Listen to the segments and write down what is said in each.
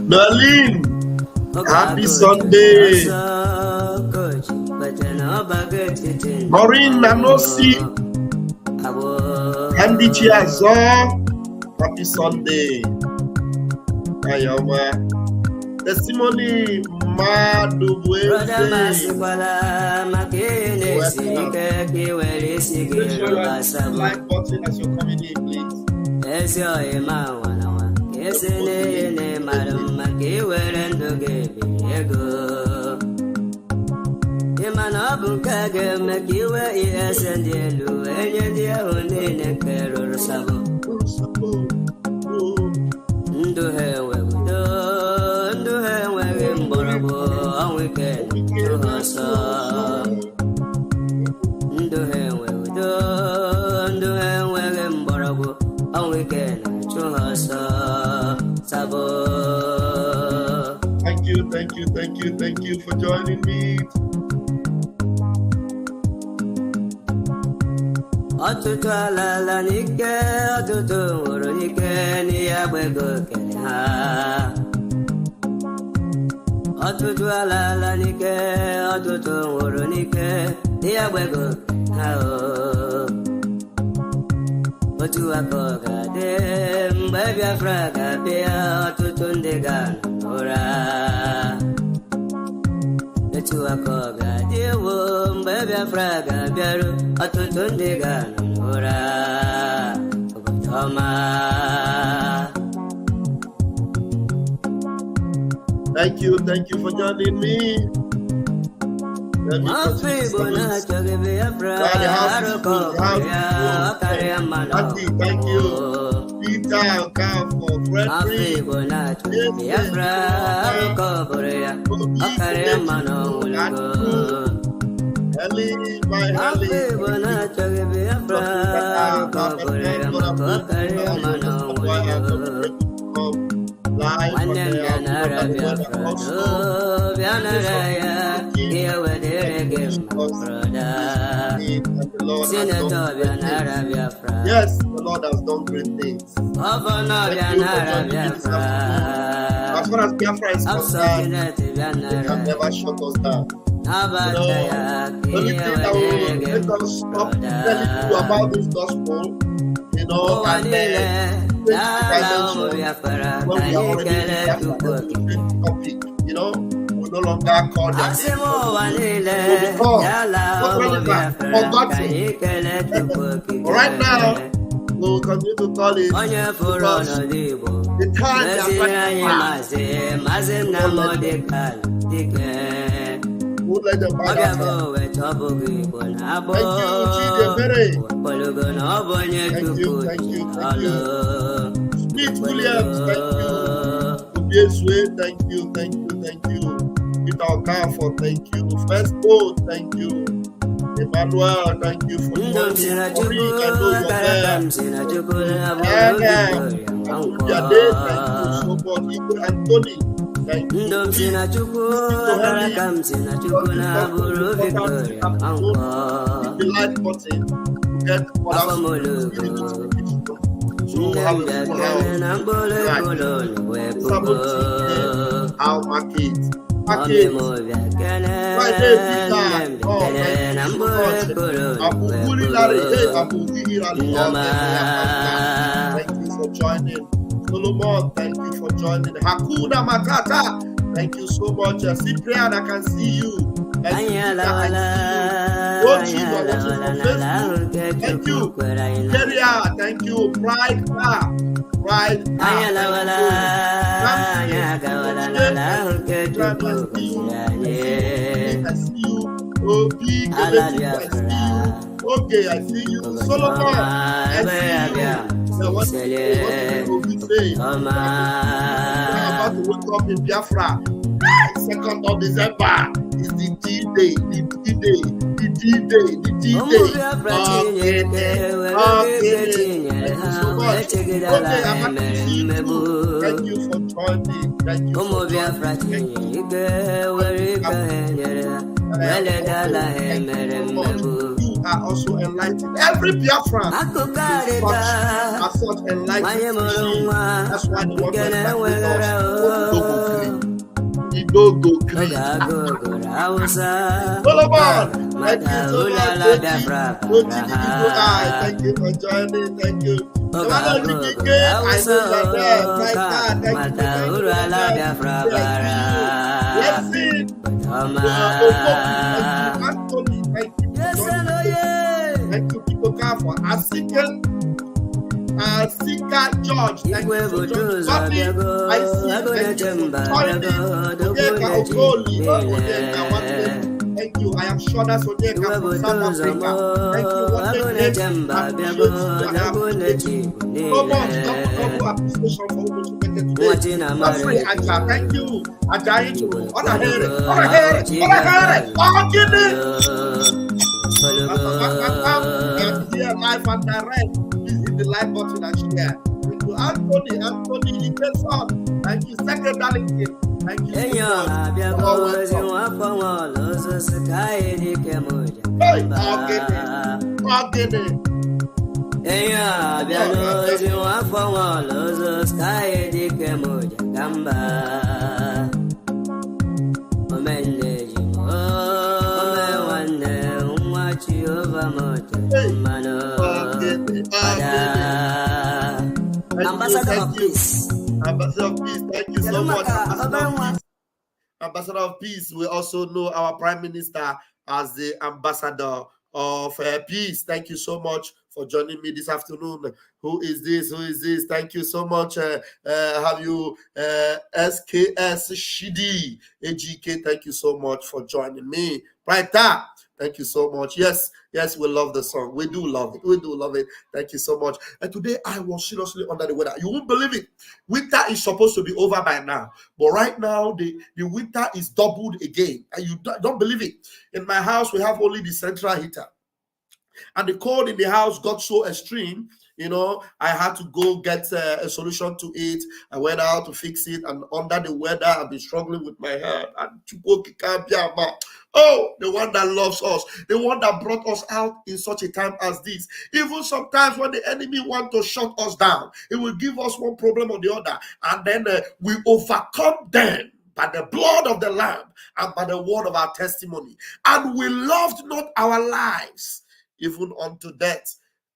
Darlene, happy Sunday. Maureen Nanosi, Andy Chiazo, happy Sunday. Ayoma. Testimony, Madubweze. Like button as you're coming in, please. Thank you for joining me. Thank you for joining me. Auntie, thank you. Peter, Car for Frederick. Ellie, my Ellie. Yes, the Lord has done great things. As far as Biafra is concerned, He can never shut us down. The only thing that will make us stop telling you about this gospel, and then when we are already in the topic, we no longer call them. But right now, we will continue to call it because the time they are practicing. We'll let them buy that. Thank you. Smith Williams, thank you. Thank you. Peter Okafor, thank you. First Boat, thank you. Emmanuel, thank you for joining. Anthony, thank you. The like button, get what else. So also have a full house tonight. 17K, our market. Friday, Peter. Oh, thank you so much. Abu Bulilari, hey, Abu Zihirali. Thank you for joining. Solomon, thank you for joining. Hakuna Matata, thank you so much. Cyprian, I can see you. Thank you, Peter, I see you. Rochi, you are watching from Facebook. Thank you. Keria, thank you. Pride, Pride, I see you. Okay, I see you. Solomon, I see you. What do you say? I'm about to wake up in Biafra. 2nd of December is the D-Day, the D-Day. Thank you so much. Okay, I'm happy to see you too. Thank you for joining. Thank you for joining. You are also enlightened. Every Biafran is such enlightened. That's why the one that with us Idogo Creed. Solomon, thank you so much. Thank you for joining. Thank you. I know you're there. Anthony, thank you for joining. Thank you, people. For Asika George, thank you for joining. I see, thank you for joining. Thank you. I am sure that's Onyeka from South Africa. Thank you. What so much double appreciation for who to make it today. Thank you. Ajayi, on a I'm here live and direct. Please hit the like button and share. Thank you, Anthony, he gets on. Thank you, Second Darlington. Thank you so Ambassador of Peace. Ambassador of Peace, thank you so much. Ambassador of Peace. We also know our Prime Minister as the Ambassador of Peace. Thank you so much for joining me this afternoon. Who is this? Thank you so much. Have you SKS Shidi AGK? Thank you so much for joining me. Right there. Thank you so much. Yes, we love the song. We do love it. Thank you so much. And today I was seriously under the weather. You won't believe it. Winter is supposed to be over by now. But right now, the winter is doubled again. And you don't believe it. In my house, we have only the central heater. And the cold in the house got so extreme, I had to go get a solution to it. I went out to fix it, and under the weather, I've been struggling with my head. Oh, the one that loves us, the one that brought us out in such a time as this. Even sometimes when the enemy wants to shut us down, it will give us one problem or the other, and then we overcome them by the blood of the Lamb and by the word of our testimony. And we loved not our lives even unto death.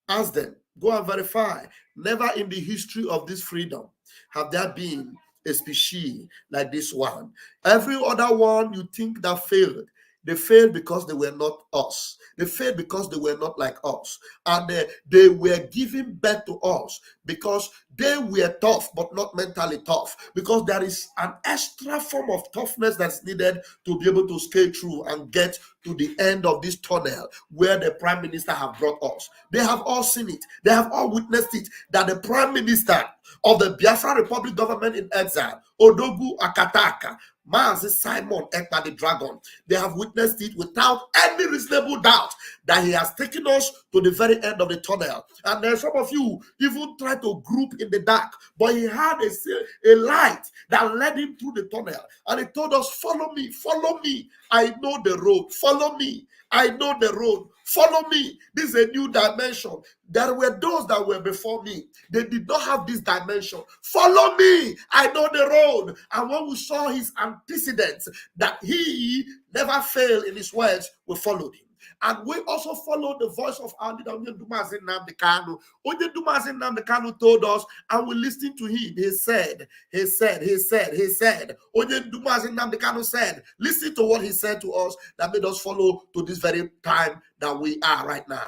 Ask them, go and verify. Never in the history of this freedom have there been a species like this one. Every other one you think that failed, they failed because they were not us. They failed because they were not like us. And they were giving birth to us because they were tough, but not mentally tough. Because there is an extra form of toughness that's needed to be able to scale through and get to the end of this tunnel where the Prime Minister have brought us. They have all seen it. They have all witnessed it, that the Prime Minister of the Biafra Republic government in exile, Odogu Akataka, Mazi Simon Ekpa the Dragon, they have witnessed it without any reasonable doubt that he has taken us to the very end of the tunnel. And then some of you even try to group in the dark, but he had a light that led him through the tunnel. And he told us, follow me, I know the road, follow me, I know the road, Follow me. This is a new dimension. There were those that were before me. They did not have this dimension. Follow me. I know the road. And when we saw his antecedents, that he never failed in his words, we followed him. And we also followed the voice of our leader, Onyedumazi Nnamdi Kanu. Onyedumazi Nnamdi Kanu told us, and we listened to him. He said. Onyedumazi Nnamdi Kanu said, listen to what he said to us that made us follow to this very time that we are right now.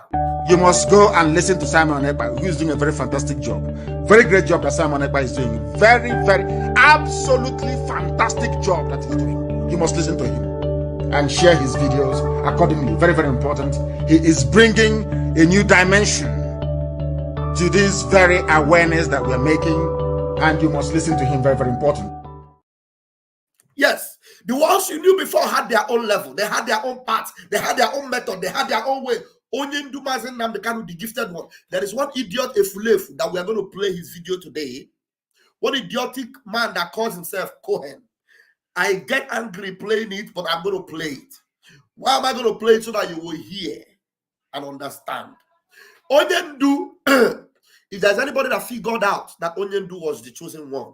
You must go and listen to Simon Ekpa, who is doing a very fantastic job. Very great job that Simon Ekpa is doing. Very, very, absolutely fantastic job that he's doing. You must listen to him and share his videos accordingly. Very, very important. He is bringing a new dimension to this very awareness that we're making, and you must listen to him. Very, very important. Yes, the ones you knew before had their own level. They had their own path. They had their own method. They had their own way. Onyedumazi Nnamdi Kanu, the gifted one. There is one idiot Efulefu that we are going to play his video today. One idiotic man that calls himself Cohen. I get angry playing it, but I'm going to play it. Why am I going to play it? So that you will hear and understand. Onyendu, if there's anybody that figured out that Onyendu was the chosen one,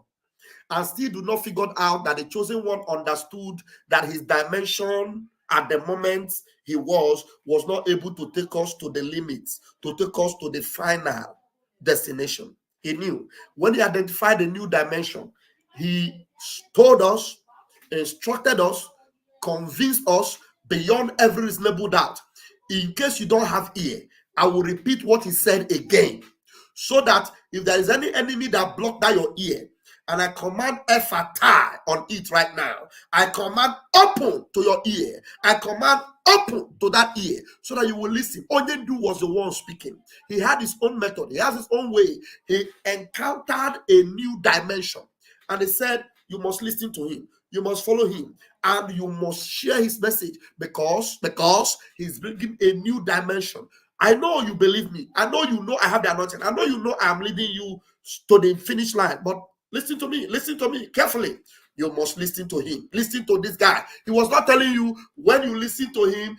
and still do not figure out that the chosen one understood that his dimension at the moment he was not able to take us to the limits, to take us to the final destination. He knew. When he identified a new dimension, he told us, instructed us, convinced us beyond every reasonable doubt. In case you don't have ear, I will repeat what he said again, so that if there is any enemy that blocked out your ear, and I command Efata on it right now, I command open to your ear. I command open to that ear so that you will listen. Onyendu was the one speaking. He had his own method. He has his own way. He encountered a new dimension. And he said, you must listen to him. You must follow him. And you must share his message because he's bringing a new dimension. I know you believe me. I know you know I have the anointing. I know you know I'm leading you to the finish line. But listen to me carefully. You must listen to him. Listen to this guy. He was not telling you when you listen to him,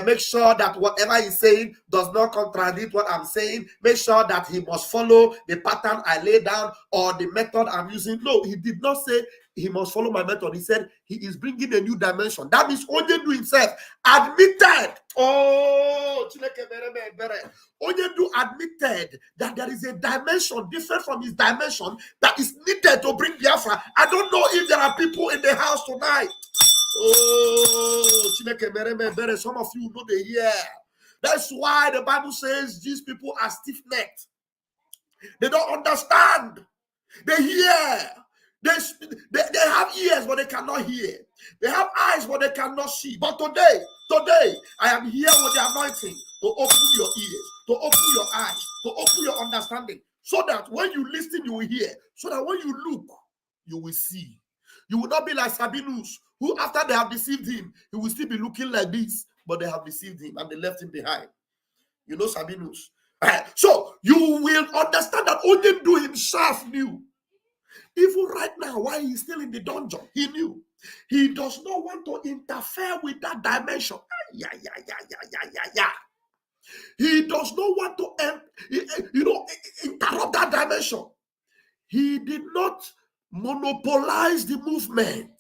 make sure that whatever he's saying does not contradict what I'm saying. Make sure that he must follow the pattern I lay down or the method I'm using. No, he did not say he must follow my method. He said he is bringing a new dimension. That means Onyendu himself admitted. Onyendu admitted that there is a dimension different from his dimension that is needed to bring Biafra. I don't know if there are people in the house tonight. Some of you know they hear. That's why the Bible says these people are stiff-necked. They don't understand. They hear. They have ears, but they cannot hear. They have eyes, but they cannot see. But today, I am here with the anointing to open your ears, to open your eyes, to open your understanding, so that when you listen, you will hear. So that when you look, you will see. You will not be like Sabinus, who after they have deceived him, he will still be looking like this, but they have deceived him and they left him behind. You know Sabinus. So you will understand that Onyendu himself knew. Even right now, while he's still in the dungeon, he knew. He does not want to interfere with that dimension. He does not want to, interrupt that dimension. He did not monopolize the movement.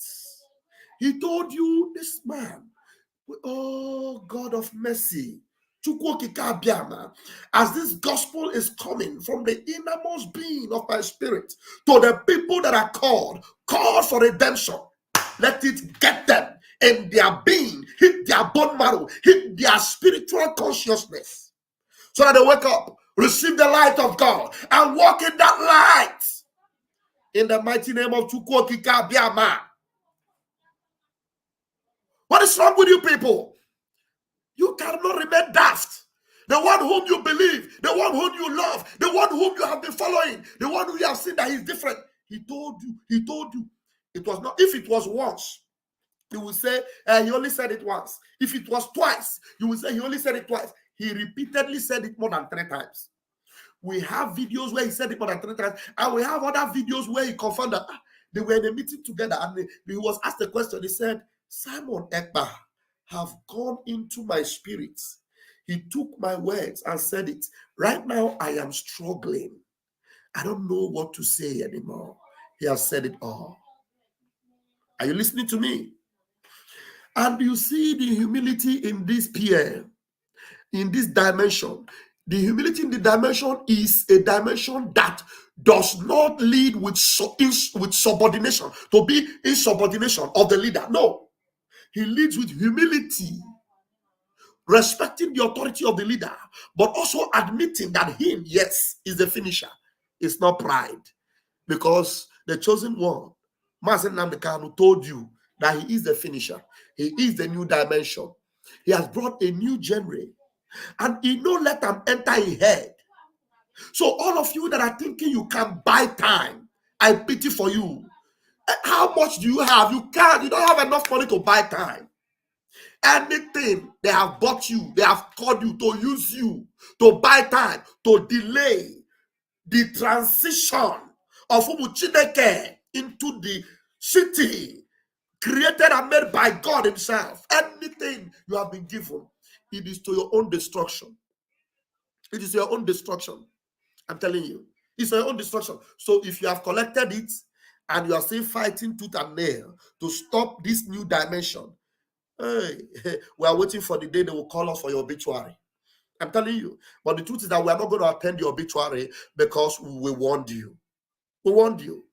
He told you, this man, oh God of mercy, as this gospel is coming from the innermost being of my spirit to the people that are called for redemption, let it get them in their being, hit their bone marrow, hit their spiritual consciousness, so that they wake up, receive the light of God, and walk in that light. In the mighty name of Chukwokika Biama. What is wrong with you people? You cannot remain daft. The one whom you believe, the one whom you love, the one whom you have been following, the one who you have seen that he's different. He told you. It was not. If it was once, you will say, he only said it once. If it was twice, you will say he only said it twice. He repeatedly said it more than 3 times. We have videos where he said it more than 3 times, and we have other videos where he confirmed that they were in a meeting together, and he was asked a question. He said, Simon Ekpa have gone into my spirit. He took my words and said it. Right now, I am struggling. I don't know what to say anymore. He has said it all. Are you listening to me? And you see the humility in this peer, in this dimension. The humility in the dimension is a dimension that does not lead with subordination, to be in subordination of the leader. No, he leads with humility, respecting the authority of the leader, but also admitting that him, yes, is the finisher. It's not pride, because the chosen one, Mazen Namdekanu, told you that he is the finisher. He is the new dimension. He has brought a new genre, and he no let them enter his head. So all of you that are thinking you can buy time, I pity for you. How much do you have? You can't. You don't have enough money to buy time. Anything they have bought you, they have called you to use you to buy time, to delay the transition of Umuchineke into the city created and made by God himself. Anything you have been given, it is to your own destruction. It is your own destruction. I'm telling you. It's your own destruction. So if you have collected it and you are still fighting tooth and nail to stop this new dimension, hey, we are waiting for the day they will call us for your obituary. I'm telling you. But the truth is that we are not going to attend your obituary because we warned you. We warned you.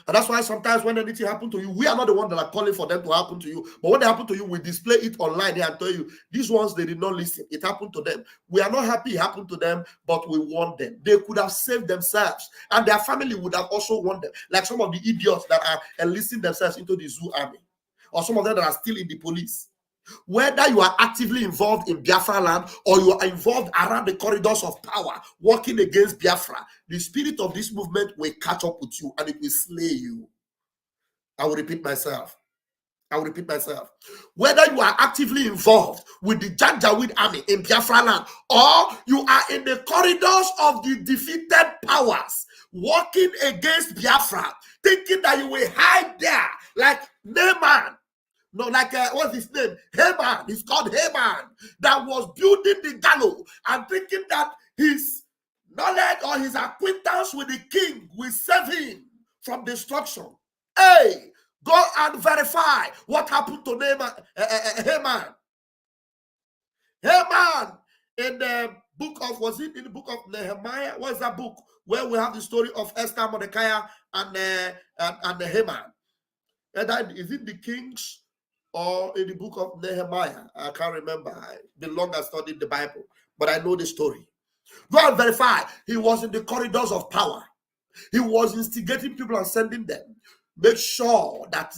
And that's why sometimes when anything happens to you, we are not the ones that are calling for them to happen to you. But when they happen to you, we display it online here and tell you, these ones, they did not listen. It happened to them. We are not happy it happened to them, but we warned them. They could have saved themselves. And their family would have also warned them. Like some of the idiots that are enlisting themselves into the zoo army. Or some of them that are still in the police. Whether you are actively involved in Biafra land or you are involved around the corridors of power, working against Biafra, the spirit of this movement will catch up with you and it will slay you. I will repeat myself. Whether you are actively involved with the Janjaweed army in Biafra land or you are in the corridors of the defeated powers working against Biafra, thinking that you will hide there like Naaman. No, like, what's his name? Haman. He's called Haman. That was building the gallows and thinking that his knowledge or his acquaintance with the king will save him from destruction. Hey, go and verify what happened to Haman. Haman in the book of, was it in the book of Nehemiah? What's that book where we have the story of Esther, Mordecai, and Haman? Is it the Kings? Or in the book of Nehemiah? I can't remember. I've been long I studied the Bible, but I know the story. Go and verify. He was in the corridors of power. He was instigating people and sending them. Make sure that,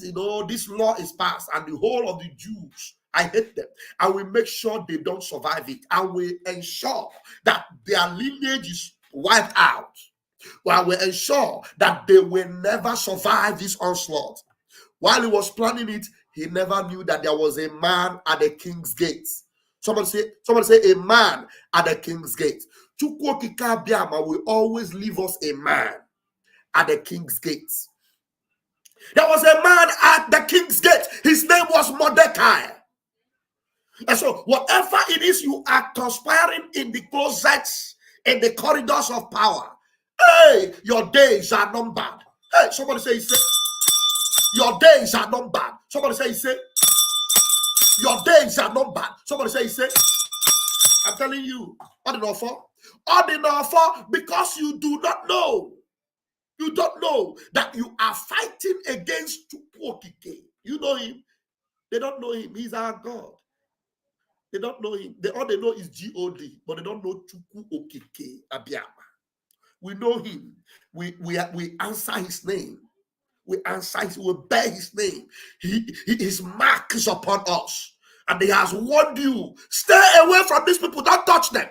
this law is passed and the whole of the Jews, I hate them. And we make sure they don't survive it. And we ensure that their lineage is wiped out. While we ensure that they will never survive this onslaught. While he was planning it, he never knew that there was a man at the king's gate. Somebody say a man at the king's gate. Chukwokika Biama will always leave us a man at the king's gate. There was a man at the king's gate. His name was Mordecai. And so whatever it is you are conspiring in the closets, in the corridors of power, hey, your days are numbered. Hey, somebody say, your days are numbered. Somebody say, your days are numbered. Somebody say, I'm telling you, because you do not know. You don't know that you are fighting against Chukwokike. You know him. They don't know him. He's our God. They don't know him. All they know is G-O-D, but they don't know Chukwokike Abiyama. We know him. We answer his name. We answer, we bear his name. His mark is upon us. And he has warned you, stay away from these people, don't touch them.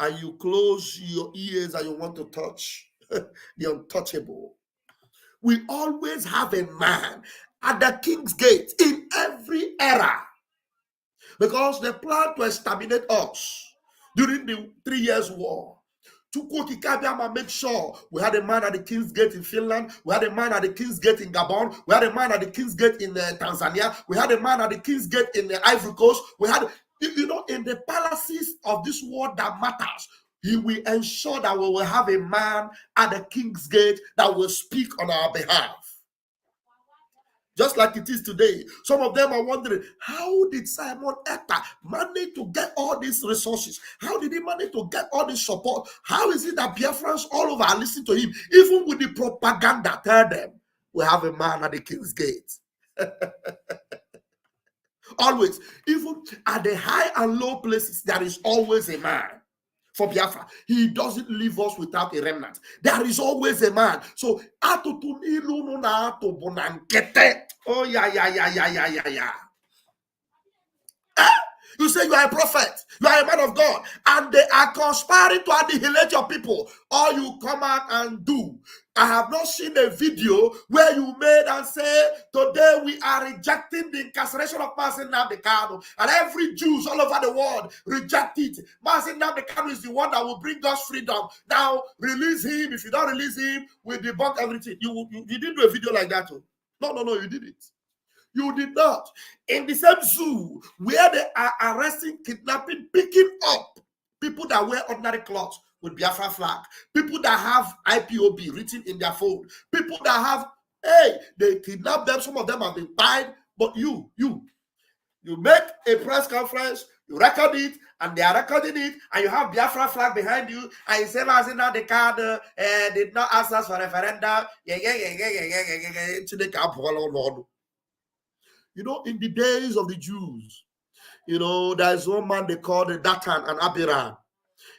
And you close your ears and you want to touch the untouchable. We always have a man at the king's gate in every era. Because they plan to exterminate us during the 3 years war. Chukwokika make sure we had a man at the King's Gate in Finland, we had a man at the King's Gate in Gabon, we had a man at the King's Gate in Tanzania, we had a man at the King's Gate in the Ivory Coast, we had You know, in the palaces of this world that matters, he will ensure that we will have a man at the king's gate that will speak on our behalf. Just like it is today. Some of them are wondering, how did Simon Ekpa manage to get all these resources? How did he manage to get all this support? How is it that Biafrans all over are listening to him? Even with the propaganda, tell them, we have a man at the king's gate. Always. Even at the high and low places, there is always a man. For Biafra, he doesn't leave us without a remnant. There is always a man. So, oh yeah. You say you are a prophet, you are a man of God, and they are conspiring to annihilate your people. All you come out and do. I have not seen a video where you made and say, today we are rejecting the incarceration of Mazi Nnamdi Kanu, and every Jews all over the world reject it. Mazi Nnamdi Kanu is the one that will bring us freedom. Now release him. If you don't release him, we debunk everything. You didn't do a video like that. No, you did it. You did not. In the same zoo where they are arresting, kidnapping, picking up people that wear ordinary clothes with Biafra flag, people that have IPOB written in their phone, people that have, they kidnap them, some of them have been tied, but you make a press conference, you record it, and they are recording it, and you have Biafra flag behind you, and you say, now the card did not ask us for referendum. You know, in the days of the Jews, you know, there's one man they called Datan and Abiram.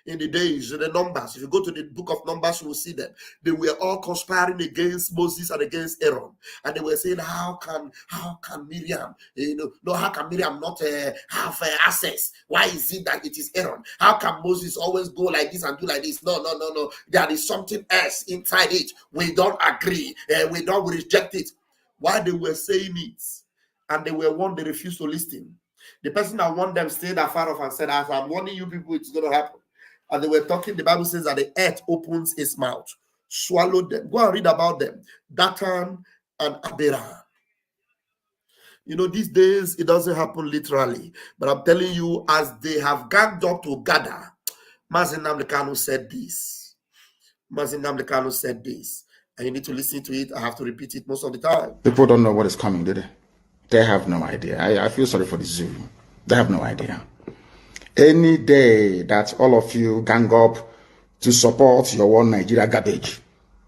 In the days, the Numbers, if you go to the book of Numbers, you will see them. They were all conspiring against Moses and against Aaron. And they were saying, how can Miriam, how can Miriam not have access? Why is it that it is Aaron? How can Moses always go like this and do like this? No. There is something else inside it. We don't agree. We reject it. While they were saying it, and they were warned, they refused to listen. The person that warned them stayed afar off and said, as I'm warning you people, it's going to happen. And they were talking, the Bible says that the earth opens its mouth, swallowed them. Go and read about them. Datan and Abiram. You know, these days, it doesn't happen literally. But I'm telling you, as they have ganged up to gather, Mazi Nnamdi Kanu said this. Mazi Nnamdi Kanu said this. And you need to listen to it. I have to repeat it most of the time. People don't know what is coming, do they? They have no idea. I feel sorry for the zoo. They have no idea. Any day that all of you gang up to support your one Nigeria garbage,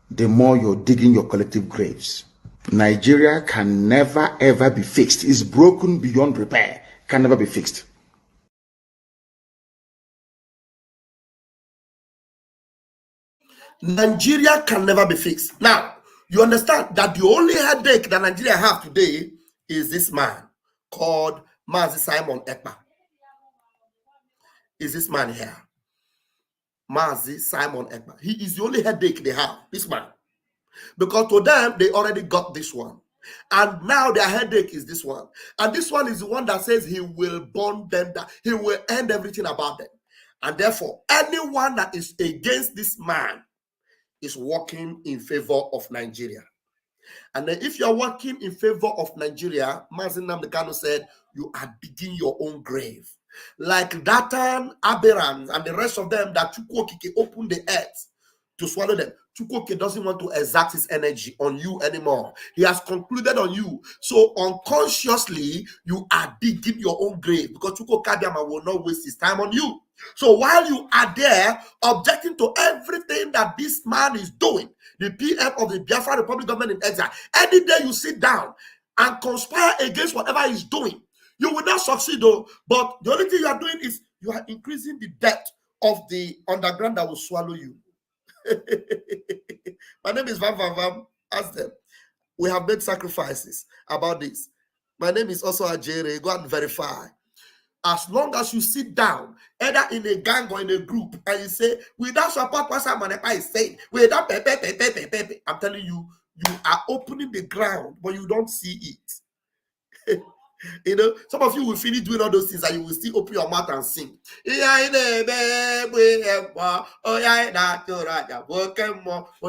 the more you're digging your collective graves. Nigeria can never ever be fixed. It's broken beyond repair. Can never be fixed. Nigeria can never be fixed. Now, you understand that the only headache that Nigeria have today is this man called Mazi Simon Ekpa. Is this man here? Mazi Simon Ekpa. He is the only headache they have, this man. Because to them, they already got this one. And now their headache is this one. And this one is the one that says he will burn them down. He will end everything about them. And therefore, anyone that is against this man is working in favor of Nigeria. And then if you're working in favor of Nigeria, Mazi Nnamdi Kanu said, you are digging your own grave. Like Datan, Abiram, and the rest of them that Chukwokike opened the earth to swallow them. Chukwokike doesn't want to exert his energy on you anymore. He has concluded on you. So unconsciously, you are digging your own grave because Chukwokike will not waste his time on you. So while you are there objecting to everything that this man is doing, the PM of the Biafra Republic government in exile, any day you sit down and conspire against whatever he's doing, you will not succeed though. But the only thing you are doing is you are increasing the depth of the underground that will swallow you. My name is Vam Vam Vam. Ask them. We have made sacrifices about this. My name is also Ajere. Go and verify. As long as you sit down, either in a gang or in a group, and you say, without support what Simon Ekpa is saying, without pepe, I'm telling you, you are opening the ground, but you don't see it. You know, some of you will finish doing all those things and you will still open your mouth and sing. But you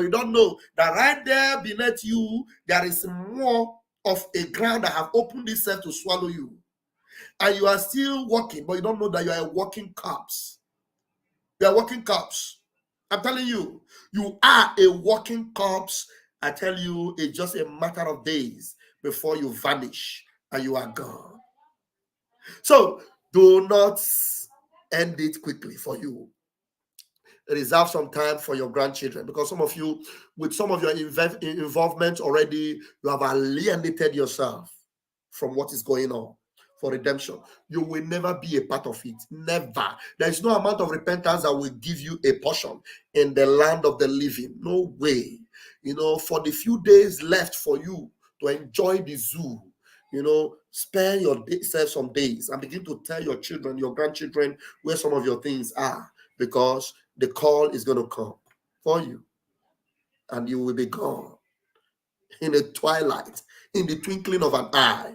don't know that right there beneath you, there is more of a ground that have opened itself to swallow you. and you are still working, but you don't know that you are a working corpse. You are working corpse. I'm telling you, you are a working corpse. I tell you, it's just a matter of days before you vanish and you are gone. So do not end it quickly for you. Reserve some time for your grandchildren, because some of you, with some of your involvement already, you have alienated yourself from what is going on for redemption. You will never be a part of it. Never. There is no amount of repentance that will give you a portion in the land of the living. No way. For the few days left for you to enjoy the zoo, spare yourself some days and begin to tell your children, your grandchildren, where some of your things are, because the call is going to come for you and you will be gone in a twilight, in the twinkling of an eye.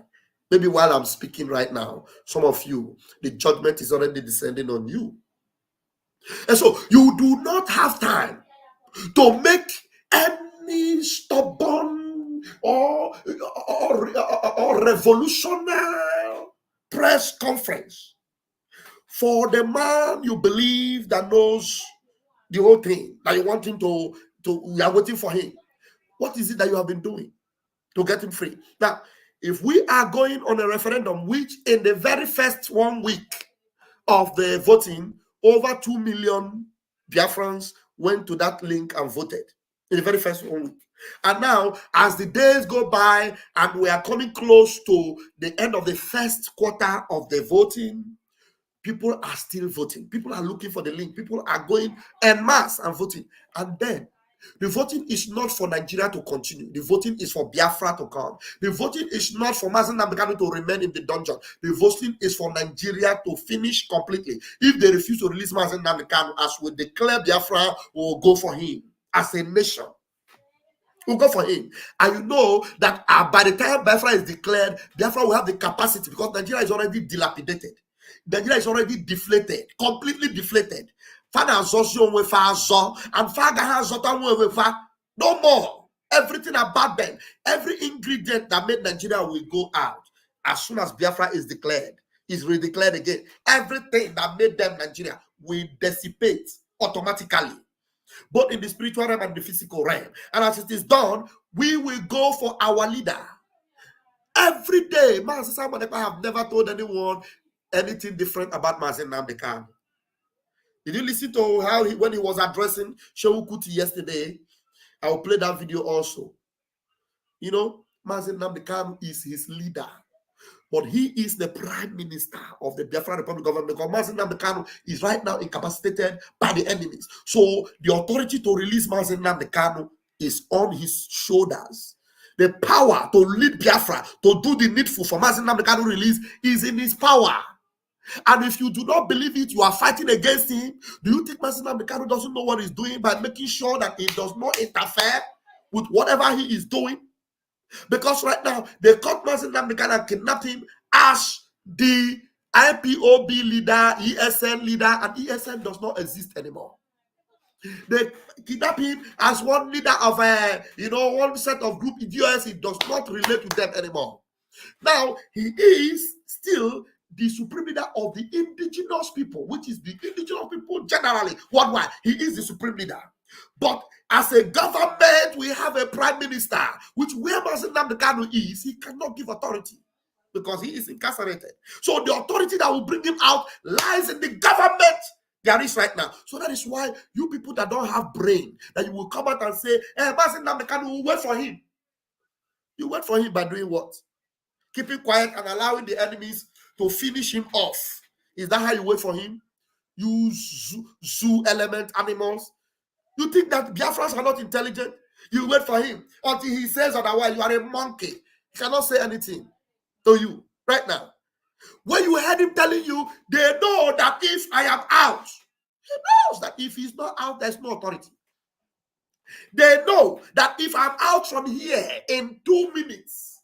Maybe while I'm speaking right now, some of you, the judgment is already descending on you. And so you do not have time to make any stubborn or revolutionary press conference for the man you believe that knows the whole thing, that you want him to you are waiting for him. What is it that you have been doing to get him free? Now, if we are going on a referendum, which in the very first 1 week of the voting, over 2 million Biafrans went to that link and voted in the very first 1 week. And now, as the days go by and we are coming close to the end of the first quarter of the voting, people are still voting. People are looking for the link. People are going en masse and voting. And then the voting is not for Nigeria to continue. The voting is for Biafra to come. The voting is not for Mazen Nambekano to remain in the dungeon. The voting is for Nigeria to finish completely. If they refuse to release Mazen Nambekano, as we declare Biafra, we'll go for him as a nation. We'll go for him. And you know that by the time Biafra is declared, Biafra will have the capacity, because Nigeria is already dilapidated. Nigeria is already deflated, completely deflated. No more. Everything about them, every ingredient that made Nigeria will go out. As soon as Biafra is declared, is redeclared again, everything that made them Nigeria will dissipate automatically, both in the spiritual realm and the physical realm. And as it is done, we will go for our leader. Every day, Mazen Simon Ekpa have never told anyone anything different about Mazen Nambekano. Did you listen to how when he was addressing Shehu Kuti yesterday? I will play that video also. Mazen Nambekano is his leader, but he is the prime minister of the Biafra Republic government, because Mazen Nambekano is right now incapacitated by the enemies. So the authority to release Mazen Nambekano is on his shoulders. The power to lead Biafra, to do the needful for Mazen Nambekano release, is in his power. And if you do not believe it, you are fighting against him. Do you think Mazen Nambekano doesn't know what he's doing by making sure that he does not interfere with whatever he is doing? Because right now, they caught Mazen Nambekano and kidnapped him as the IPOB leader, ESN leader, and ESN does not exist anymore. They kidnap him as one leader of one set of group idiots. It does not relate to them anymore. Now, he is still the supreme leader of the indigenous people, which is the indigenous people generally worldwide. He is the supreme leader. But as a government, we have a prime minister, which where Mazen Nambekano is, he cannot give authority because he is incarcerated. So the authority that will bring him out lies in the government there is right now. So that is why you people that don't have brain, that you will come out and say, Mazen Nambekano, will wait for him. You wait for him by doing what? Keeping quiet and allowing the enemies to finish him off. Is that how you wait for him? You zoo element animals. You think that Biafrans are not intelligent? You wait for him until he says otherwise. You are a monkey. He cannot say anything to you right now. When you heard him telling you, they know that if I am out, he knows that if he's not out, there's no authority. They know that if I'm out from here in 2 minutes,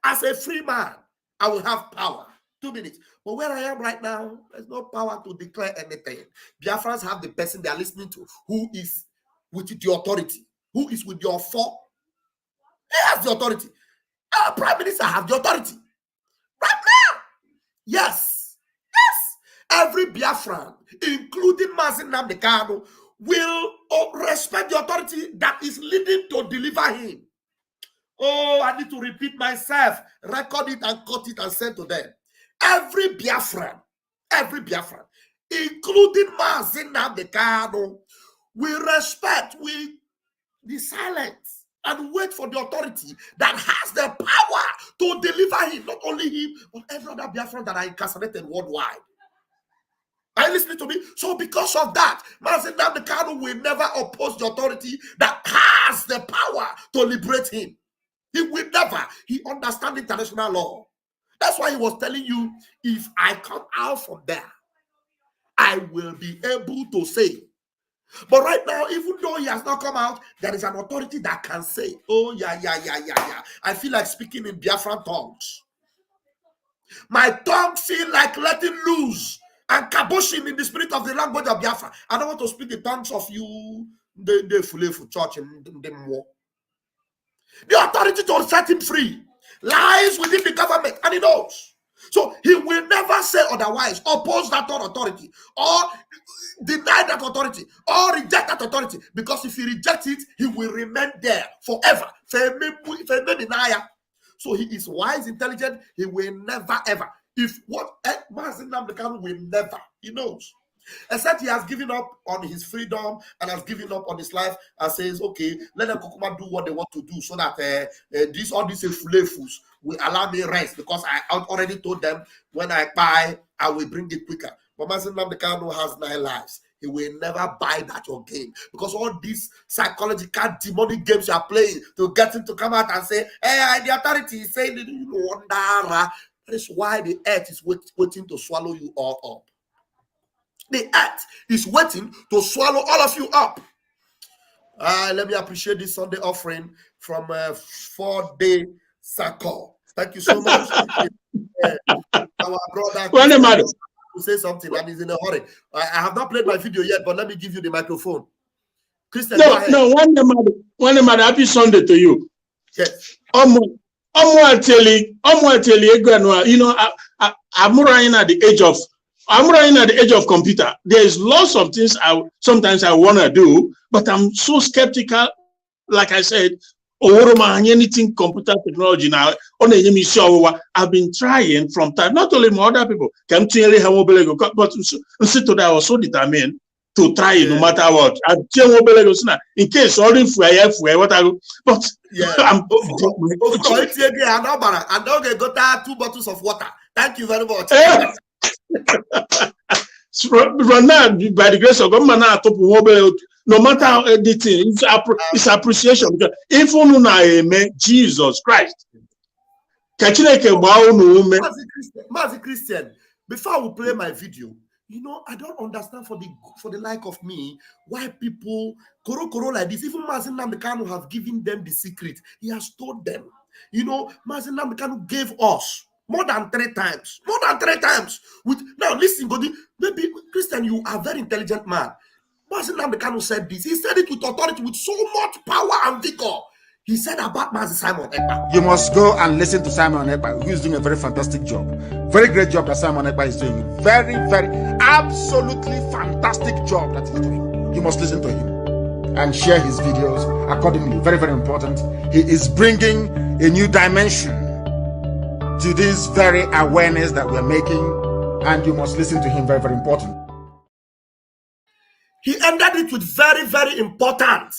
as a free man, I will have power. 2 minutes. But where I am right now, there's no power to declare anything. Biafrans have the person they are listening to who is with the authority, who is with your four. He has the authority. Our prime minister has the authority. Prime Yes. Every Biafran, including Mazi Nnamdi Kanu, will respect the authority that is leading to deliver him. Oh, I need to repeat myself. Record it and cut it and send to them. Every Biafran, including Mazi Nnamdi Kanu, will respect, will be silent and wait for the authority that has the power to deliver him, not only him, but every other Biafran that are incarcerated worldwide. Are you listening to me? So because of that, Mazi Nnamdi Kanu will never oppose the authority that has the power to liberate him. He will never. He understands international law. That's why he was telling you, if I come out from there, I will be able to say. But right now, even though he has not come out, there is an authority that can say, oh, yeah. I feel like speaking in Biafran tongues. My tongue feel like letting loose and kaboshing in the spirit of the language of Biafra. I don't want to speak the tongues of you, the Fulefu church and the more. The authority to set him free lies within the government, and he knows. So he will never say otherwise, oppose that authority, or deny that authority, or reject that authority, because if he rejects it, he will remain there forever. So he is wise, intelligent. He will never, ever. If what Mazi Nnamdi Kanu will never, he knows. Except he has given up on his freedom and has given up on his life and says, okay, let them Kokuma do what they want to do so that all these fulefus will allow me rest, because I already told them when I buy, I will bring it quicker. But Mazi Nnamdi Kanu has 9 lives. He will never buy that your game, because all these psychological demonic games you are playing to get him to come out and say, hey, the authority is saying, you know, that is why the earth is waiting to swallow you all up. The earth is waiting to swallow all of you up. Let me appreciate this Sunday offering from 4-day circle. Thank you so much. Our brother to say something, and he's in a hurry. I have not played my video yet, but let me give you the microphone. Christian, go ahead. No, one happy Sunday to you. Yes. You know, I'm running at the age of computer. There's lots of things sometimes I want to do, but I'm so skeptical. Like I said, anything computer technology now. I've been trying from time, not only my other people, but today I was so determined to try it no matter what. In case all what I go, but yeah, I'm I don't got 2 bottles of water. Thank you very much. Run now, by the grace of God, no matter anything, it's appreciation. Even Jesus Christ. Mazi Christian, before I will play my video, you know, I don't understand for the like of me why people koro like this. Even Mazi Nnamdi Kanu have given them the secret. He has told them. You know, Mazi Nnamdi Kanu gave us more than 3 times. Now listen, Godi, maybe Christian, you are a very intelligent man. Mazi Nnamdi Kanu said this. He said it with authority, with so much power and vigor. He said about Mazi Simon Ekpa. You must go and listen to Simon Ekpa, who is doing a very fantastic job. Very great job that Simon Ekpa is doing. Very, very, absolutely fantastic job that he's doing. You must listen to him and share his videos accordingly. Very, very important. He is bringing a new dimension to this very awareness that we're making, and you must listen to him. Very, very important. He ended it with very, very important.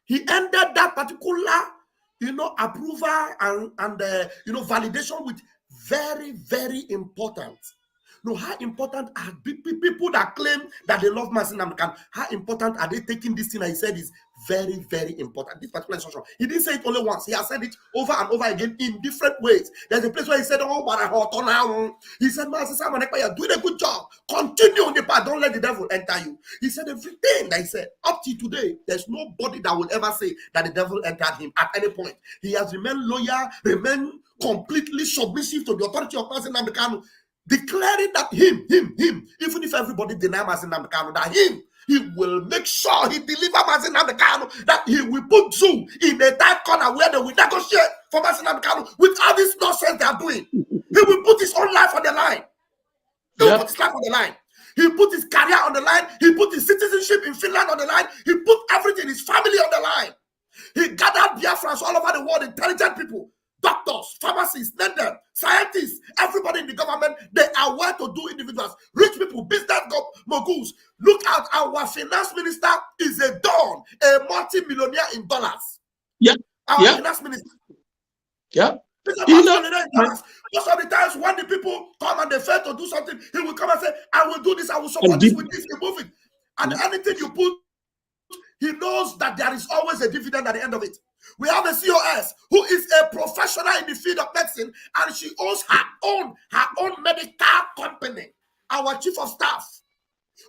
He ended that particular, you know, approval and you know, validation with very, very important. No, how important are people that claim that they love Mazi Nnamdi Kanu? How important are they taking this thing? I said is very, very important. This particular instruction. He didn't say it only once. He has said it over and over again in different ways. There's a place where he said, "Oh, but I hot now." He said, "Mazi Simon Ekpa, you're doing a good job. Continue on the path. Don't let the devil enter you." He said everything that he said up to today. There's nobody that will ever say that the devil entered him at any point. He has remained loyal, remained completely submissive to the authority of Mazi Nnamdi Kanu, declaring that him, even if everybody deny Mazi Nnamdi Kanu, that he will make sure he deliver Mazi Nnamdi Kanu, that he will put Zoo in a tight corner where they will negotiate for Mazi Nnamdi Kanu with all this nonsense they are doing. He will put his own life on the line. he put his life on the line. He put his career on the line. He put his citizenship in Finland on the line. He put everything, his family on the line. He gathered Biafrans all over the world, intelligent people, doctors, pharmacists, lenders, scientists, everybody in the government. They are well to do individuals, rich people, business moguls. Look at our finance minister is a don, a multi-millionaire in dollars. Yeah. Our finance minister. Yeah. Most of the times when the people come and they fail to do something, he will come and say, I will do this, I will support this with this, you move it. And anything you put, he knows that there is always a dividend at the end of it. We have a COS who is a professional in the field of medicine, and she owns her own medical company, our chief of staff.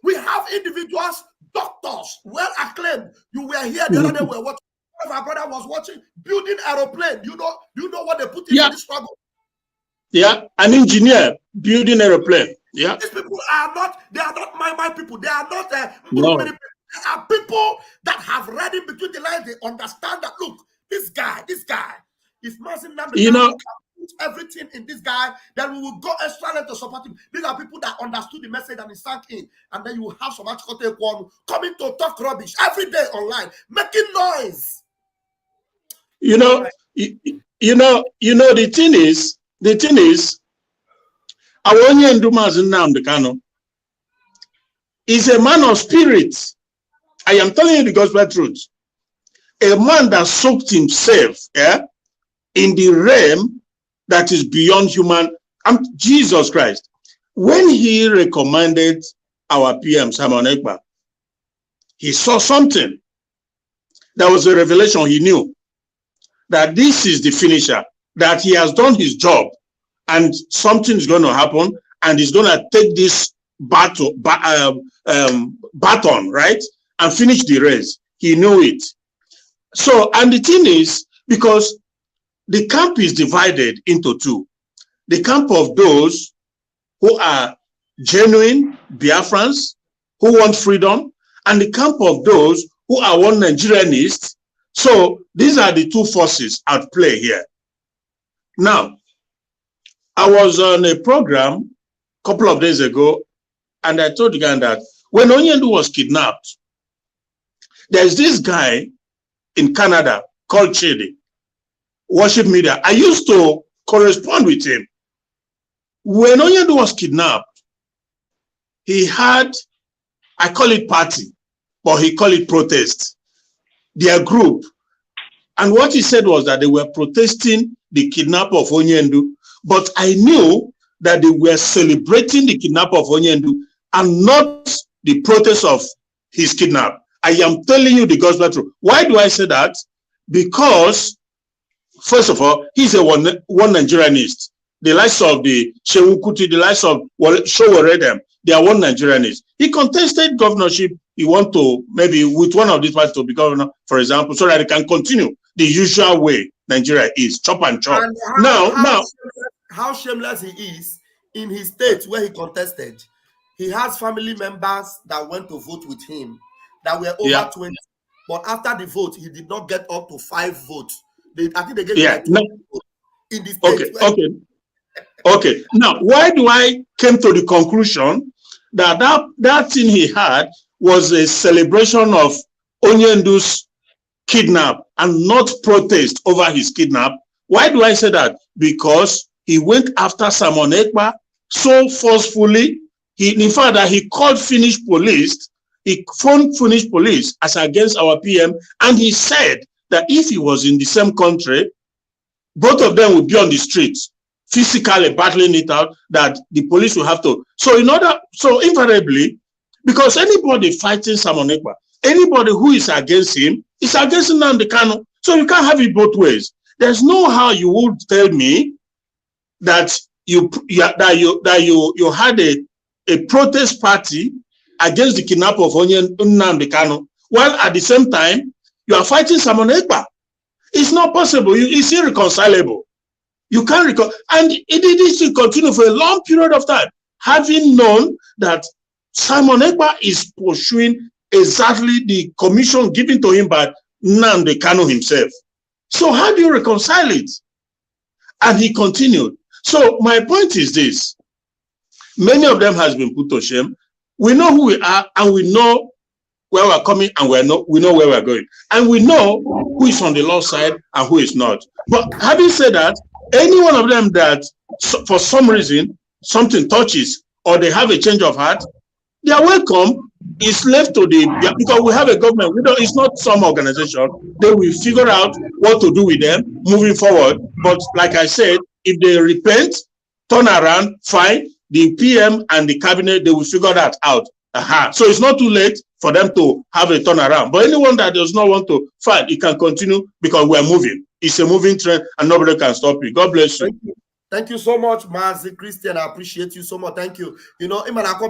We have individuals, doctors, well acclaimed. You were here the other day, we were watching. Our brother was watching building aeroplane. You know what they put in this struggle? Yeah, an engineer building aeroplane. Yeah. These people are not my people. They are not many people. They are people that have read in between the lines. They understand that, look, this guy, if Masin Namdi put everything in this guy, then we will go extra length to support him. These are people that understood the message and it sank in. And then you will have some coming to talk rubbish every day online, making noise. The thing is, Awonye Ndumazi Nnamdi Kanu is a man of spirit. I am telling you the gospel truth. A man that soaked himself in the realm that is beyond human. Jesus Christ. When he recommended our PM, Simon Ekpa, he saw something. That was a revelation. He knew that this is the finisher, that he has done his job and something is going to happen and he's going to take this baton, right, and finish the race. He knew it. So, and the thing is, because the camp is divided into two. The camp of those who are genuine Biafrans, who want freedom, and the camp of those who are one Nigerianists. So these are the two forces at play here. Now, I was on a program a couple of days ago, and I told the guy that when Onyendu was kidnapped, there's this guy in Canada called Chidi, Worship Media. I used to correspond with him. When Onyendu was kidnapped, he had, I call it party, but he called it protest. Their group. And what he said was that they were protesting the kidnap of Onyendu, but I knew that they were celebrating the kidnap of Onyendu and not the protest of his kidnap. I am telling you the gospel truth. Why do I say that? Because, first of all, he's a one Nigerianist. The likes of the Shehu Kuti, the likes of Showeredem, they are one Nigerianist. He contested governorship. He want to, maybe with one of these parties to be governor, for example, so that he can continue the usual way Nigeria is, chop and chop. And how shameless he is in his state where he contested. He has family members that went to vote with him that were over 20. But after the vote, he did not get up to 5 votes. I think they gave him like 2 votes in the state. Okay. Now, why do I came to the conclusion that that thing he had was a celebration of Onyendu's kidnap and not protest over his kidnap? Why do I say that? Because he went after Simon Ekpa so forcefully. In fact, that he called Finnish police. He phoned Finnish police as against our PM, and he said that if he was in the same country, both of them would be on the streets, physically battling it out, that the police will have to. So invariably, because anybody fighting Simon Ekpa, anybody who is against him is against Nnamdi Kanu. So you can't have it both ways. There's no how you would tell me that you had a protest party against the kidnap of Nnamdi Kanu, while at the same time you are fighting Simon Ekpa. It's not possible. It's irreconcilable. You can't and it will continue for a long period of time, having known that Simon Ekpa is pursuing exactly the commission given to him by Nnamdi Kanu himself. So how do you reconcile it? And he continued. So my point is this. Many of them has been put to shame. We know who we are, and we know where we're coming, and we know where we're going. And we know who is on the Lord's side and who is not. But having said that, any one of them that for some reason something touches or they have a change of heart, they are welcome. It's left to because we have a government. It's not some organization. They will figure out what to do with them moving forward. But like I said, if they repent, turn around, fine. The PM and the cabinet, they will figure that out. So it's not too late for them to have a turnaround. But anyone that does not want to fight, it can continue because we're moving. It's a moving trend and nobody can stop it. God bless you. Thank you so much, Mazi Christian. I appreciate you so much. Thank you. You know, I've not even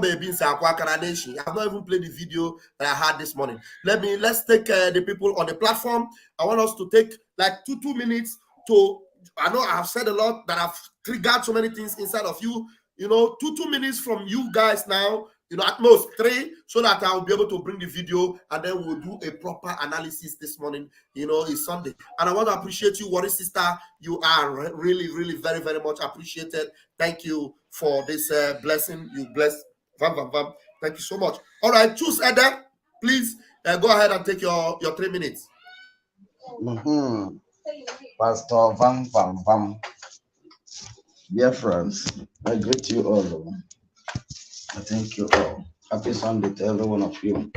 played the video that I had this morning. Let's take the people on the platform. I want us to take like two minutes to, I know I've said a lot that I've triggered so many things inside of you. You know, two minutes from you guys now, you know, at most 3, so that I'll be able to bring the video and then we'll do a proper analysis this morning. You know, it's Sunday. And I want to appreciate you, Warri Sister. You are really, really very, very much appreciated. Thank you for this blessing. You blessed. Vam. Thank you so much. All right, choose Eda. Please go ahead and take your 3 minutes. Pastor Vam. Dear friends, I greet you all. I thank you all. Happy Sunday to every one of you.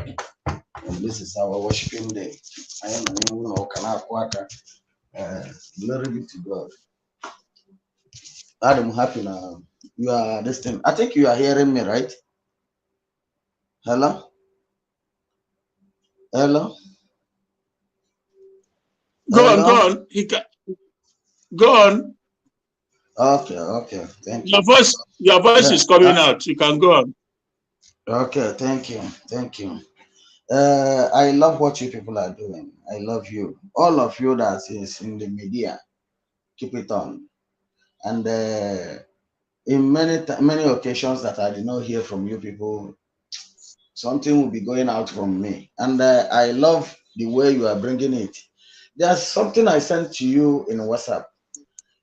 And this is our worshiping day. I am a new Kwaka. Glory be to God. I'm happy now. You are listening. I think you are hearing me, right? Hello? Go on. Go on. Okay. Thank you. Your voice is coming out. You can go on. Okay, thank you. I love what you people are doing. I love you. All of you that is in the media, keep it on. And in many occasions that I did not hear from you people, something will be going out from me. And I love the way you are bringing it. There's something I sent to you in WhatsApp.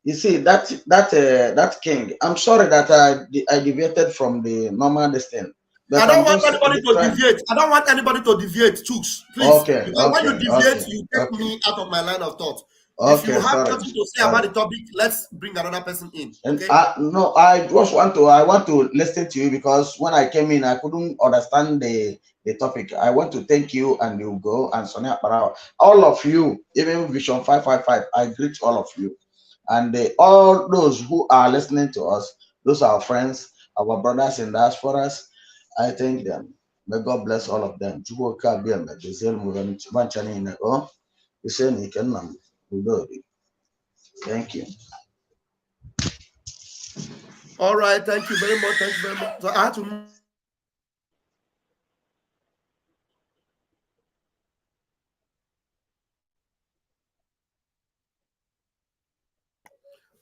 You see, that king, I'm sorry that I deviated from the normal distance. I don't want anybody to deviate. I don't want anybody to deviate, Chooks. Please. Okay. Because when you deviate, you take me out of my line of thought. If you have something to say about the topic, let's bring another person in. Okay? No, I want to listen to you because when I came in, I couldn't understand the topic. I want to thank you and you go and Sonia Parao. All of you, even Vision 555, I greet all of you. And all those who are listening to us, those are our friends, our brothers in diasporas, I thank them. May God bless all of them. Thank you. All right, thank you very much. So I had to.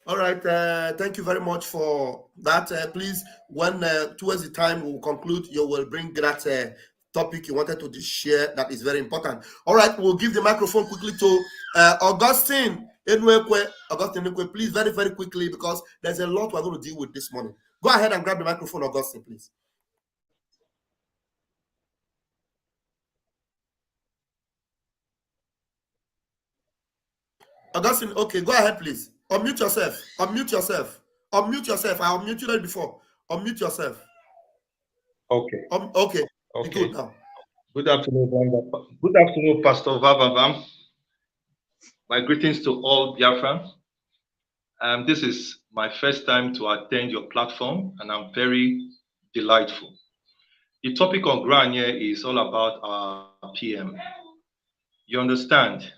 All right, thank you very much for that. Please, when towards the time we'll conclude, you will bring that topic you wanted to share. That is very important. All right, we'll give the microphone quickly to Augustine Enwekwe. Augustine Enwekwe, please, very, very quickly, because there's a lot we're going to deal with this morning. Go ahead and grab the microphone, Augustine, please. Augustine, okay, go ahead, please. Unmute yourself. I unmuted you before. Unmute yourself. Okay. Okay. Good now. Good afternoon, Pastor Vavam. My greetings to all Biafrans. This is my first time to attend your platform, and I'm very delightful. The topic on ground here is all about our PM. You understand?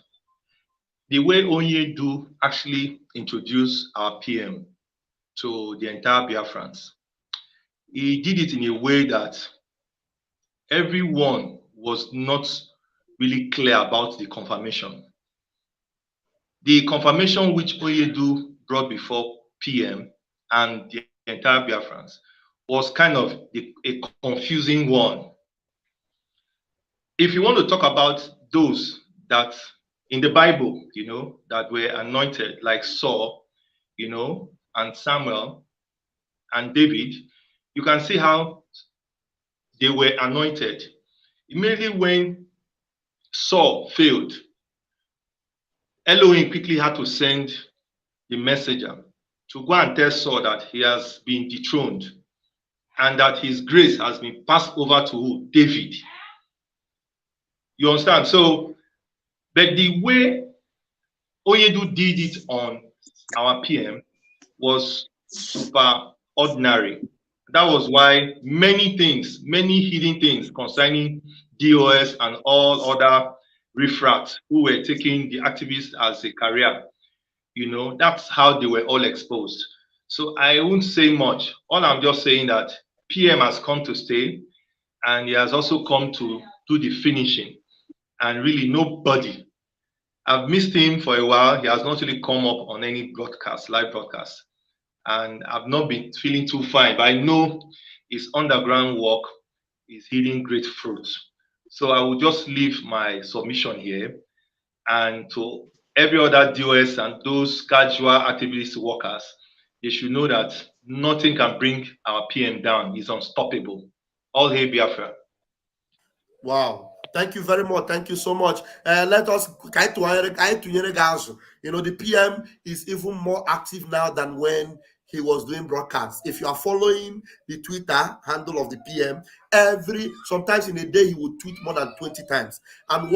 The way Onyedu actually introduced our PM to the entire Biafrans, he did it in a way that everyone was not really clear about the confirmation. The confirmation which Onyedu brought before PM and the entire Biafrans was kind of a confusing one. If you want to talk about those that in the Bible, that were anointed, like Saul, and Samuel and David, You can see how they were anointed. Immediately when Saul failed, Elohim quickly had to send the messenger to go and tell Saul that he has been dethroned and that his grace has been passed over to who? David. You understand? So, but the way Oyedu did it on our PM was super ordinary. That was why many things, many hidden things concerning DOS and all other refracts who were taking the activists as a career, that's how they were all exposed. So I won't say much. All I'm just saying that PM has come to stay and he has also come to do the finishing. And really nobody, I've missed him for a while. He has not really come up on any broadcast, live broadcast. And I've not been feeling too fine, but I know his underground work is yielding great fruits. So I will just leave my submission here. And to every other DOS and those casual activist workers, they should know that nothing can bring our PM down. He's unstoppable. All hail Biafra. Wow. Thank you very much. Thank you so much. Let us, the PM is even more active now than when he was doing broadcasts. If you are following the Twitter handle of the PM, sometimes in a day he would tweet more than 20 times. And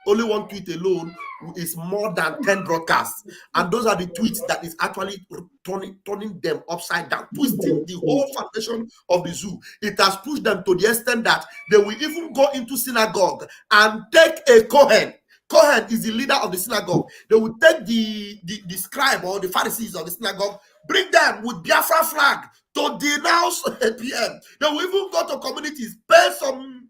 only one tweet alone is more than 10 broadcasts. And those are the tweets that is actually turning them upside down, twisting the whole foundation of the zoo. It has pushed them to the extent that they will even go into synagogue and take a Kohen. Kohen is the leader of the synagogue. They will take the scribe or the Pharisees of the synagogue, bring them with Biafra flag to denounce a PM. They will even go to communities, pay some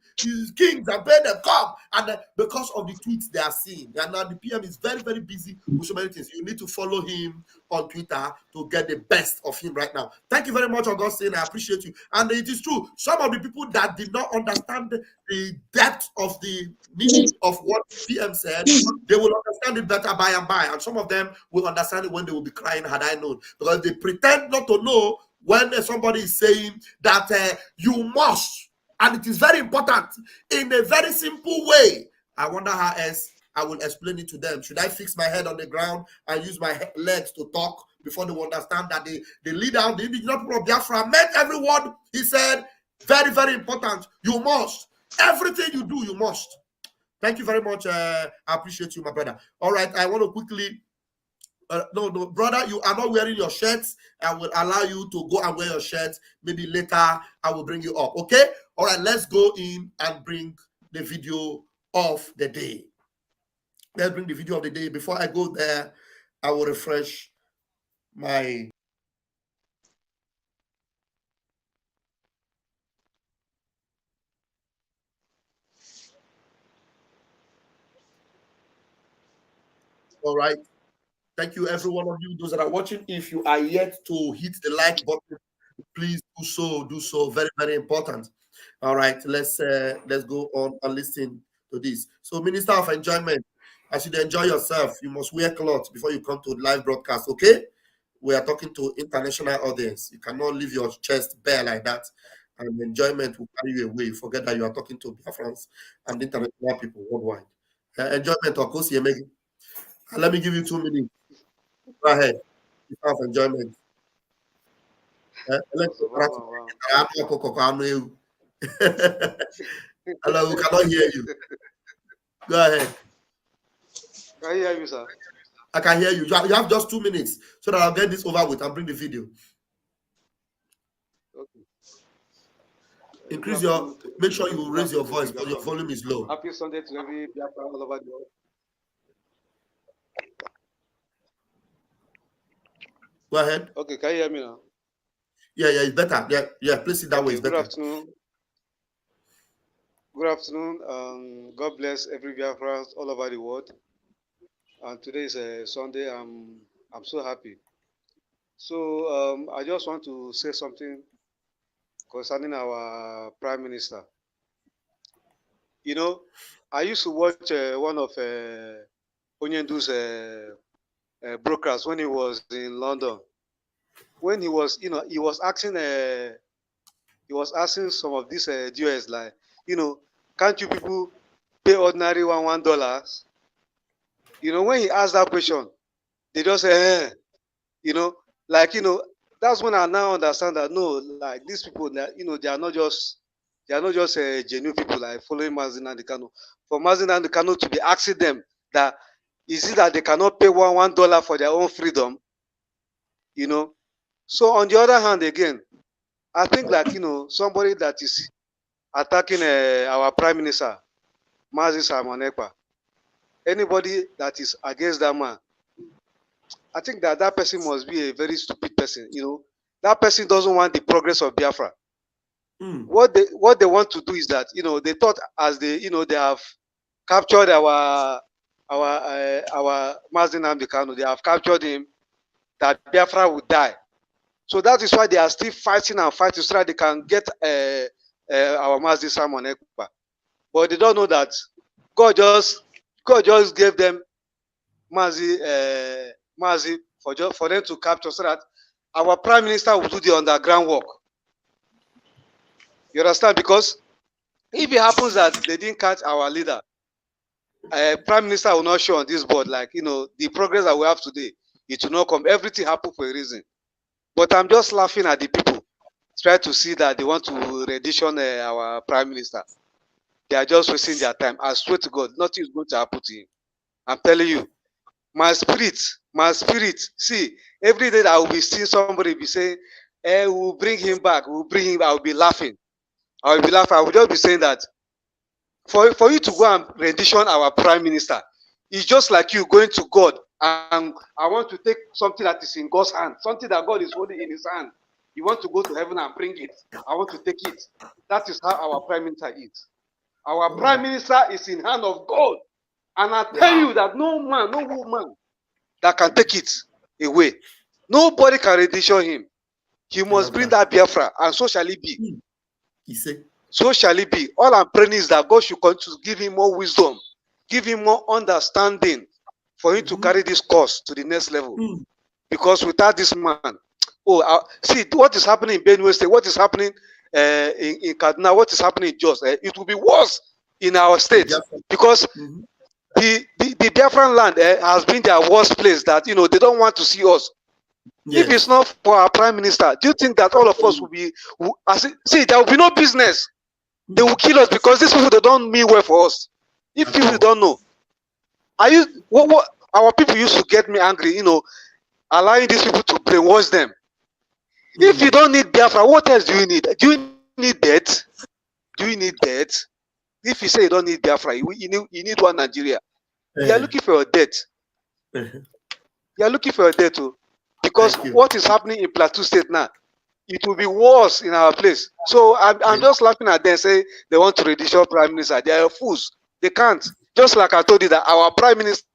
kings and pay them, come. And because of the tweets they are seeing. And now the PM is very, very busy with so many things. You need to follow him on Twitter to get the best of him right now. Thank you very much, Augustine. I appreciate you. And it is true, some of the people that did not understand the depth of the meaning of what PM said, they will understand it better by and by. And some of them will understand it when they will be crying, had I known. Because they pretend not to know when somebody is saying that you must. And it is very important in a very simple way. I wonder how else I will explain it to them. Should I fix my head on the ground and use my legs to talk before they will understand that the leader of the indigenous people of Biafra meant every word he said? Very, very important. You must. Everything you do, you must. Thank you very much. I appreciate you, my brother. All right, I want to quickly... no, brother, you are not wearing your shirts. I will allow you to go and wear your shirts. Maybe later I will bring you up. Okay? All right, let's go in and bring the video of the day. Let's bring the video of the day. Before I go there, I will refresh my... All right. Thank you, every one of you, those that are watching. If you are yet to hit the like button, please do so. Do so. Very, very important. All right, let's go on and listen to this. So, Minister of Enjoyment, as you enjoy yourself, you must wear clothes before you come to live broadcast. Okay, we are talking to international audience. You cannot leave your chest bare like that, and enjoyment will carry you away. Forget that you are talking to Biafrans and international people worldwide. Enjoyment, of course, let me give you 2 minutes. Go ahead. Minister of Enjoyment. Hello, we cannot hear you. Go ahead. Can you hear me, sir? I can hear you. You have just 2 minutes so that I'll get this over with and bring the video. Okay. Make sure you raise your voice because your volume is low. Happy Sunday to every Biafra all over the world. Go ahead. Okay, can you hear me now? Yeah, it's better. Yeah, place it that way. It's better. Good afternoon. Good afternoon. God bless every Biafra all over the world. And today is a Sunday. I'm so happy. So I just want to say something concerning our Prime Minister. You know, I used to watch one of Onyendu's broadcasts when he was in London. When he was, he was asking he was asking some of these DOS like, can't you people pay ordinary $1? When he asked that question, they just say, like, that's when I now understand that no, like these people that, they are not just genuine people like following Mazin and the Kano. For Mazin and the Kano to be asking them that, is it that they cannot pay $1 for their own freedom? So on the other hand, again, I think like, somebody that is attacking our prime minister, Mazi Simon Ekpa, anybody that is against that man, I think that that person must be a very stupid person. That person doesn't want the progress of Biafra. What they want to do is that, they thought as they have captured our Mazi Nnamdi Kanu, they have captured him, that Biafra would die. So that is why they are still fighting and fighting so that they can get our Mazi Simon Ekpa. But they don't know that God just gave them Mazi for them to capture so that our prime minister will do the underground work. You understand? Because if it happens that they didn't catch our leader, prime minister will not show on this board like, the progress that we have today, it will not come. Everything happened for a reason. But I'm just laughing at the people try to see that they want to rendition our prime minister. They are just wasting their time. I swear to God, nothing is going to happen to him. I'm telling you, my spirit, see, every day that I will be seeing somebody be saying, we'll bring him back, I will be laughing. I will just be saying that for you to go and rendition our prime minister, it's just like you going to God and I want to take something that is in God's hand, something that God is holding in his hand. You want to go to heaven and bring it. I want to take it. That is how our prime minister is. Our prime minister is in hand of God. And I tell you that no man, no woman that can take it away. Nobody can rendition him. He must bring that Biafra, and so shall it be. So shall it be. All I'm praying is that God should continue to give him more wisdom, give him more understanding for him to carry this course to the next level. Because without this man, see what is happening in Benue State, what is happening in Kaduna, what is happening in Jos, it will be worse in our state because the Biafran land has been their worst place that, they don't want to see us. If it's not for our prime minister, do you think that all of us will be, see, there will be no business. They will kill us because these people, they don't mean well for us. If people don't know, what our people used to get me angry, allowing these people to brainwash them. If you don't need Biafra, what else do you need? Do you need debt? Do you need debt? If you say you don't need Biafra, you need one Nigeria. You are looking for your debt. You are looking for your debt too. Because what is happening in Plateau State now, it will be worse in our place. So I'm just laughing at them, say they want to rendition prime minister. They are fools. They can't. Just like I told you that our prime minister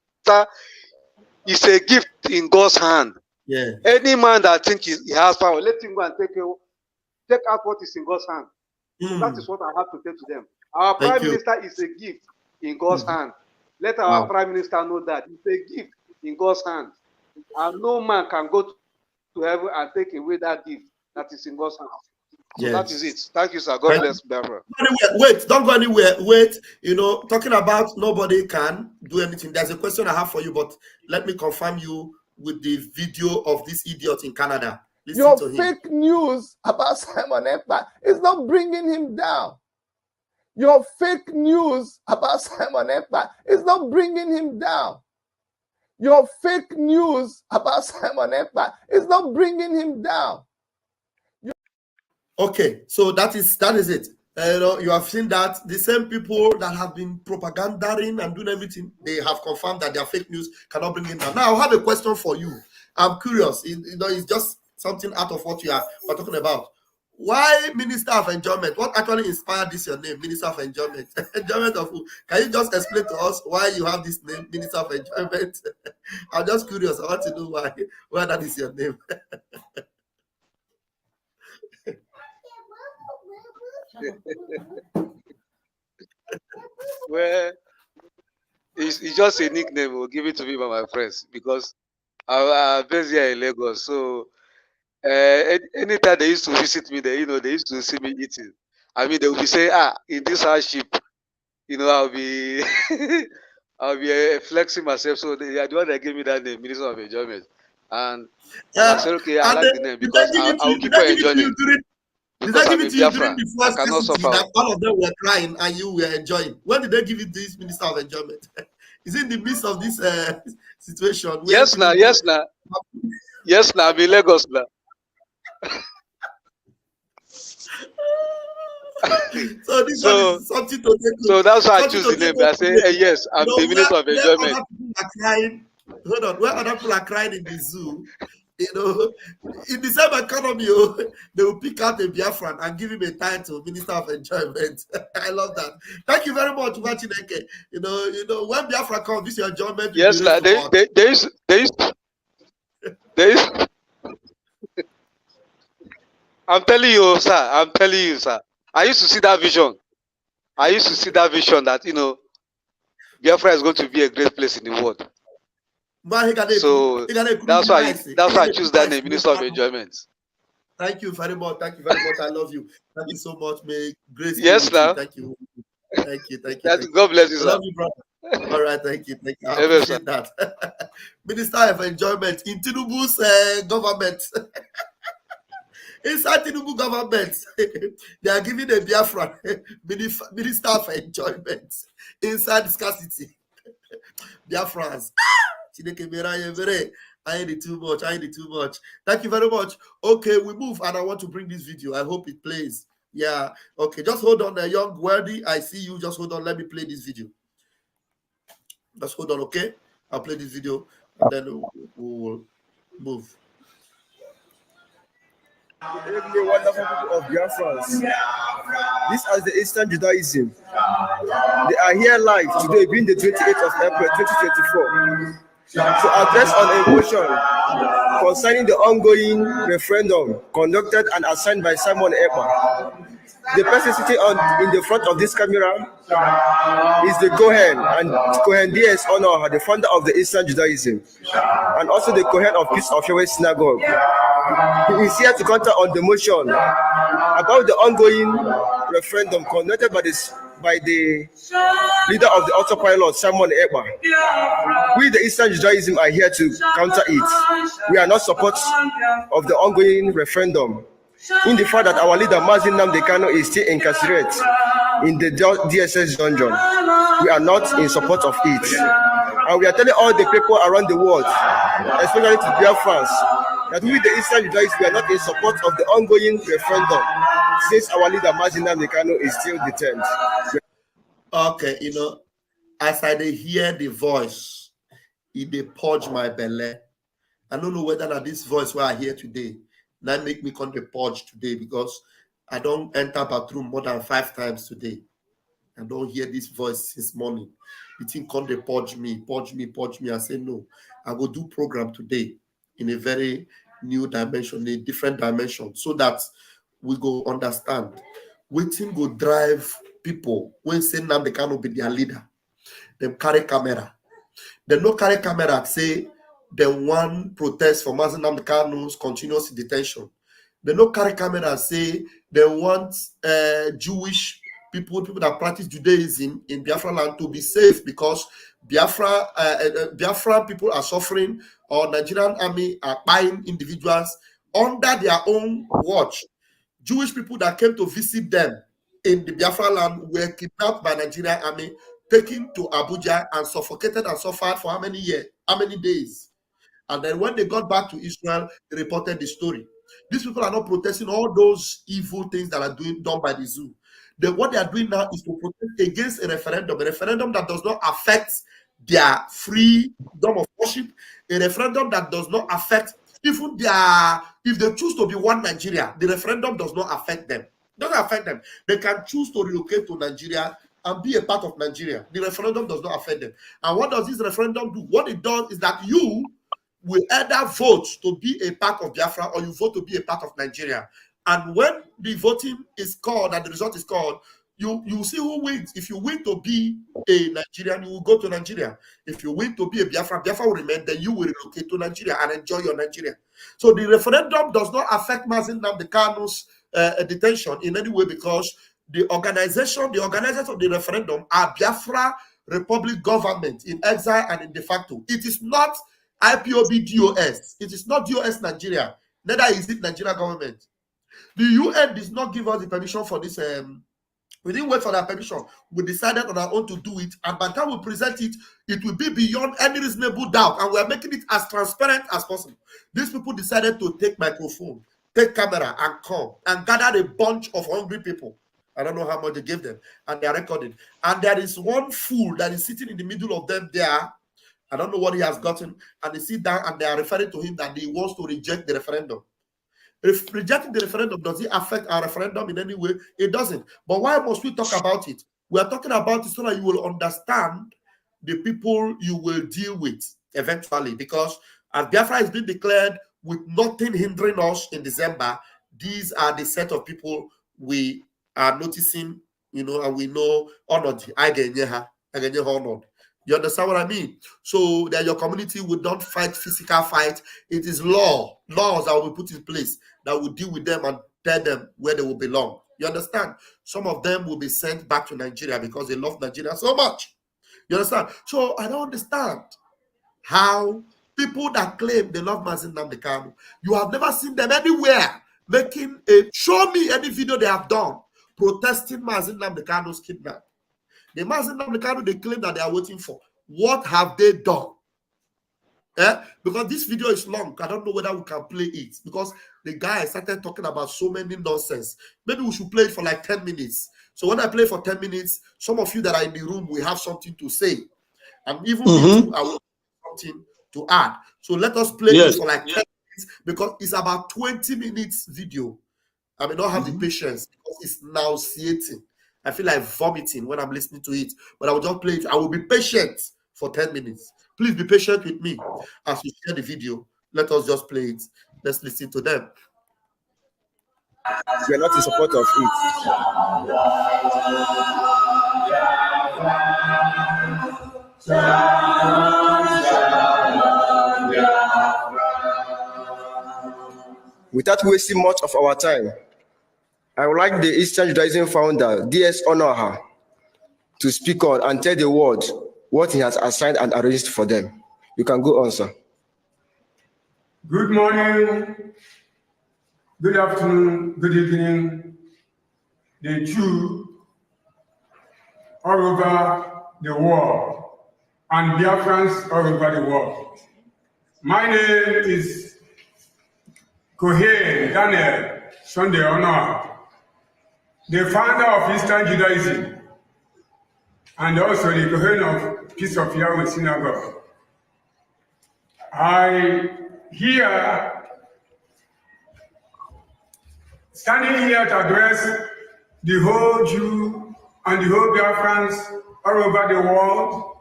is a gift in God's hand. Yeah. Any man that thinks he has power, let him go and take out what is in God's hand. That is what I have to say to them. Our prime minister is a gift in God's hand. Let our prime minister know that it's a gift in God's hand. And no man can go to heaven and take away that gift that is in God's hand. So that is it. Thank you, sir. God bless Biafra. Wait, don't go anywhere. Wait, talking about nobody can do anything. There's a question I have for you, but let me confirm you with the video of this idiot in Canada. Listen Your to him. fake news about Simon Ekpa is not bringing him down. Your fake news about Simon Ekpa is not bringing him down. Your fake news about Simon Ekpa is not bringing him down. Okay, so that is it. You have seen that the same people that have been propagandering and doing everything, they have confirmed that their fake news cannot bring him down. Now, I have a question for you. I'm curious. It's just something out of what we're talking about. Why Minister of Enjoyment? What actually inspired this your name, Minister of Enjoyment? Enjoyment of who? Can you just explain to us why you have this name, Minister of Enjoyment? I'm just curious. I want to know why that is your name. Well, it's just a nickname. We'll give it to me by my friends because I'm based here in Lagos. So anytime they used to visit me, they used to see me eating. I mean, they would be saying, in this hardship, I'll be I'll be flexing myself. So they are the one that gave me that name, Minister of Enjoyment. And I said, okay, I like the name because I'll keep on enjoying it. Did they give it to you during the I first cannot visit suffer. that all of them were crying and you were enjoying? When did they give it to this Minister of Enjoyment? Is it in the midst of this situation? Yes, now. I'm in Lagos now. So this one is something to take. So that's why I choose the name. I say, yes, I'm the Minister of Enjoyment. Other people are crying. Hold on, where other people are crying in the zoo, in the same economy, they will pick out a Biafran and give him a title, Minister of Enjoyment. I love that. Thank you very much, Wachineke. When Biafra comes, this is your enjoyment. Yes, they I'm telling you, sir. I used to see that vision. That, Biafra is going to be a great place in the world. So that's why I choose that name, Minister of Enjoyment. Thank you very much. I love you. Thank you so much. May grace. Yes, sir. Thank you. God bless you, sir. I love you, brother. All right, thank you. I appreciate that. Minister of Enjoyment in Tinubu's government. Inside Tinubu government, they are giving a Biafra Minister of Enjoyment inside scarcity. Biafrans. I need too much. Thank you very much. Okay, we move, and I want to bring this video. I hope it plays. Yeah. Okay, just hold on, young worthy. I see you. Just hold on. Let me play this video. Just hold on, okay? I'll play this video, and then we'll move. Every wonderful people of Biafrans. This is the Eastern Judaism. They are here live today, being the 28th of April 2024, to address on a motion concerning the ongoing referendum conducted and assigned by Simon Ekpa. The person sitting in the front of this camera is the Kohen, and Kohen D.S. Honor, the founder of the Eastern Judaism, and also the Kohen of Peace of Yahweh Synagogue. He is here to counter on the motion about the ongoing referendum conducted by the leader of the autopilot, Simon Ekpa. We, the Eastern Judaism, are here to counter it. We are not support of the ongoing referendum, in the fact that our leader, Mazin Nnamdi Kanu, is still incarcerated in the DSS dungeon. We are not in support of it. And we are telling all the people around the world, especially to Biafrans, that we, the Eastern Judaism, we are not in support of the ongoing referendum, since our leader, Mazin Nnamdi Kanu, is still detained. Okay, as I hear the voice, it purge my belly. I don't know whether that this voice where I hear today, that make me come to purge today, because I don't enter bathroom more than 5 times today. I don't hear this voice since morning. The thing come to purge me. I say no. I will do program today in a very new dimension, a different dimension, so that we go understand. Waiting go drive people when say now they cannot be their leader. Them carry camera. They no carry camera say they want protest for Mazin Nnamdi Kanu's continuous detention. They no carry camera say they want Jewish people that practice Judaism in Biafra land to be safe, because Biafra people are suffering, or Nigerian army are buying individuals under their own watch. Jewish people that came to visit them in the Biafra land were kidnapped by Nigerian army, taken to Abuja and suffocated and suffered for how many years, how many days. And then when they got back to Israel, they reported the story. These people are not protesting all those evil things that are done by the zoo. What they are doing now is to protest against a referendum that does not affect their freedom of worship, a referendum that does not affect even if they choose to be one Nigeria, the referendum does not affect them. It doesn't affect them. They can choose to relocate to Nigeria and be a part of Nigeria. The referendum does not affect them. And what does this referendum do? What it does is that you will either vote to be a part of Biafra, or you vote to be a part of Nigeria. And when the voting is called and the result is called, you see who wins. If you win to be a Nigerian, you will go to Nigeria. If you win to be a Biafra, Biafra will remain, then you will relocate to Nigeria and enjoy your Nigeria. So the referendum does not affect Mazin Nnamdi Kanu's detention in any way, because the organizers of the referendum are Biafra Republic government in exile and in de facto. It is not IPOB DOS. It is not DOS Nigeria. Neither is it Nigeria government. The UN does not give us the permission for this. We didn't wait for that permission. We decided on our own to do it. And by the time we present it, it will be beyond any reasonable doubt. And we are making it as transparent as possible. These people decided to take microphone, take camera, and come and gather a bunch of hungry people. I don't know how much they gave them. And they are recording. And there is one fool that is sitting in the middle of them there. I don't know what he has gotten. And they sit down and they are referring to him that he wants to reject the referendum. If rejecting the referendum, does it affect our referendum in any way? It doesn't. But why must we talk about it? We are talking about it so that you will understand the people you will deal with eventually. Because as Biafra has been declared with nothing hindering us in December, these are the set of people we are noticing, and we know honored. Honored. You understand what I mean? So that your community would not fight physical fight. It is laws that will be put in place that will deal with them and tell them where they will belong. You understand? Some of them will be sent back to Nigeria because they love Nigeria so much. You understand? So I don't understand how people that claim they love Mazin Nnamdi Kanu, you have never seen them anywhere show me any video they have done protesting Mazin Nnamdi Kanu's kidnapping. The Mazin Nnamdi Kanu they claim that they are waiting for. What have they done? Because this video is long. I don't know whether we can play it because the guy started talking about so many nonsense. Maybe we should play it for like 10 minutes. So when I play for 10 minutes, some of you that are in the room will have something to say. And even me too, I will have something to add. So let us play it for like 10 minutes because it's about 20 minutes video. I may not have the patience because it's nauseating. I feel like vomiting when I'm listening to it, but I will just play it. I will be patient for 10 minutes. Please be patient with me as we share the video. Let us just play it. Let's listen to them. We are not in support of it. Without wasting much of our time, I would like the Eastern Judaism founder, D.S. Onoha, to speak on and tell the world what he has assigned and arranged for them. You can go on, sir. Good morning, good afternoon, good evening, the Jew all over the world and Biafrans all over the world. My name is Kohen Daniel Sunday Onoha, the founder of Eastern Judaism and also the Kohen of Peace of Yahweh Synagogue. Standing here to address the whole Jew and the whole Biafrans all over the world,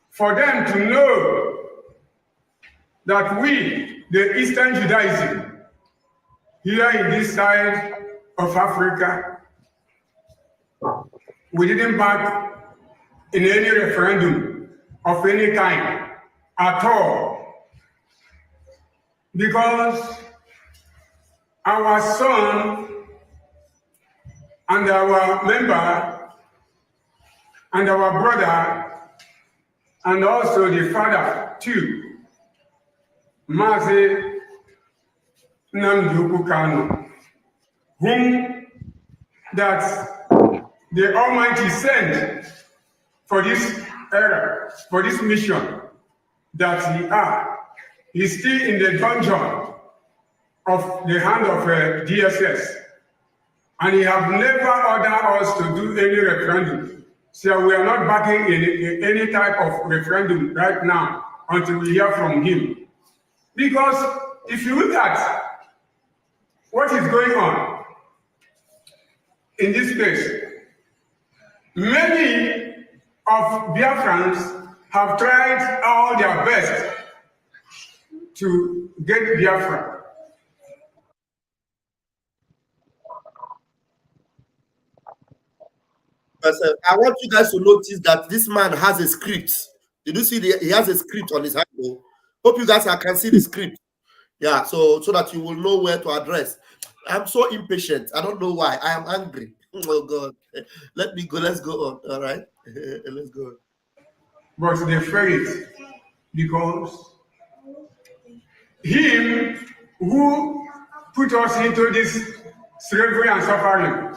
for them to know that we, the Eastern Judaism, here in this side of Africa, we didn't back in any referendum of any kind at all, because our son and our member and our brother and also the father too, Mazi Nnamdi Kanu, whom that the Almighty sent for this era, for this mission that he's still in the dungeon of the hand of DSS, and he have never ordered us to do any referendum. So we are not backing any type of referendum right now until we hear from him. Because if you look at what is going on in this place, many of Biafrans have tried all their best to get Biafra. I want you guys to notice that this man has a script. Did you see he has a script on his handle? Hope you guys can see the script. Yeah, so that you will know where to address. I'm so impatient. I don't know why. I am angry. Oh God. Let me go. Let's go on. All right. Let's go on. But they fear it because him who put us into this slavery and suffering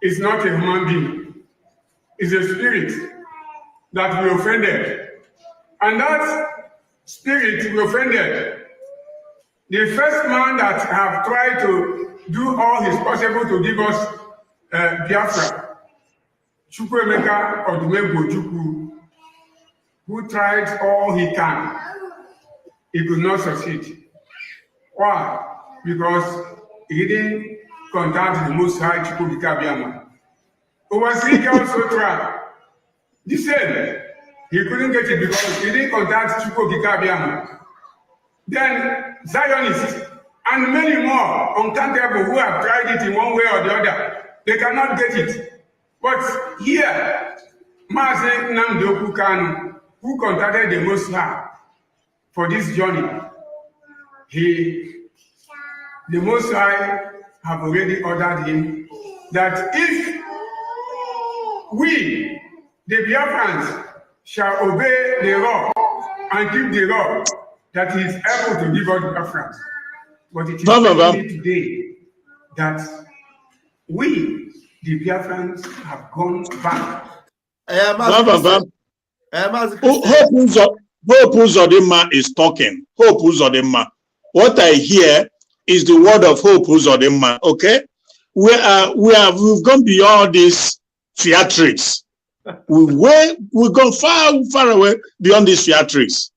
is not a human being. It's a spirit that we offended. And that spirit we offended, the first man that have tried to do all his possible to give us Biafra, Chukwuemeka Odumegwu Chukwu, who tried all he can, he could not succeed. Why? Because he didn't contact the Most High Chukwu Bikabiama. Owasike also tried. The same. He couldn't get it because he didn't contact Chukwu Bikabiama. Then Zionists and many more uncountable who have tried it in one way or the other, they cannot get it. But here, Mazi Nnamdi Kanu, who contacted the Most High for this journey, the Most High have already ordered him that if we, the Biafrans, shall obey the law and keep the law, that he is able to give us Biafrans. But it is only today that we, the Biafrans, have gone back. Hope Uzodinma is talking. Hope Uzodinma. What I hear is the word of Hope Uzodinma. Okay, we've gone beyond this theatrics. We've gone far away beyond this theatrics.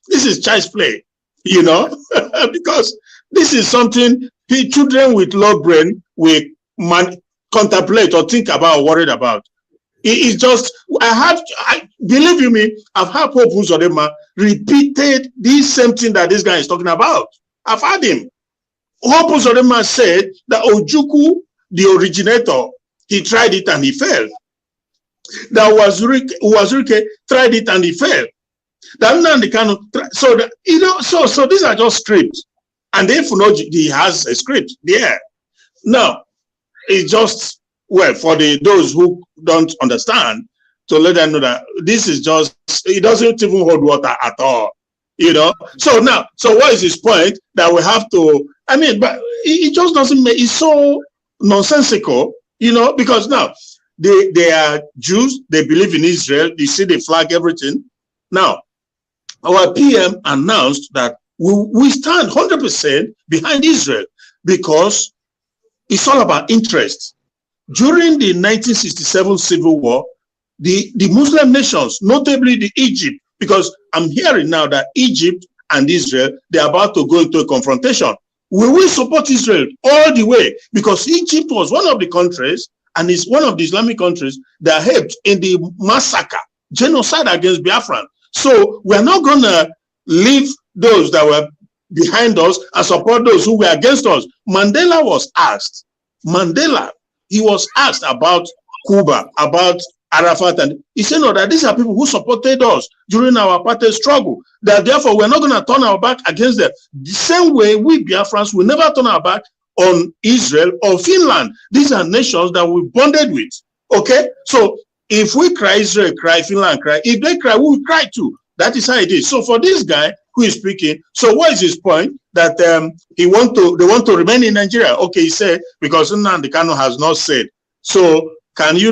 This is child's play, you know, because this is something children with low brain will contemplate or think about or worried about. It's just, believe you me, I've had Hope Uzodinma repeated this same thing that this guy is talking about. I've had him. Hope Uzodinma said that Ojukwu, the originator, he tried it and he failed. That Wazirike tried it and he failed. That Nnamdi Kanu, so these are just scripts. And if he has a script there. Now, it's just, well, for those who don't understand, to let them know that this is just, it doesn't even hold water at all, you know. So now, what is his point? That we have to, but it just doesn't make, it's so nonsensical, you know, because now they are Jews, they believe in Israel, they see the flag, everything. Now, our PM announced that we stand 100% behind Israel because it's all about interest. During the 1967 Civil War, the Muslim nations, notably the Egypt, because I'm hearing now that Egypt and Israel, they're about to go into a confrontation. We will support Israel all the way because Egypt was one of the countries and is one of the Islamic countries that helped in the massacre, genocide against Biafran. So we're not going to leave those that were behind us and support those who were against us. Mandela was asked, he was asked about Cuba, about Arafat, and he said, no, that these are people who supported us during our apartheid struggle, that therefore we're not going to turn our back against them. The same way we Biafrans will never turn our back on Israel or Finland. These are nations that we bonded with. Okay? So if we cry, Israel cry, Finland cry. If they cry, we will cry too. That is how it is. So for this guy who is speaking, so what is his point? That they want to remain in Nigeria. Okay, he said, because Nnamdi Kanu has not said. So can you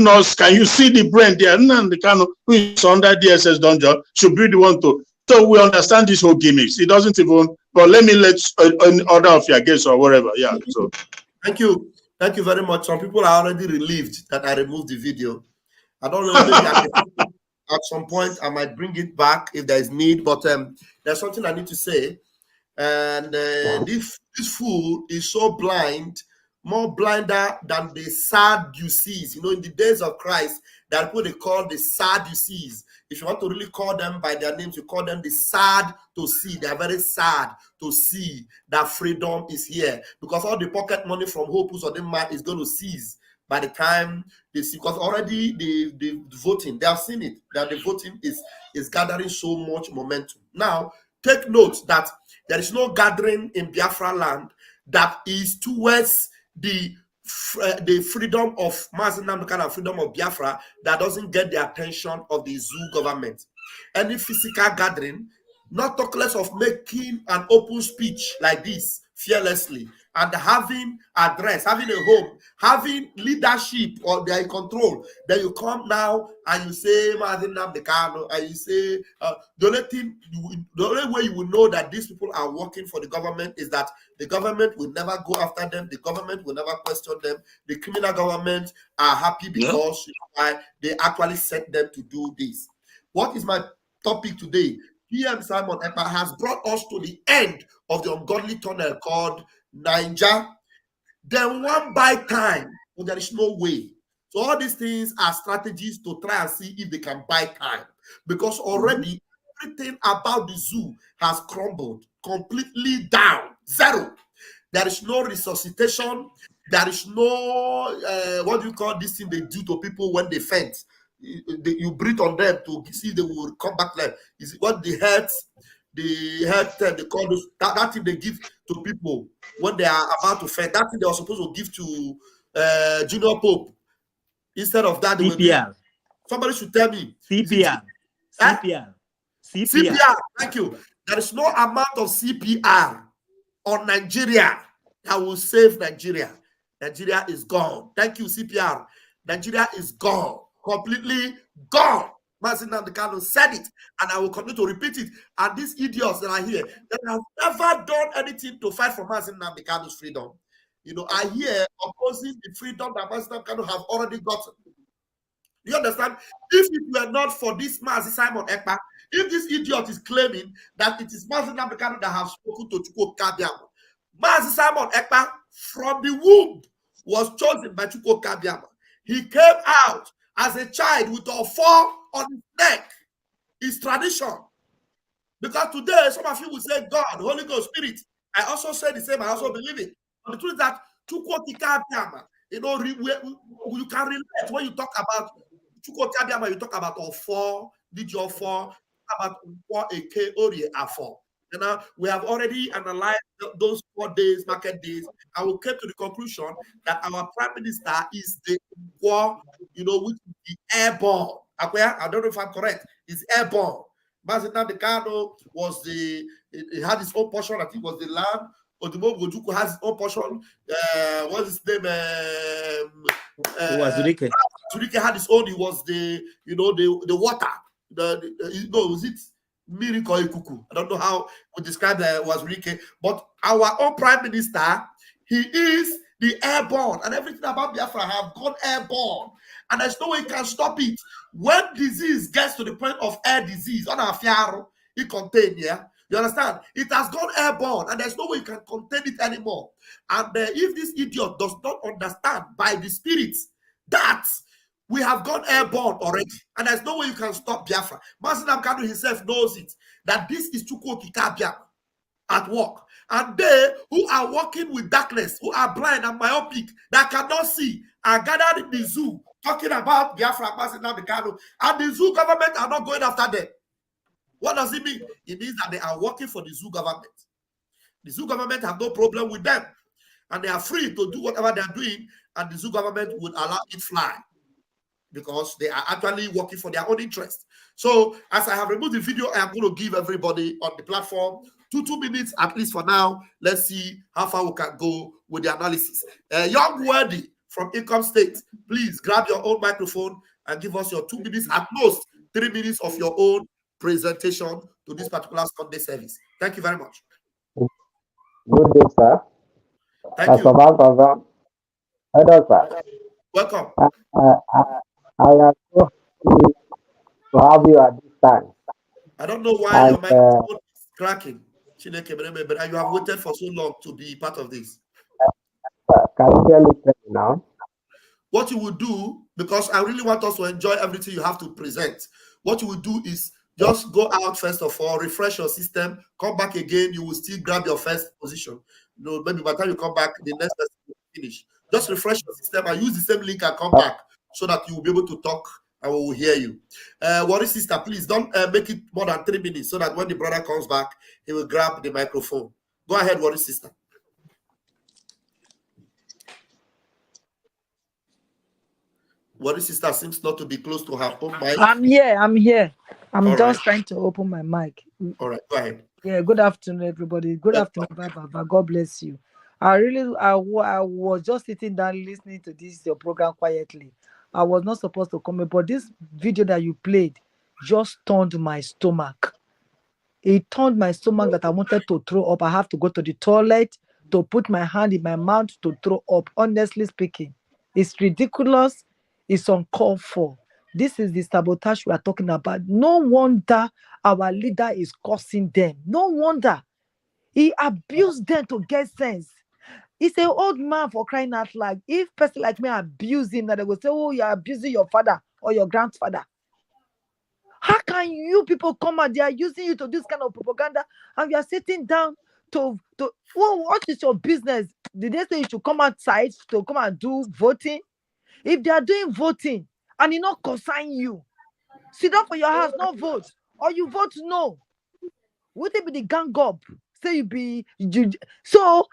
see the brain there? Nnamdi Kanu, who is under DSS dungeon, should be the one to. So we understand this whole gimmicks. It doesn't even, but let me let an order of your guests or whatever. Yeah. So thank you very much. Some people are already relieved that I removed the video. I don't know, maybe at some point I might bring it back if there is need, but there's something I need to say. And this fool is so blind, more blinder than the Sadducees. You know, in the days of Christ, there are people they call the Sadducees. If you want to really call them by their names, you call them the sad to see. They are very sad to see that freedom is here, because all the pocket money from Hope Uzodinma is going to cease by the time they see, because already the voting, they have seen it, that the voting is gathering so much momentum. Now, take note that there is no gathering in Biafra land that is towards the freedom of Mazinam, kind of freedom of Biafra, that doesn't get the attention of the zoo government. Any physical gathering, not talk less of making an open speech like this fearlessly and having address, having a home, having leadership or their control. Then you come now and you say and you say the only way you will know that these people are working for the government is that the government will never go after them, the government will never question them. The criminal government are happy because they actually sent them to do this. What is my topic today? PM Simon Ekpa has brought us to the end of the ungodly tunnel called Naija. Then one by time, but there is no way. So all these things are strategies to try and see if they can buy time, because already everything about the zoo has crumbled completely down. Zero. There is no resuscitation. There is no what do you call this thing they do to people when they faint? You breathe on them to see they will come back there. Is it what the health they call those, that thing they give to people when they are about to faint? That thing they were supposed to give to Junior Pope. Instead of that, they will give. Somebody should tell me. CPR. CPR. CPR. Thank you. There is no amount of CPR on Nigeria that will save Nigeria. Nigeria is gone. Thank you, CPR. Nigeria is gone. Completely gone. Mazinam Kanu said it, and I will continue to repeat it. And these idiots that are here, that have never done anything to fight for Mazinam Kanu's freedom, are here opposing the freedom that Mazinam Kanu have already gotten. You understand? If it were not for this Mazi Simon Ekpa, if this idiot is claiming that it is Mazinam Kanu that have spoken to Chukwu Kabiama, Mazi Simon Ekpa from the womb was chosen by Chukwu Kabiama. He came out as a child with a four on his neck. It's tradition. Because today, some of you will say God, Holy Ghost, Spirit. I also say the same. I also believe it. But the truth is that Chukwu Kabiama, you can relate when you talk about Chukwu Kabiama, you talk about Ofo, DJ Ofo, about Nkwo Eke Orie Afo. We have already analyzed those 4 days, market days, and we came to the conclusion that our prime minister is the Nkwo, which is the airborne. I don't know if I'm correct. It's airborne. Mazinam Kanu was he had his own portion. I think was the land. Odimo Gojuku has his own portion. What's his name? Wazirike. Wazirike had his own. He was the water. Was it Miracle Ikuku? I don't know how we describe Wazirike, but our own prime minister, he is the airborne, and everything about Biafra have gone airborne, and there's no way you can stop it. When disease gets to the point of air disease, on our fiaro, it contain, you understand? It has gone airborne, and there's no way you can contain it anymore. And if this idiot does not understand by the spirits that we have gone airborne already, and there's no way you can stop Biafra. Mazinam Kanu himself knows it, that this is Chukwu Kabiama at work. And they who are working with darkness, who are blind and myopic, that cannot see, are gathered in the zoo, talking about Biafra, Mazinam Kanu, and the zoo government are not going after them. What does it mean? It means that they are working for the zoo government. The zoo government have no problem with them, and they are free to do whatever they are doing, and the zoo government would allow it fly, because they are actually working for their own interest. So, as I have removed the video, I am going to give everybody on the platform 2 minutes at least for now. Let's see how far we can go with the analysis. Young Worthy from Income State, please grab your own microphone and give us your 2 minutes, at most 3 minutes of your own presentation to this particular Sunday service. Thank you very much. Good day, sir. Thank you. Hello, sir. Welcome. I am so happy to have you at this time. I don't know why your microphone is cracking, Chineke, but you have waited for so long to be part of this. Can you hear me now? What you will do, because I really want us to enjoy everything you have to present, what you will do is just go out first of all, refresh your system, come back again, you will still grab your first position. Maybe by the time you come back, the next person will finish. Just refresh your system and use the same link and come back so that you will be able to talk and we will hear you. Worry sister, please don't make it more than 3 minutes so that when the brother comes back, he will grab the microphone. Go ahead, Worry sister. Worry sister seems not to be close to her own mic. I'm here. I'm All just right. trying to open my mic. All right, go ahead. Yeah, good afternoon, everybody. Good afternoon, Baba. God bless you. I was just sitting down listening to this your program quietly. I was not supposed to come in, but this video that you played just turned my stomach. It turned my stomach that I wanted to throw up. I have to go to the toilet to put my hand in my mouth to throw up. Honestly speaking, it's ridiculous. It's uncalled for. This is the sabotage we are talking about. No wonder our leader is cursing them. No wonder. He abused them to get sense. He's an old man for crying out loud. If person like me abuse him, that they will say, oh, you're abusing your father or your grandfather. How can you people come out? They are using you to do this kind of propaganda, and you are sitting down to well, what is your business? Did they say you should come outside to come and do voting? If they are doing voting and it not concern you, sit down for your house, not vote, or you vote no. Would it be the gang up? Say you so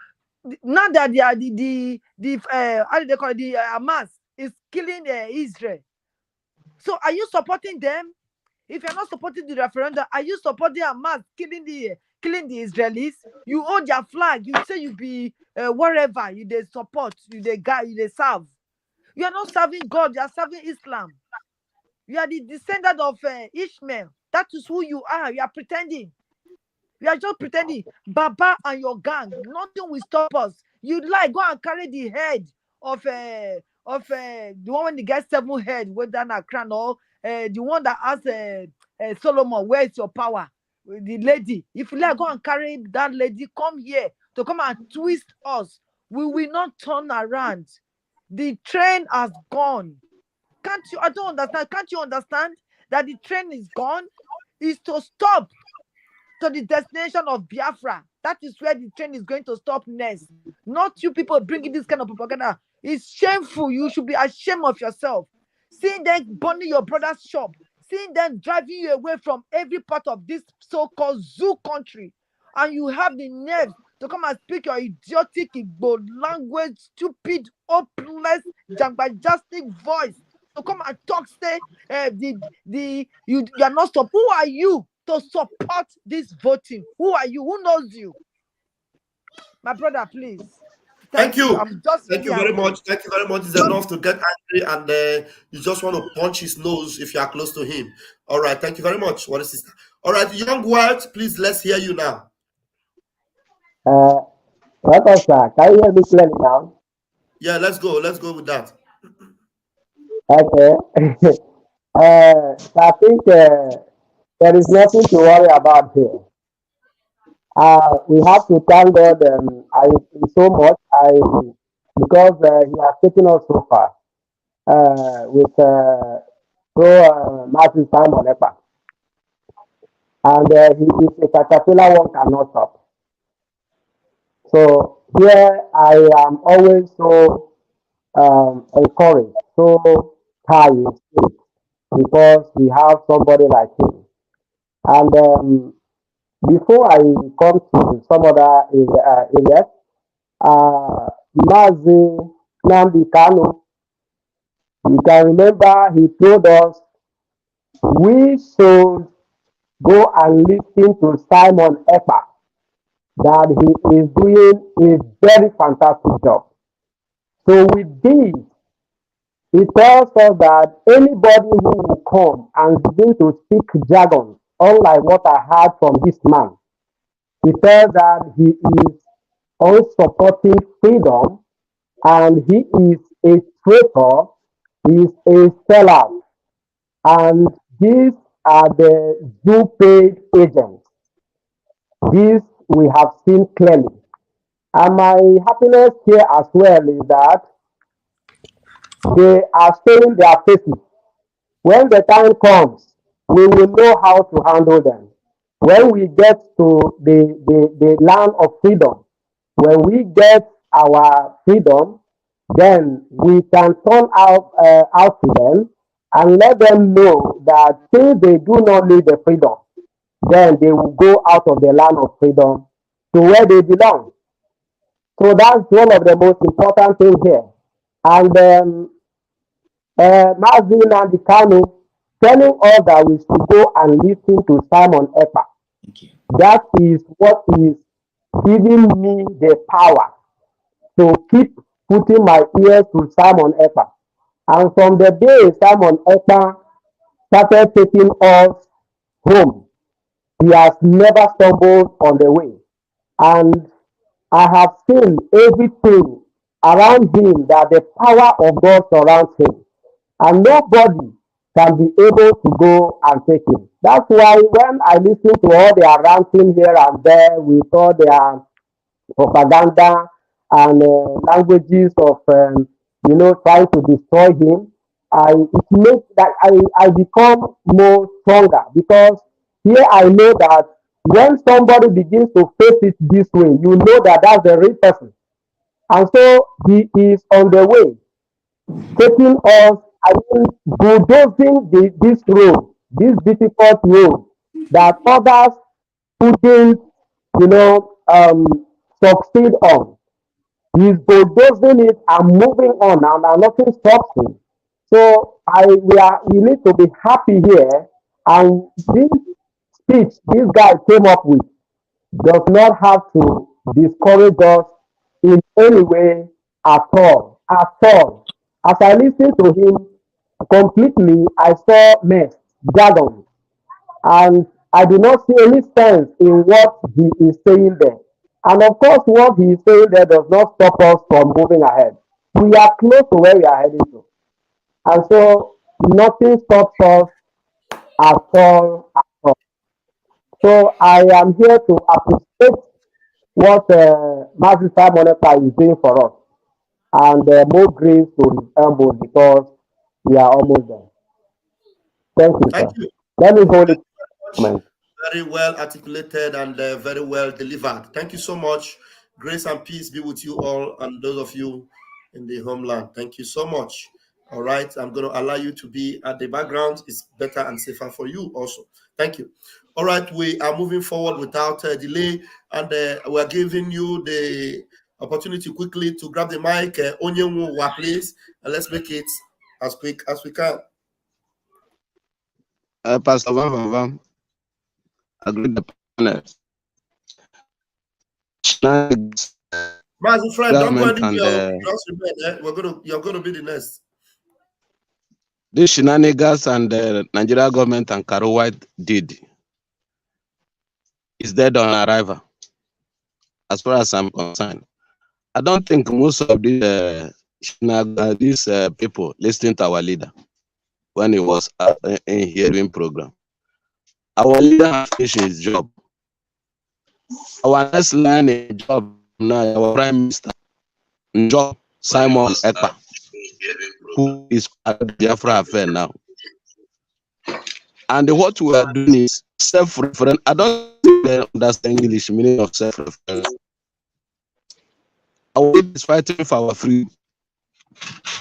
now that they are the how do they call it, the Hamas is killing Israel. So are you supporting them? If you're not supporting the referendum, are you supporting Hamas killing the Israelis? You hold their flag. You say you be whatever. You they support. You they guide. You they serve. You are not serving God. You are serving Islam. You are the descendant of Ishmael. That is who you are. You are pretending. You are just pretending. Baba and your gang. Nothing will stop us. You go and carry the head of the one when they get 7 head, whether not crown or the one that has Solomon. Where is your power? The lady. If you go and carry that lady, come here to come and twist us. We will not turn around. The train has gone. Can't you? I don't understand. Can't you understand that the train is gone? Is to stop to the destination of Biafra. That is where the train is going to stop next. Not you people bringing this kind of propaganda. It's shameful. You should be ashamed of yourself. Seeing them burning your brother's shop. Seeing them driving you away from every part of this so-called zoo country. And you have the nerve to come and speak your idiotic Igbo language, stupid, hopeless, jambajastic voice. To come and talk, say you are not stop. Who are you to support this voting? Who are you? Who knows you? My brother, please. Thank you. I'm just Thank you very much. Thank you very much. It's enough to get angry and you just want to punch his nose if you are close to him. All right. Thank you very much. What is sister? All right, young world, please let's hear you now. Welcome, sir. Can you hear me clearly now? Yeah, let's go. Let's go with that. Okay. I think there is nothing to worry about here. We have to thank God so much because He has taken us so far with Matthew Simon Ekpa. And he is a caterpillar one cannot stop. So here I am always so encouraged, so tired because we have somebody like him. And before I come to some other areas, Mazi Nnamdi Kanu, you can remember he told us we should go and listen to Simon Ekpa, that he is doing a very fantastic job. So with this, it tells us that anybody who will come and begin to speak jargon, unlike what I heard from this man, it tells that he is also supporting freedom and he is a traitor, he is a sellout, and these are the zoo paid agents. This we have seen clearly. And my happiness here as well is that they are showing their faces. When the time comes, we will know how to handle them. When we get to the land of freedom, when we get our freedom, then we can turn out to them and let them know that since they do not need the freedom, then they will go out of the land of freedom to where they belong. So that's one of the most important things here. And Mazin and the Kanu telling us that we should go and listen to Simon Ekpa. That is what is giving me the power to keep putting my ears to Simon Ekpa. And from the day Simon Ekpa started taking us home, he has never stumbled on the way. And I have seen everything around him that the power of God surrounds him. And nobody can be able to go and take him. That's why when I listen to all their ranting here and there with all their propaganda and languages of trying to destroy him, it makes that I become more stronger, because here I know that when somebody begins to face it this way, you know that that's the real person. And so he is on the way, taking us, bulldozing this road, this difficult road that others couldn't, succeed on. He's bulldozing it and moving on, and nothing stops him. So we need to be happy here. And this speech this guy came up with does not have to discourage us in any way at all. At all. As I listened to him completely, I saw mess, jargon, and I do not see any sense in what he is saying there. And of course, what he is saying there does not stop us from moving ahead. We are close to where we are heading to. And so nothing stops us at all. At all. So I am here to appreciate what Master Simon Ekpa is doing for us. And more grace to his elbow, because we are almost there. Thank you, Thank sir. you. Let me hold it. Very well articulated and very well delivered. Thank you so much. Grace and peace be with you all and those of you in the homeland. Thank you so much. All right, I'm going to allow you to be at the background. It's better and safer for you also. Thank you. All right, we are moving forward without delay, and we're giving you the opportunity quickly to grab the mic. Onyenwa, please, and let's make it as quick as we can. Pastor Van, agreed the panel. My friend, don't go anywhere. Just remain. You're going to be the next. This shenanigans and the Nigeria government and Karo White did is dead on arrival, as far as I'm concerned. I don't think most of these people listening to our leader when he was in hearing program. Our leader has finished his job. Our next line in job now, our Prime Minister, job Simon Ekpa, who is part of the Biafra affair now. And what we are doing is self-referendum. I don't think they understand English meaning of self-referendum. Our leader is fighting for our freedom.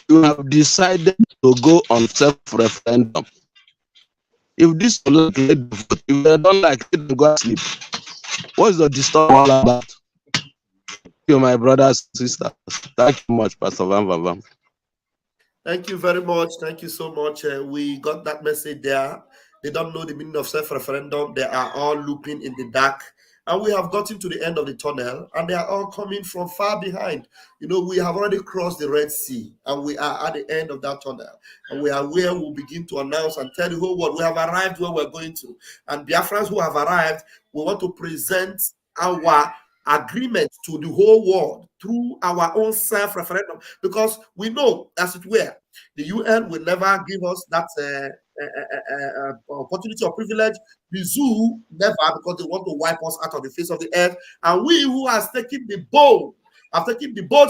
You have decided to go on self-referendum. If this is like if they don't like it, go sleep. What's the disturb all about? Thank you, my brothers and sisters. Thank you much, Pastor Van. Thank you very much. Thank you so much. We got that message there. They don't know the meaning of self-referendum. They are all looking in the dark. And we have gotten to the end of the tunnel, and they are all coming from far behind. We have already crossed the Red Sea, and we are at the end of that tunnel. And we are where we'll begin to announce and tell the whole world we have arrived where we're going to. And Biafrans who have arrived, we want to present our agreement to the whole world through our own self-referendum, because we know, as it were, the UN will never give us that opportunity or privilege. The zoo never, because they want to wipe us out of the face of the earth. And we who have taken the bold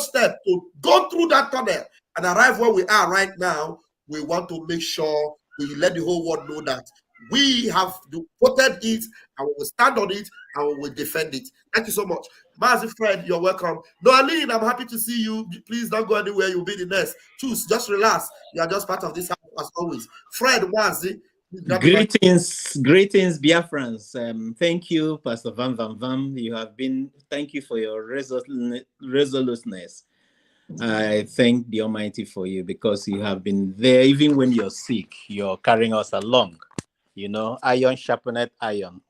step to go through that tunnel and arrive where we are right now, we want to make sure we let the whole world know that We have quoted it, and we will stand on it, and we will defend it. Thank you so much. Mazi Fred, you're welcome. Noaline, I'm happy to see you. Please don't go anywhere. You'll be the next. Choose, just relax. You are just part of this house as always. Fred, Mazi. Greetings, Biafrans. Thank you, Pastor Van Van Van. Thank you for your resoluteness. I thank the Almighty for you because you have been there. Even when you're sick, you're carrying us along. You know, iron sharpened iron.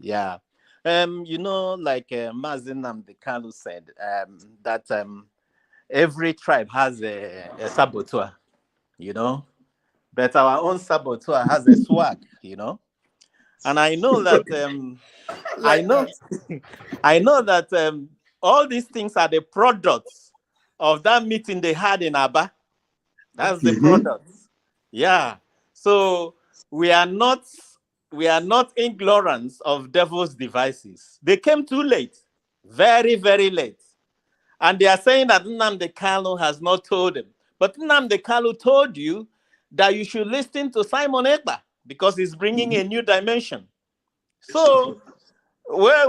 Yeah. Like Mazen Namdekanu said, that every tribe has a saboteur, you know. But our own saboteur has a swag, you know. And I know that I know that all these things are the products of that meeting they had in Aba. That's the products. Yeah. So we are not ignorant of devil's devices. They came too late, very, very late. And they are saying that Nnamdi Kanu has not told them. But Nnamdi Kanu told you that you should listen to Simon Ekpa because he's bringing a new dimension. So, where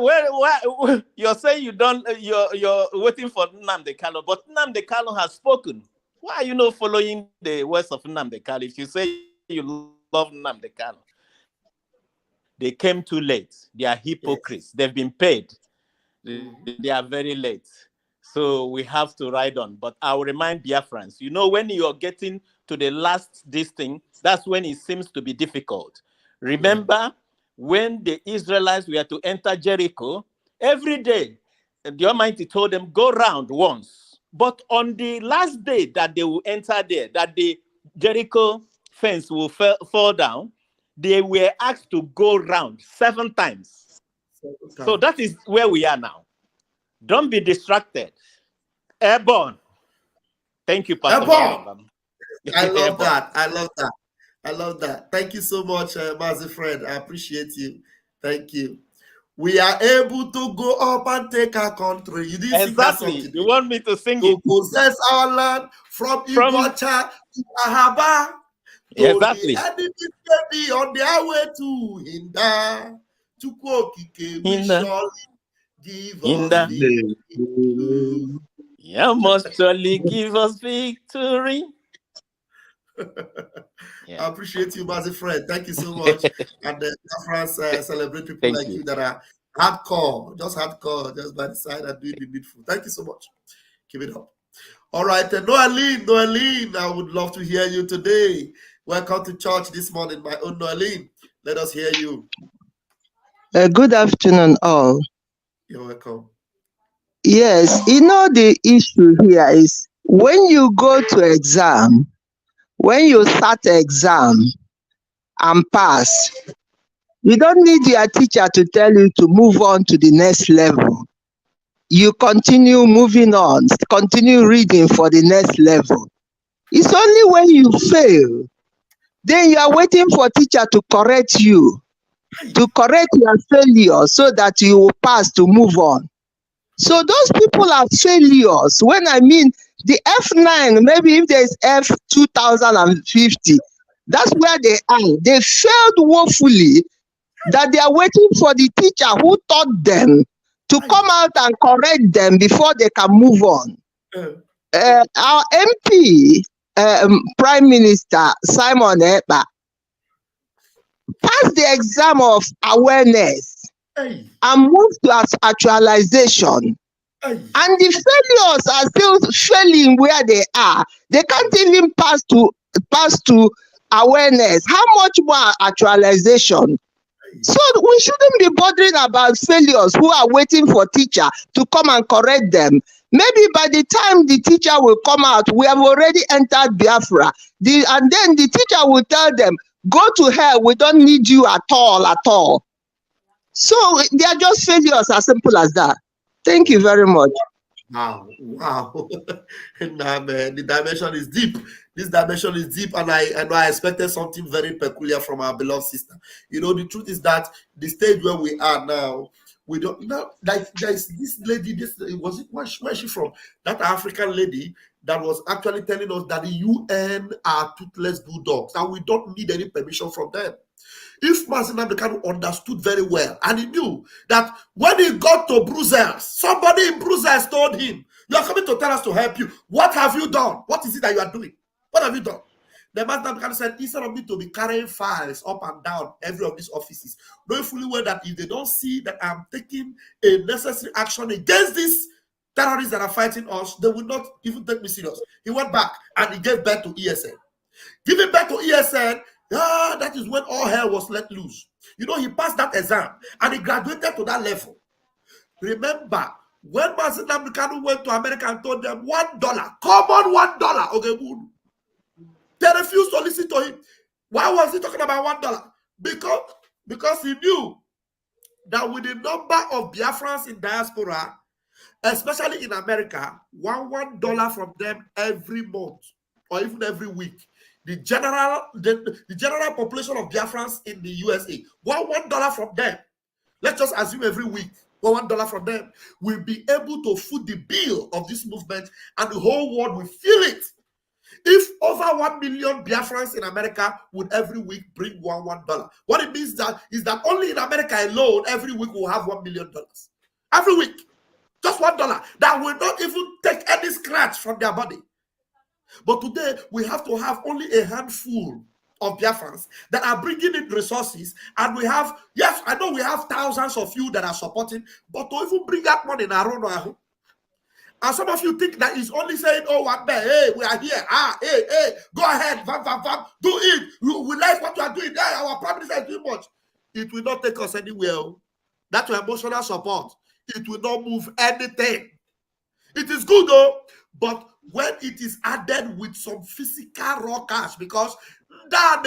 you're saying you're waiting for Nnamdi Kanu, but Nnamdi Kanu has spoken. Why are you not following the words of Nnamdi Kanu? If you say you love Nnamdi Kanu, they came too late. They are hypocrites. They've been paid. They are very late. So we have to ride on. But I'll remind Biafrans, you know, when you're getting to the last this thing, that's when it seems to be difficult. Remember when the Israelites were to enter Jericho, every day, the Almighty told them, go round once. But on the last day that they will enter there, that the Jericho fence will fall down, they were asked to go round 7 times. So that is where we are now. Don't be distracted. Airborne. Thank you, Pastor. Airborne. I love that. I love that. I love that. Thank you so much, Mazi Fred. I appreciate you. Thank you. We are able to go up and take our country. You didn't sing that song today. You want me to sing to it? Possess our land from Ibocha to Ahaba. Exactly. The enemies may be on their way to Hinda. To Kwokike, we surely give us victory. You must surely give us victory. I appreciate you, Mazi Fred. Thank you so much. And France celebrate people like you that are hardcore, just by the side and doing the needful. Thank you so much. Keep it up. All right, Noeline, I would love to hear you today. Welcome to church this morning, my own Noeline. Let us hear you. Good afternoon, all. You're welcome. Yes, you know the issue here is when you go to exam, when you start exam and pass, you don't need your teacher to tell you to move on to the next level. You continue moving on, continue reading for the next level. It's only when you fail, then you are waiting for teacher to correct you, to correct your failure so that you will pass to move on. So those people are failures. When I mean the F9, maybe if there's F2050, that's where they are. They failed woefully that they are waiting for the teacher who taught them to come out and correct them before they can move on. Our MP, Prime Minister Simon Ekpa, passed the exam of awareness and moved to actualization. And the failures are still failing where they are. They can't even pass to awareness. How much more actualization? So we shouldn't be bothering about failures who are waiting for teacher to come and correct them. Maybe by the time the teacher will come out, we have already entered Biafra. And then the teacher will tell them, go to hell, we don't need you at all. So they are just failures, as simple as that. Thank you very much. Wow. Nah, man, the dimension is deep. This dimension is deep, and I expected something very peculiar from our beloved sister. You know, the truth is that the stage where we are now, we don't know. Like there's this lady. Where's she from? That African lady that was actually telling us that the UN are toothless bulldogs and we don't need any permission from them. If Mazin Abdekanu understood very well and he knew that when he got to Brussels, somebody in Brussels told him, "You are coming to tell us to help you. What have you done? What is it that you are doing? What have you done?" The Mazin Abdekanu said, instead of me to be carrying files up and down every of these offices, knowing fully well that if they don't see that I'm taking a necessary action against these terrorists that are fighting us, they will not even take me serious. He went back and he gave birth to ESN. Giving birth to ESN, that is when all hell was let loose. You know, he passed that exam and he graduated to that level. Remember, when Mazin Abdekanu went to America and told them $1, common $1, okay, they refused to listen to him. Why was he talking about $1? Because he knew that with the number of Biafrans in diaspora, especially in America, $1 from them every month or even every week. The general population of Biafrans in the USA, $1 from them, let's just assume every week, $1 from them, will be able to foot the bill of this movement and the whole world will feel it. If over 1 million Biafrans in America would every week bring $1, what it means is that only in America alone, every week we'll have $1 million. Every week. Just $1 that will not even take any scratch from their body. But today, we have to have only a handful of Biafrans that are bringing in resources. And we have, yes, I know we have thousands of you that are supporting, but to even bring that money in our own. And some of you think that he's only saying, oh, one day, hey, we are here. Hey, go ahead, do it. We like what you are doing. Hey, our prime minister is doing much. It will not take us anywhere. That's your emotional support. It will not move anything. It is good though, but when it is added with some physical raw cash, because I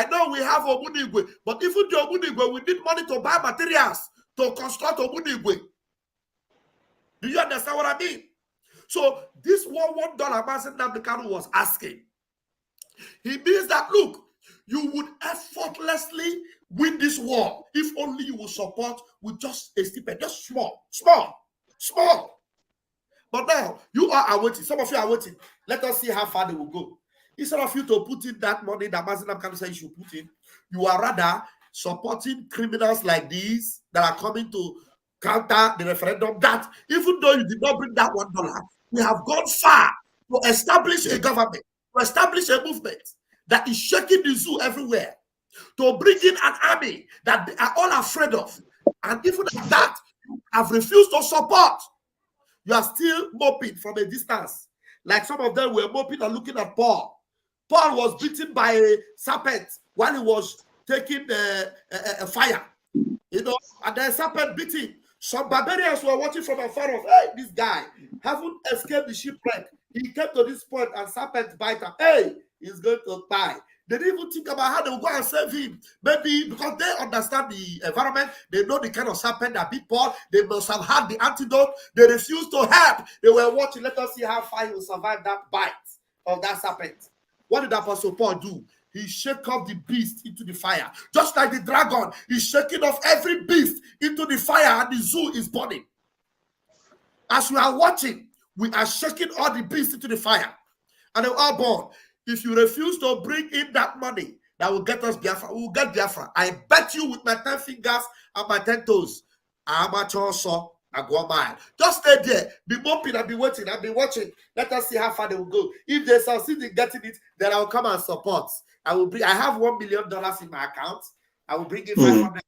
know we have Omunigwe, but even the Omunigwe, we need money to buy materials to construct Omunigwe. Do you understand what I mean? So this $1 Mazin Abdekanu was asking, he means that, look, you would effortlessly win this war if only you will support with just a stipend, just small. But now you are waiting. Some of you are waiting. Let us see how far they will go. Instead of you to put in that money that Mazin Abdekanu said you should put in, you are rather supporting criminals like these that are coming to counter the referendum. That even though you did not bring that $1, we have gone far to establish a government, to establish a movement that is shaking the zoo everywhere, to bring in an army that they are all afraid of. And even at that, you have refused to support. You are still moping from a distance. Like some of them were moping and looking at Paul. Paul was beaten by a serpent while he was taking a fire. You know, and the serpent beat him. Some barbarians were watching from afar off. Hey, this guy haven't escaped the shipwreck. He came to this point and serpent bite him. Hey, he's going to die. They didn't even think about how they will go and save him. Maybe because they understand the environment, they know the kind of serpent that beat Paul. They must have had the antidote. They refused to help. They were watching. Let us see how far he will survive that bite of that serpent. What did Apostle Paul do? He shook off the beast into the fire. Just like the dragon, he's shaking off every beast into the fire and the zoo is burning. As we are watching, we are shaking all the beasts into the fire and they are born. If you refuse to bring in that money that will get us Biafra, we will get Biafra. I bet you with my 10 fingers and my 10 toes, I'm a so I go a mile. Just stay there, be moping and be waiting and be watching. Let us see how far they will go. If they succeed in getting it, then I will come and support. I have $1 million in my account. I will bring in 500.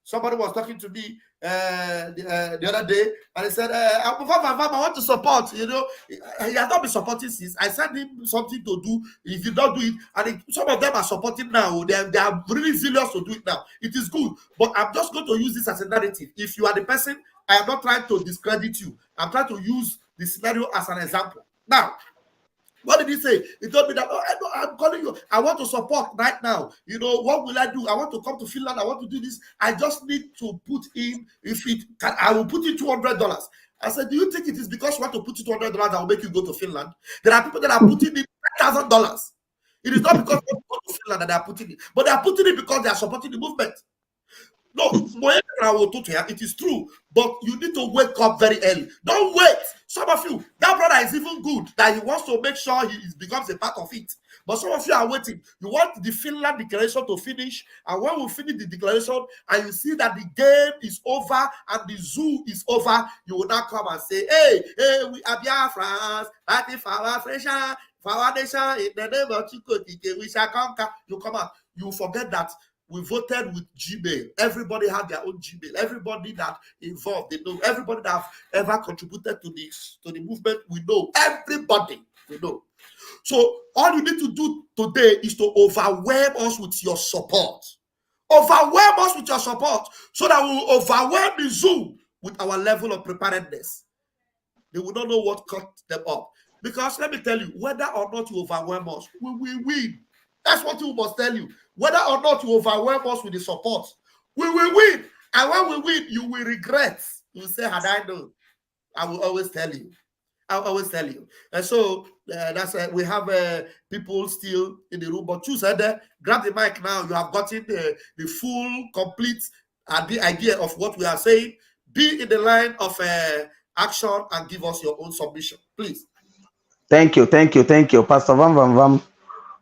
Somebody was talking to me the other day, and he said, I want to support. You know, he has not been supporting since. I sent him something to do. He did not do it, and some of them are supporting now. They are really zealous to do it now. It is good, but I'm just going to use this as a narrative. If you are the person, I am not trying to discredit you. I'm trying to use the scenario as an example. Now, what did he say? He told me that, I'm calling you. I want to support right now. You know, what will I do? I want to come to Finland. I want to do this. I just need to put in, I will put in $200. I said, do you think it is because you want to put in $200 that will make you go to Finland? There are people that are putting in $1,000. It is not because you want to go to Finland that they are putting it, but they are putting it because they are supporting the movement. No, it is true, but you need to wake up very early. Don't wait. Some of you, that brother is even good that he wants to make sure he becomes a part of it. But some of you are waiting. You want the Finland declaration to finish, and when we finish the declaration and you see that the game is over and the zoo is over, you will now come and say, hey, we are Biafrans, fighting for our fresh, for our nation, in the name of Chukotike, we shall conquer. You come out. You forget that we voted with Gmail. Everybody had their own Gmail. Everybody that involved, they know. Everybody that have ever contributed to the movement, we know. Everybody, we know. So all you need to do today is to overwhelm us with your support. Overwhelm us with your support so that we will overwhelm the Zoom with our level of preparedness. They will not know what cut them up. Because let me tell you, whether or not you overwhelm us, we will win. That's what you must tell you. Whether or not you overwhelm us with the support, we will win. And when we win, you will regret. You will say, had I known. I will always tell you. I'll always tell you. And so that's we have people still in the room. But you said grab the mic now. You have gotten the full, complete the idea of what we are saying. Be in the line of action and give us your own submission, please. Thank you, Pastor Vam Vam Vam.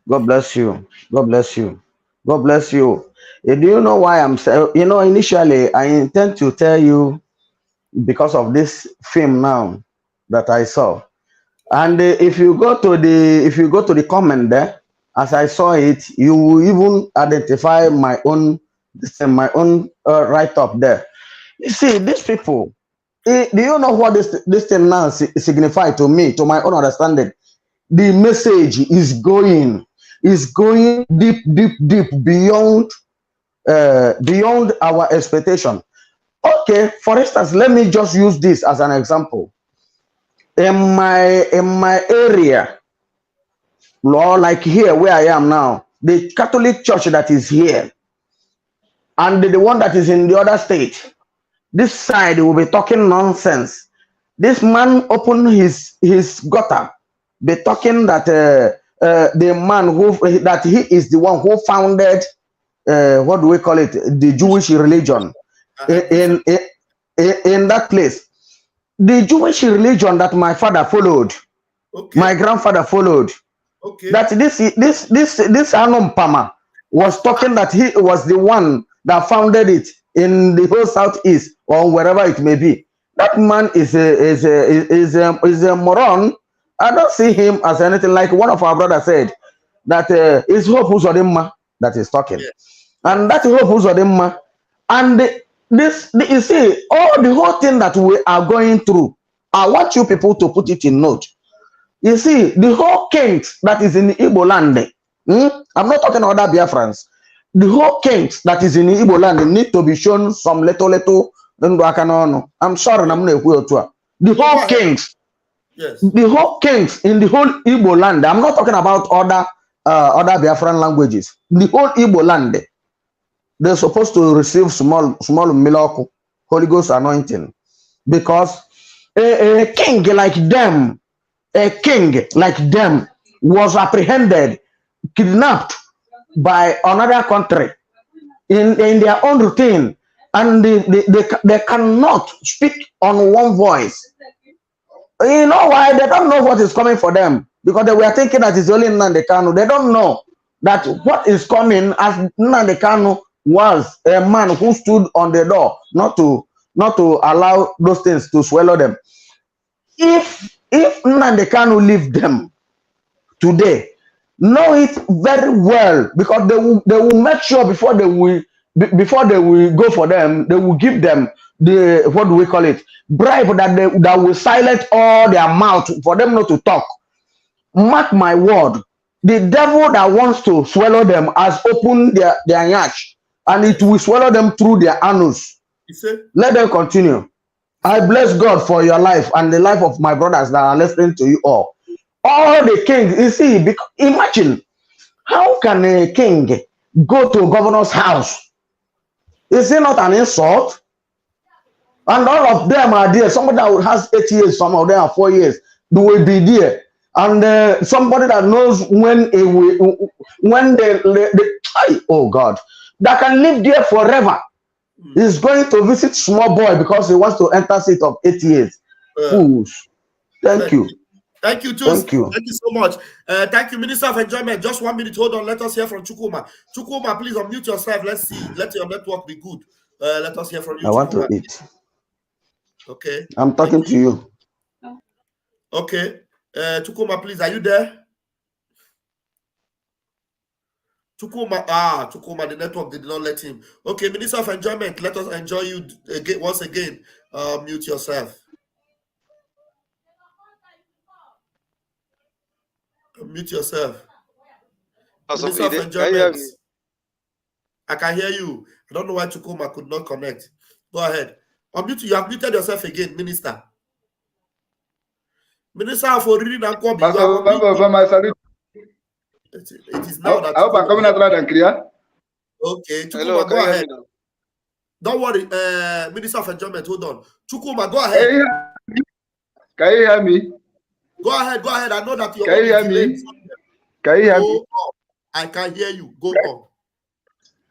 God bless you. God bless you. God bless you. Do you know why I'm saying? You know, initially I intend to tell you because of this film now that I saw, and if you go to the comment there, as I saw it, you will even identify my own write up there. You see, these people. Do you know what this thing now signify to me, to my own understanding? The message is going deep beyond our expectation. Okay, for instance, let me just use this as an example. In my area, like here where I am now, the Catholic Church that is here, and the one that is in the other state, this side will be talking nonsense. This man opened his gutter, be talking that the man that he is the one who founded what do we call it, the Jewish religion in that place. The Jewish religion that my father followed, my grandfather followed. That this Anum Pama was talking that he was the one that founded it in the whole southeast or wherever it may be. That man is a moron. I don't see him as anything. Like one of our brothers said, that it's Hope Uzodimma that is talking, and that Hope Uzodimma, and you see, all the whole thing that we are going through. I want you people to put it in note. You see, the whole kings that is in the Igbo land. I'm not talking about other Biafrans. The whole kings that is in the Igbo land need to be shown some little. I'm sorry, I'm not to the whole kings. Yes. The whole kings in the whole Igbo land. I'm not talking about other Biafran languages. The whole Igbo land, they're supposed to receive small miracle, Holy Ghost anointing, because a king like them was apprehended, kidnapped by another country in their own routine, and they cannot speak on one voice. You know why? They don't know what is coming for them, because they were thinking that it's only Nnamdi Kanu. They don't know that what is coming, as Nnamdi Kanu was a man who stood on the door not to allow those things to swallow them. If Nnamdi Kanu leave them today, know it very well, because they will make sure before they will go for them, they will give them the, what do we call it, bribe that will silence all their mouth for them not to talk. Mark my word, the devil that wants to swallow them has opened their yash, and it will swallow them through their anus. Let them continue. I bless God for your life and the life of my brothers that are listening to you all. All the kings, you see, imagine, how can a king go to a governor's house? Is it not an insult? And all of them are there. Somebody that has 8 years, some of them are 4 years, they will be there. And somebody that knows when oh God, that can live there forever. He's going to visit small boy because he wants to enter seat of 8 years. Fools. Thank you. Thank you, too. Thank you. Thank you so much. Thank you, Minister of Enjoyment. Just 1 minute. Hold on. Let us hear from Chukuma. Chukuma, please unmute yourself. Let's see. Let your network be good. Let us hear from you. I want to eat. Okay. I'm talking to you. Okay. Chukuma, please. Are you there? Chukuma, the network did not let him. Okay, Minister of Enjoyment, let us enjoy you again. Once again, mute yourself. Mute yourself. Minister of Enjoyment. I can hear you. I don't know why Chukuma could not connect. Go ahead. Unmute. You have muted yourself again, Minister. Minister for reading and copy. It is now that. I hope I'm coming out loud and clear. Okay, Chukuma, go ahead. Don't worry, Minister of Enjoyment, hold on. Chukuma, go ahead. Can you hear me? Go ahead. I know that you're. Can you hear me? Can you hear me? I can hear you. Go on.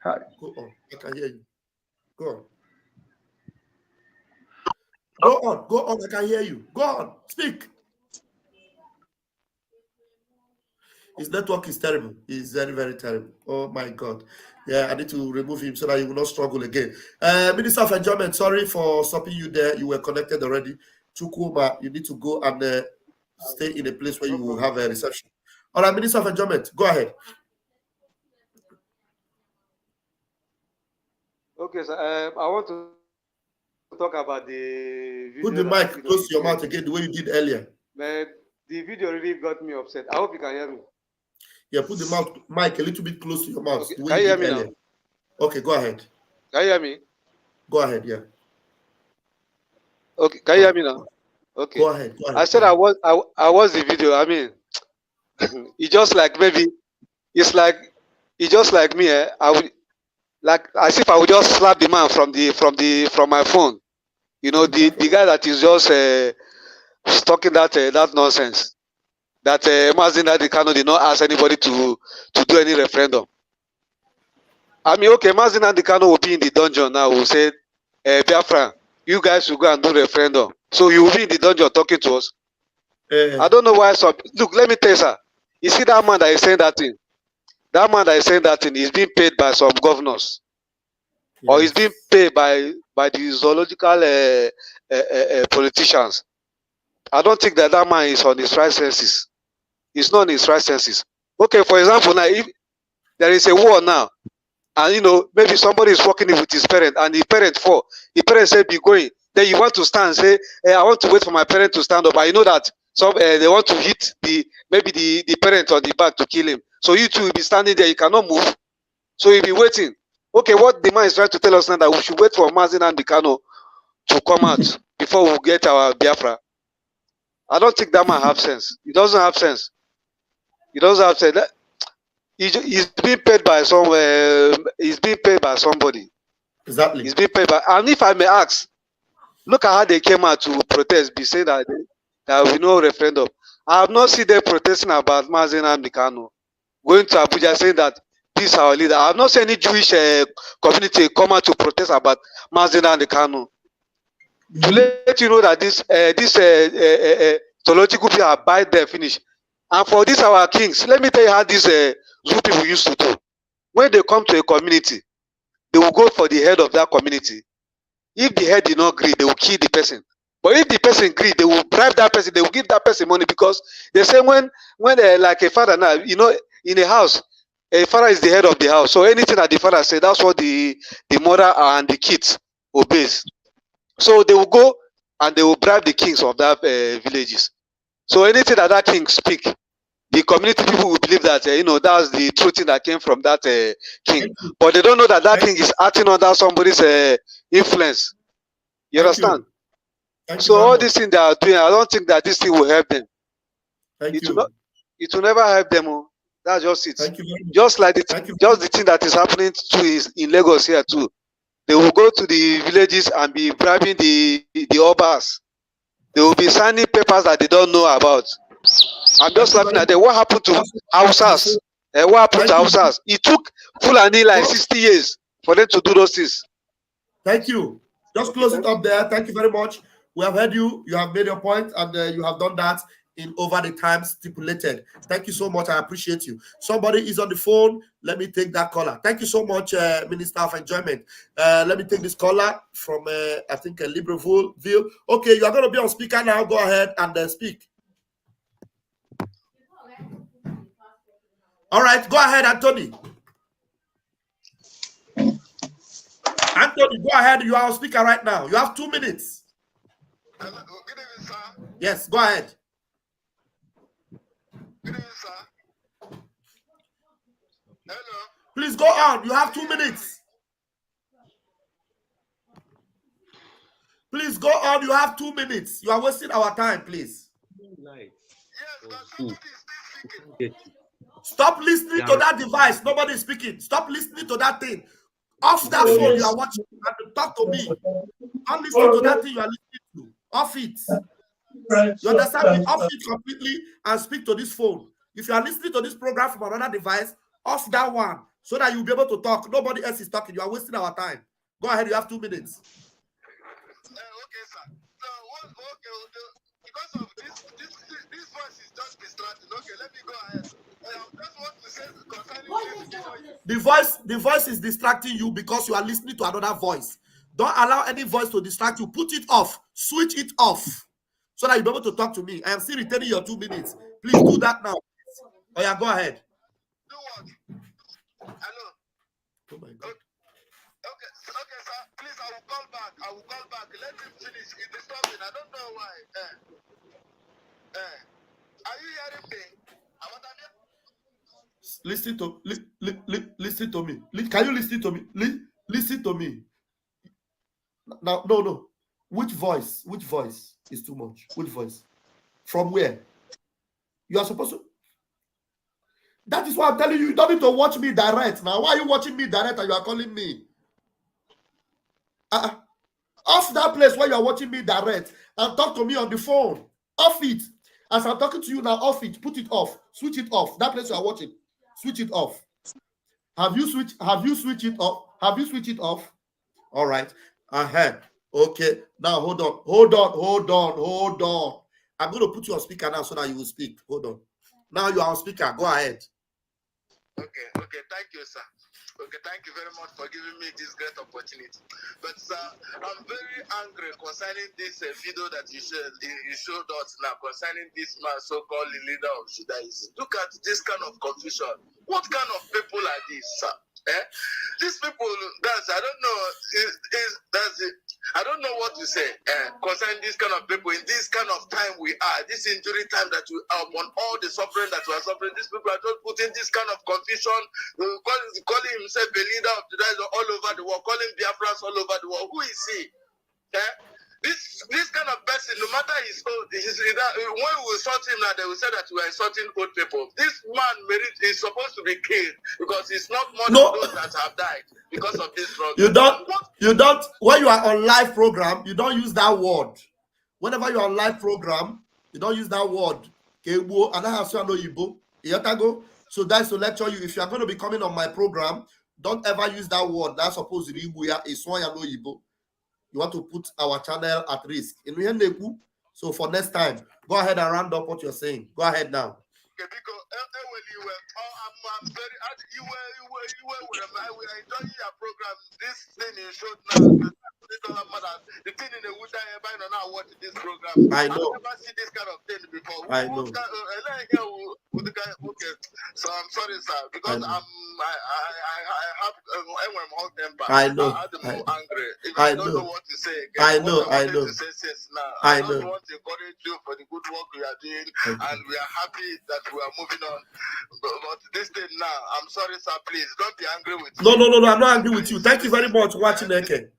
Hi. Go on. I can hear you. Go on. Go on. I can hear you. Go on. Speak. His network is terrible. It's very, very terrible. Oh my God. Yeah, I need to remove him so that he will not struggle again. Minister of Enjoyment, sorry for stopping you there. You were connected already. Chukuma, you need to go and stay in a place where you will have a reception. All right, Minister of Enjoyment, go ahead. Okay, so I want to talk about the video. Put the mic close to your mouth again, the way you did earlier. But the video really got me upset. I hope you can hear me. Yeah, put the mic a little bit close to your mouth. Okay. The way Can you hear me earlier. now? Okay, go ahead. Can you hear me? Go ahead, yeah. Okay, can you hear me now? Okay. Go ahead. I said I was the video. I mean, it's just like maybe it's just like me. I would like as if I would just slap the man from my phone. You know, the guy that is just talking that nonsense. That Mazin Adikano did not ask anybody to do any referendum. I mean, okay, Mazin Adikano will be in the dungeon now. Will say, Biafra, you guys will go and do referendum. So you will be in the dungeon talking to us. I don't know why. Look, let me tell you, sir. You see that man that is saying that thing? That man that is saying that thing is being paid by some governors. Yes. Or is being paid by the zoological politicians. I don't think that man is on his right senses. He's not in his right senses. Okay, for example, now if there is a war now, and you know maybe somebody is working with his parent, and the parent say be going. Then you want to stand and say, I want to wait for my parent to stand up. I know that they want to hit the parent on the back to kill him. So you two will be standing there. You cannot move. So you'll be waiting. Okay, what the man is trying to tell us now that we should wait for Mazin and Bikano to come out before we get our Biafra. I don't think that man have sense. He doesn't have sense. He doesn't have sense. He's being paid by he's being paid by somebody. Exactly. He's being paid by. And if I may ask, look at how they came out to protest, be saying that there will be no referendum. I have not seen them protesting about Mazin and Bikano going to Abuja saying that this is our leader. I have not seen any Jewish community come out to protest about Mazin and Bikano. To let you know that this theological people abide their finish. And for this our kings, let me tell you how these Zoo people used to do. When they come to a community, they will go for the head of that community. If the head did not agree, they will kill the person. But if the person agreed, they will bribe that person, they will give that person money, because they say when like a father now, you know, in a house, a father is the head of the house. So anything that the father says, that's what the mother and the kids obeys. So they will go and they will bribe the kings of that villages. So anything that king speak, the community people will believe that you know, that's the true thing that came from that king. But they don't know that king is acting under somebody's influence. You understand? So all these things they are doing, I don't think that this thing will help them. It will never help them. Oh. That's just it. Just like the thing that is happening to in Lagos here too. They will go to the villages and be bribing the obas. They will be signing papers that they don't know about. I'm just laughing at them. What happened to Hausas? What happened to Hausas? It took Fulani like 60 years for them to do those things. Thank you. Just close it up there. Thank you very much. We have heard you. You have made your point, and you have done that in over the time stipulated. Thank you so much. I appreciate you. Somebody is on the phone. Let me take that caller. Thank you so much, Minister of Enjoyment. Let me take this caller from, I think, Libreville. Okay, you are going to be on speaker now. Go ahead and speak. All right, go ahead, Anthony. Anthony, go ahead. You are on speaker right now. You have 2 minutes. Hello. Good evening, sir. Yes, go ahead. Good evening, sir. Hello. Please go on. You have 2 minutes. Please go on. You have 2 minutes. You are wasting our time, please. Yes, but somebody is still speaking. Stop listening to that device. Nobody is speaking. Stop listening to that thing. Off that phone you are watching and talk to me. Don't listen to that thing you are listening to. Off it. You understand me? Off it completely and speak to this phone. If you are listening to this program from another device, off that one so that you'll be able to talk. Nobody else is talking. You are wasting our time. Go ahead. You have 2 minutes. Okay, sir. So, because of this voice is just distracting. Okay, let me go ahead. I just want to say concerning the voice is distracting you because you are listening to another voice. Don't allow any voice to distract you. Put it off. Switch it off so that you'll be able to talk to me. I am still retaining your 2 minutes. Please do that now. Oh yeah, go ahead. Do what? Hello. Oh my God. Okay, sir. Please, I will call back. Let him finish. It is something. I don't know why. Are you hearing me? Listen to me. Can you listen to me? Listen to me. Now, no. Which voice? Which voice is too much? Which voice? From where? You are supposed to. That is why I'm telling you. You don't need to watch me direct. Now, why are you watching me direct and you are calling me? Off that place where you are watching me direct and talk to me on the phone. Off it. As I'm talking to you now, off it. Put it off. Switch it off. That place you are watching. Switch it off. Have you switched it off? Have you switched it off? All right. Okay. Now hold on. I'm going to put you on speaker now so that you will speak. Hold on. Now you are on speaker. Go ahead. Okay. Thank you, sir. Okay, thank you very much for giving me this great opportunity. But sir, I'm very angry concerning this video that you showed us now concerning this man, so-called leader of Judaism. Look at this kind of confusion. What kind of people are these, sir? These people, I don't know. I don't know what to say concerning this kind of people in this kind of time we are. This injury time that we are on all the suffering that we are suffering. These people are just putting this kind of confusion, calling himself a leader of Judaism all over the world, calling Biafrans all over the world. Who is he? This kind of person, no matter his old, when we insult him now, they will say that we are insulting old people. This man is supposed to be killed because he's not more than those that have died because of this problem. You don't. When you are on live program, you don't use that word. Whenever you are on live program, you don't use that word. So that's to lecture you. If you are going to be coming on my program, don't ever use that word. That's supposed to be you want to put our channel at risk. So for next time, go ahead and round up what you're saying. Go ahead now. Okay, because I'm very. You were enjoying your program. This thing you showed now, the thing in the wood now watching this program. I know. I've never seen this kind of thing before. I know. Okay, so I'm sorry, sir, because I have hot temper. I know. I'm angry. I don't know what to say again. I know. To say since now. I just want to encourage you for the good work we are doing, and we are happy that we are moving on. But this thing now, I'm sorry, sir. Please don't be angry with me. No. I'm not angry with you. Thank you very much for watching, Eke.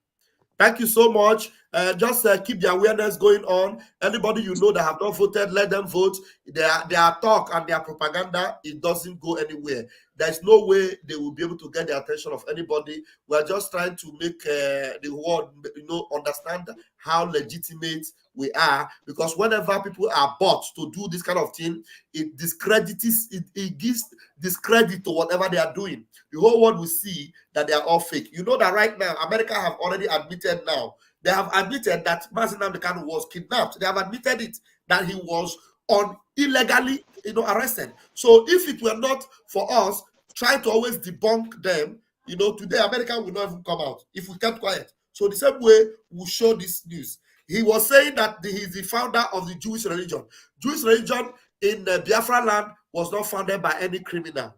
Thank you so much. Just keep the awareness going on. Anybody you know that have not voted, let them vote. Their talk and their propaganda, it doesn't go anywhere. there's no way they will be able to get the attention of anybody. We're just trying to make the world, understand how legitimate we are, because whenever people are bought to do this kind of thing, it discredits, it gives discredit to whatever they are doing. The whole world will see that they are all fake. You know that right now, America have already admitted now. They have admitted that Mazi Nnamdi Kanu was kidnapped. They have admitted it, that he was illegally, arrested. So if it were not for us trying to always debunk them, today America will not even come out if we kept quiet. So the same way we show this news. He was saying that he's the founder of the Jewish religion. Jewish religion in Biafra land was not founded by any criminal.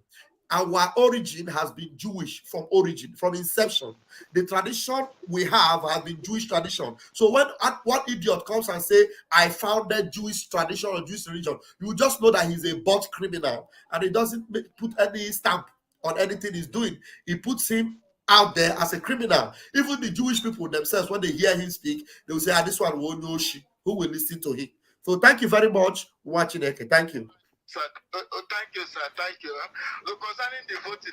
Our origin has been Jewish from origin, from inception. The tradition we have has been Jewish tradition. So when one idiot comes and say, I founded Jewish tradition or Jewish religion, you just know that he's a bought criminal, and he doesn't put any stamp on anything he's doing. He puts him out there as a criminal. Even the Jewish people themselves, when they hear him speak, they will say, this one won't know she. Who will listen to him? So thank you very much for watching, Eke. Thank you. Sir, thank you, sir. Thank you. Concerning the voting,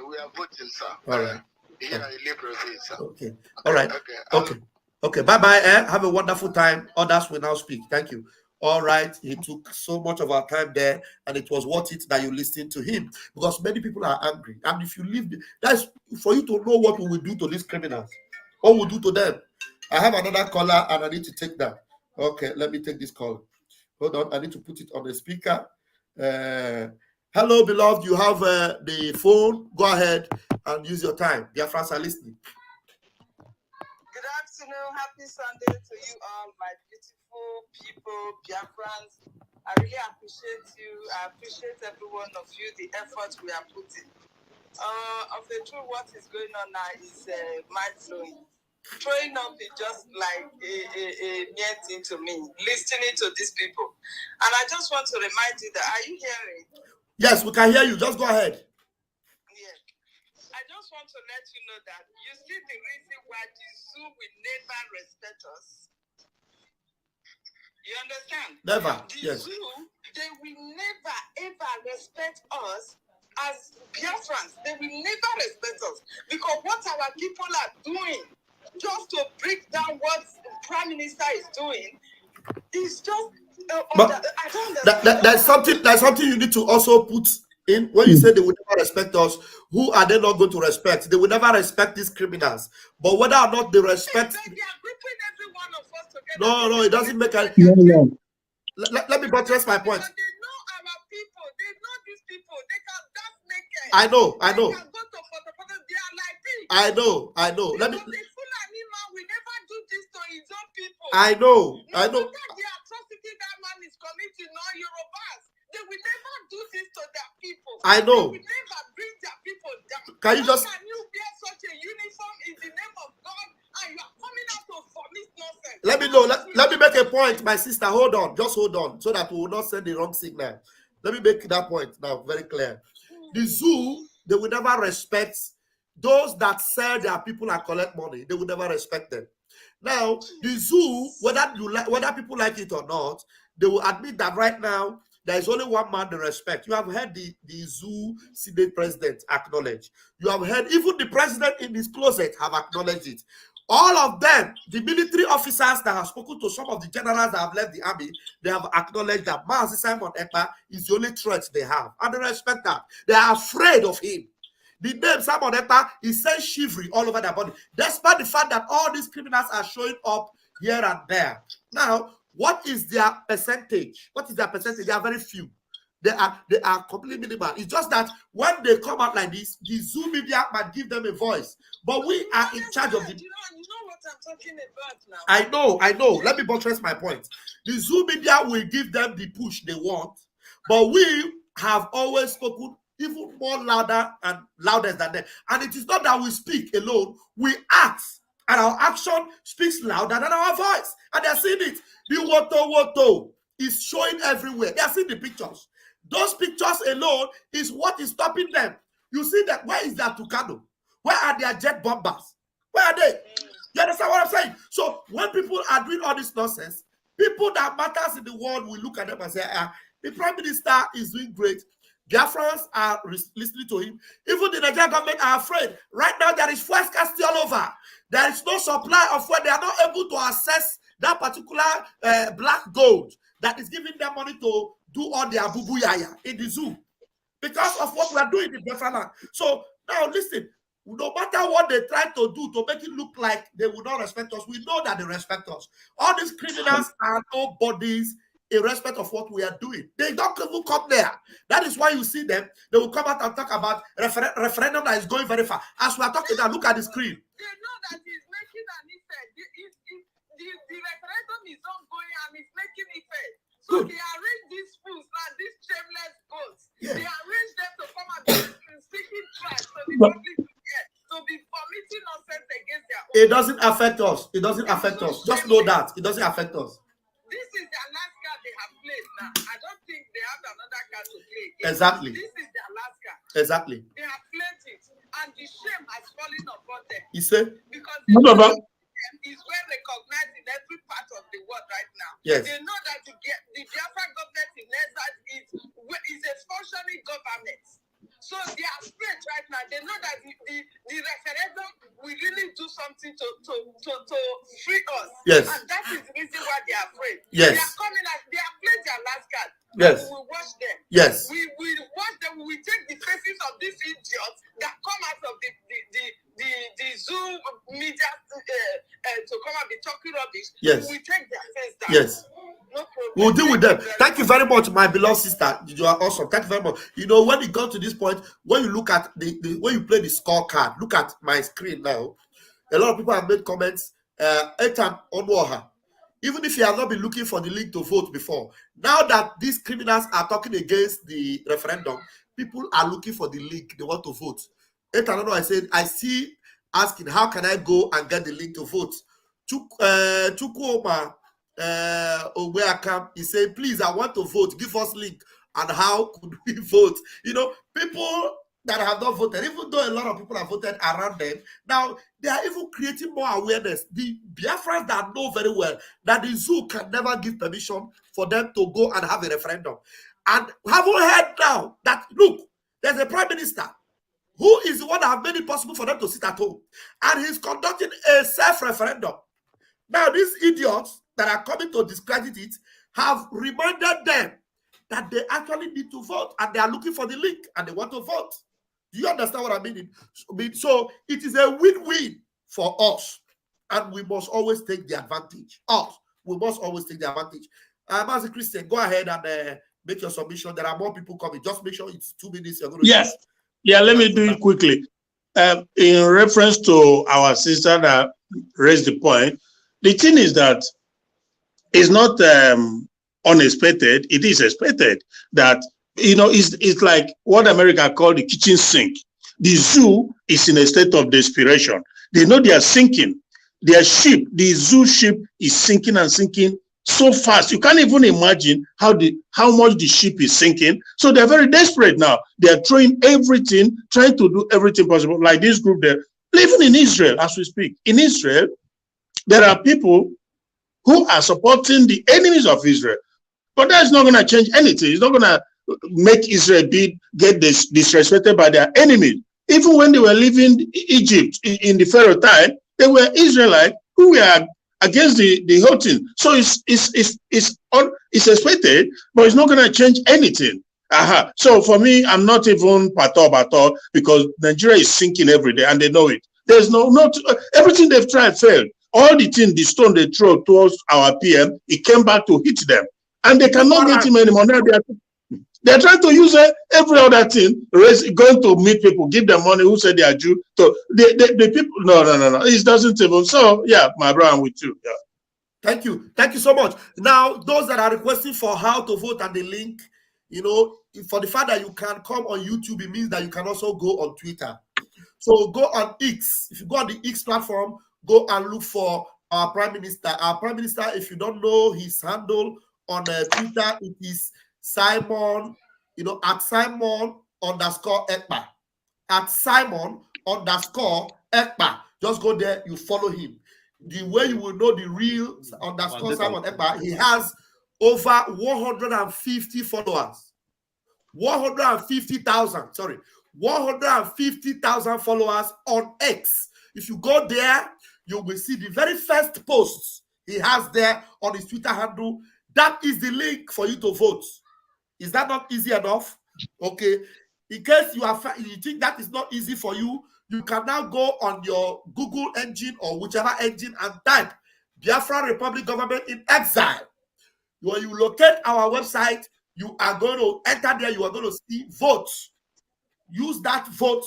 we are voting, sir. All right. Here in Libreville, sir. Okay. All right. Okay. Bye-bye. Have a wonderful time. Others will now speak. Thank you. All right. He took so much of our time there, and it was worth it that you listened to him, because many people are angry. And if you leave, that's for you to know what we will do to these criminals. What we'll do to them. I have another caller, and I need to take that. Okay, let me take this call. Hold on, I need to put it on the speaker. Hello, beloved. You have the phone. Go ahead and use your time. Dear friends are listening. Good afternoon. Happy Sunday to you all, my beautiful people, Biafrans. I really appreciate you. I appreciate every one of you, the effort we are putting. Of the truth, what is going on now is mind-blowing. Throwing up is just like a mere thing to me, listening to these people. And I just want to remind you that, are you hearing? Yes, we can hear you. Just go ahead. Yes. I just want to let you know that you see the reason why the zoo will never respect us. You understand? Never. The zoo, they will never, ever respect us as Biafrans. They will never respect us because what our people are doing, just to break down what the Prime Minister is doing, is just. But I don't understand. There's something you need to also put in when you say they will never respect us. Who are they not going to respect? They will never respect these criminals. But whether or not they respect, they are grouping every one of us together. No, it doesn't make a. Let me buttress my point. They know our people. They know these people. They can dance naked. I know. They can go to photo. They are like pigs. I know. Let me. We never do this to his own people. I know. The atrocity that man is committing on Yorubas, they will never do this to their people. I know. They will never bring their people down. Can you just? How can you wear such a uniform in the name of God and you are coming out to vomit nonsense? Let me know. Let me make a point, my sister. Hold on. Just hold on, so that we will not send the wrong signal. Let me make that point now very clear. The zoo, they will never respect those that sell their people and collect money. They will never respect them. Now, the zoo, whether people like it or not, they will admit that right now there is only one man they respect. You have heard the zoo Senate president acknowledge. You have heard even the president in his closet have acknowledged it. All of them, the military officers that have spoken to some of the generals that have left the army, they have acknowledged that Mazi Simon Ekpa is the only threat they have. And they respect that. They are afraid of him. The name Simon Ekpa is sent shivery all over their body, despite the fact that all these criminals are showing up here and there. Now, what is their percentage? They are very few. They are completely minimal. It's just that when they come out like this, the Zoom media might give them a voice. But we are in charge of the. You know what I'm talking about now. I know. Let me buttress my point. The Zoom media will give them the push they want, but we have always spoken even more louder than them. And it is not that we speak alone, we act. And our action speaks louder than our voice. And they're seeing it. The woto is showing everywhere. They're seeing the pictures. Those pictures alone is what is stopping them. You see that? Where is that Tucano? Where are their jet bombers? Where are they? You understand what I'm saying? So when people are doing all this nonsense, people that matters in the world will look at them and say, the Prime Minister is doing great. Biafrans are listening to him. Even the Nigerian government are afraid. Right now, there is fuel scarcity all over. There is no supply of fuel. They are not able to access that particular black gold that is giving them money to do all their bubu yaya in the zoo because of what we are doing in Biafra land. So now listen, no matter what they try to do to make it look like they will not respect us, we know that they respect us. All these criminals are nobodies in respect of what we are doing. They don't even come there. That is why you see them. They will come out and talk about referendum that is going very far. As we are talking now, look at the screen. They know that he's making an effect. The referendum is ongoing and he's making effect. So they arrange these fools now, these shameless goats. Yeah. They arrange them to come and be speaking trash to the public to be committing nonsense against their own. It doesn't affect us. It doesn't affect us. Just know that. It doesn't affect us. This is their last card they have played now. I don't think they have another card to play again. Exactly. This is their last card. Exactly. They have played it. And the shame has fallen upon them. You say? Because the is well recognized in every part of the world right now. Yes. They know that the Biafra government in Naija is a functioning government. So they are afraid right now. They know that the referendum will really do something to free us. Yes. And that is the reason why they are afraid. Yes. They are coming out, they have played their last card. Yes. We will watch them. Yes. We will watch them. We will take the faces of these idiots that come out of the Zoom media to come and be talking rubbish. Yes. We will take their face down. Yes. No problem. We'll deal with them. Thank you very much, my beloved sister. You are awesome. Thank you very much. You know, when you go to this point, when you look at when you play the scorecard, look at my screen now. A lot of people have made comments. Ethan Onwoha, even if you have not been looking for the link to vote before, now that these criminals are talking against the referendum, people are looking for the link. They want to vote. Ethan Onwoha, I said, I see asking, how can I go and get the link to vote? Chukwuma Ogbeakam, he said, please, I want to vote. Give us link. And how could we vote? You know, people that have not voted, even though a lot of people have voted around them, now they are even creating more awareness. The Biafrans that know very well that the zoo can never give permission for them to go and have a referendum. And haven't heard now that, look, there's a prime minister who is the one that have made it possible for them to sit at home. And he's conducting a self-referendum. Now, these idiots that are coming to discredit it have reminded them that they actually need to vote, and they are looking for the link and they want to vote. Do you understand what I mean? So it is a win-win for us, and we must always take the advantage. We must always take the advantage. As a Christian, go ahead and make your submission. There are more people coming. Just make sure it's 2 minutes. You're going to yes. Yeah, let me do it quickly. In reference to our sister that raised the point, the thing is that it's not unexpected. It is expected that, you know, it's like what America called the kitchen sink. The zoo is in a state of desperation. They know they are sinking. Their ship, the zoo ship, is sinking and sinking so fast. You can't even imagine how much the ship is sinking. So they're very desperate now. They're throwing everything, trying to do everything possible. Like this group there, living in Israel as we speak. In Israel, there are people who are supporting the enemies of Israel. But that's not going to change anything. It's not going to make Israel get disrespected by their enemies. Even when they were leaving Egypt in the Pharaoh time, they were Israelites who were against the whole thing. So it's expected, but it's not going to change anything. So for me, I'm not even pato because Nigeria is sinking every day and they know it. There's everything they've tried failed. All the stone they throw towards our PM, it came back to hit them. And they cannot get him anymore. Now they're trying to use every other thing, going to meet people, give them money who said they are Jew. So the people, no. It doesn't even. So, yeah, my brother, I'm with you. Yeah. Thank you. Thank you so much. Now, those that are requesting for how to vote and the link, you know, for the fact that you can come on YouTube, it means that you can also go on Twitter. So go on X. If you go on the X platform, go and look for our Prime Minister. Our Prime Minister, if you don't know his handle on Twitter, it is Simon, at Simon_Ekpa. At Simon_Ekpa. Just go there, you follow him. The way you will know the real _ Simon Ekpa, he has over 150 followers. 150,000, sorry, 150,000 followers on X. If you go there, you will see the very first posts he has there on his Twitter handle. That is the link for you to vote. Is that not easy enough? Okay. In case you think that is not easy for you, you can now go on your Google engine or whichever engine and type Biafra Republic Government in Exile. When you locate our website, you are going to enter there. You are going to see votes. Use that vote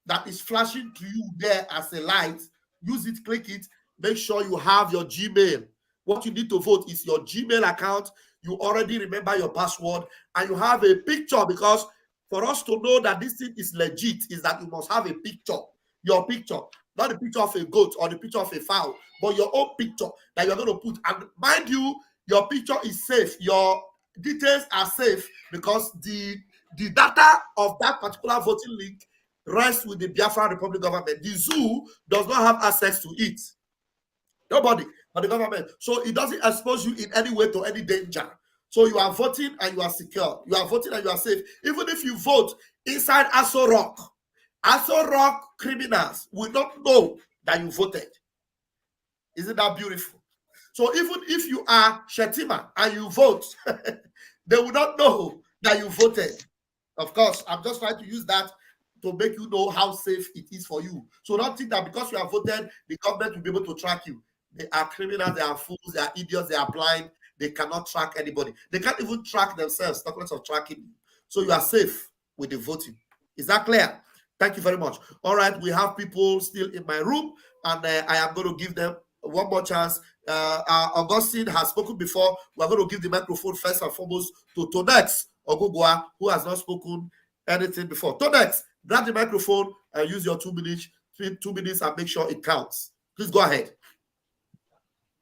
that is flashing to you there as a light. Use it, click it. Make sure you have your Gmail. What you need to vote is your Gmail account. You already remember your password and you have a picture, because for us to know that this thing is legit is that you must have a picture. Your picture, not the picture of a goat or the picture of a fowl, but your own picture that you're going to put. And mind you, your picture is safe. Your details are safe because the data of that particular voting link rests with the Biafra Republic government. The zoo does not have access to it. Nobody but the government. So it doesn't expose you in any way to any danger. So you are voting and you are secure. You are voting and you are safe. Even if you vote inside Aso Rock criminals will not know that you voted. Isn't that beautiful? So even if you are Shetima and you vote, they will not know that you voted. Of course, I'm just trying to use that to make you know how safe it is for you. So don't think that because you have voted, the government will be able to track you. They are criminals, they are fools, they are idiots, they are blind. They cannot track anybody. They can't even track themselves, talk less of tracking you. So you are safe with the voting. Is that clear? Thank you very much. All right, we have people still in my room, and I am going to give them one more chance. Augustine has spoken before. We're going to give the microphone first and foremost to Tonex Ogugwa, who has not spoken anything before. Tonex, grab the microphone and use your 2 minutes, 2 minutes, and make sure it counts. Please go ahead.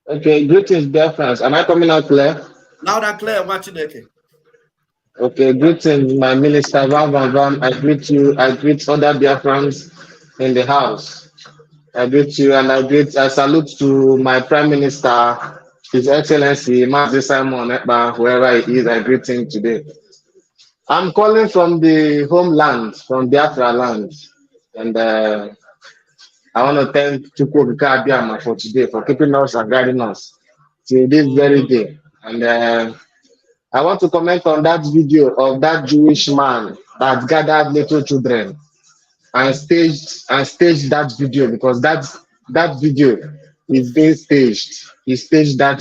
Okay, greetings, dear friends. Am I coming out clear? Loud and clear, watching it. Okay, greetings, my minister, Vam. I greet you. I greet other Biafrans in the house. I greet you, and I salute to my Prime Minister, His Excellency, Mazi Simon Ekpa, wherever he is. I greet him today. I'm calling from the homeland, from Biafra land, and I want to thank Chukwu Abiyama for today, for keeping us and guiding us till this very day. And I want to comment on that video of that Jewish man that gathered little children and staged that video, because that video is being staged. He staged that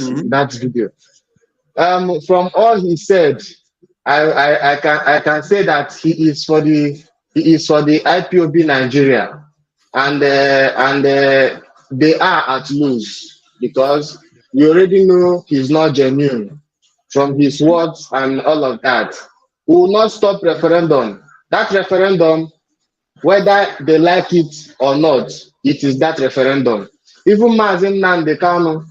video. From all he said, I can say that he is for the IPOB Nigeria. And they are at lose, because you already know he's not genuine from his words and all of that. We will not stop referendum. That referendum, whether they like it or not, it is that referendum. Even Mazi Nnamdi Kanu,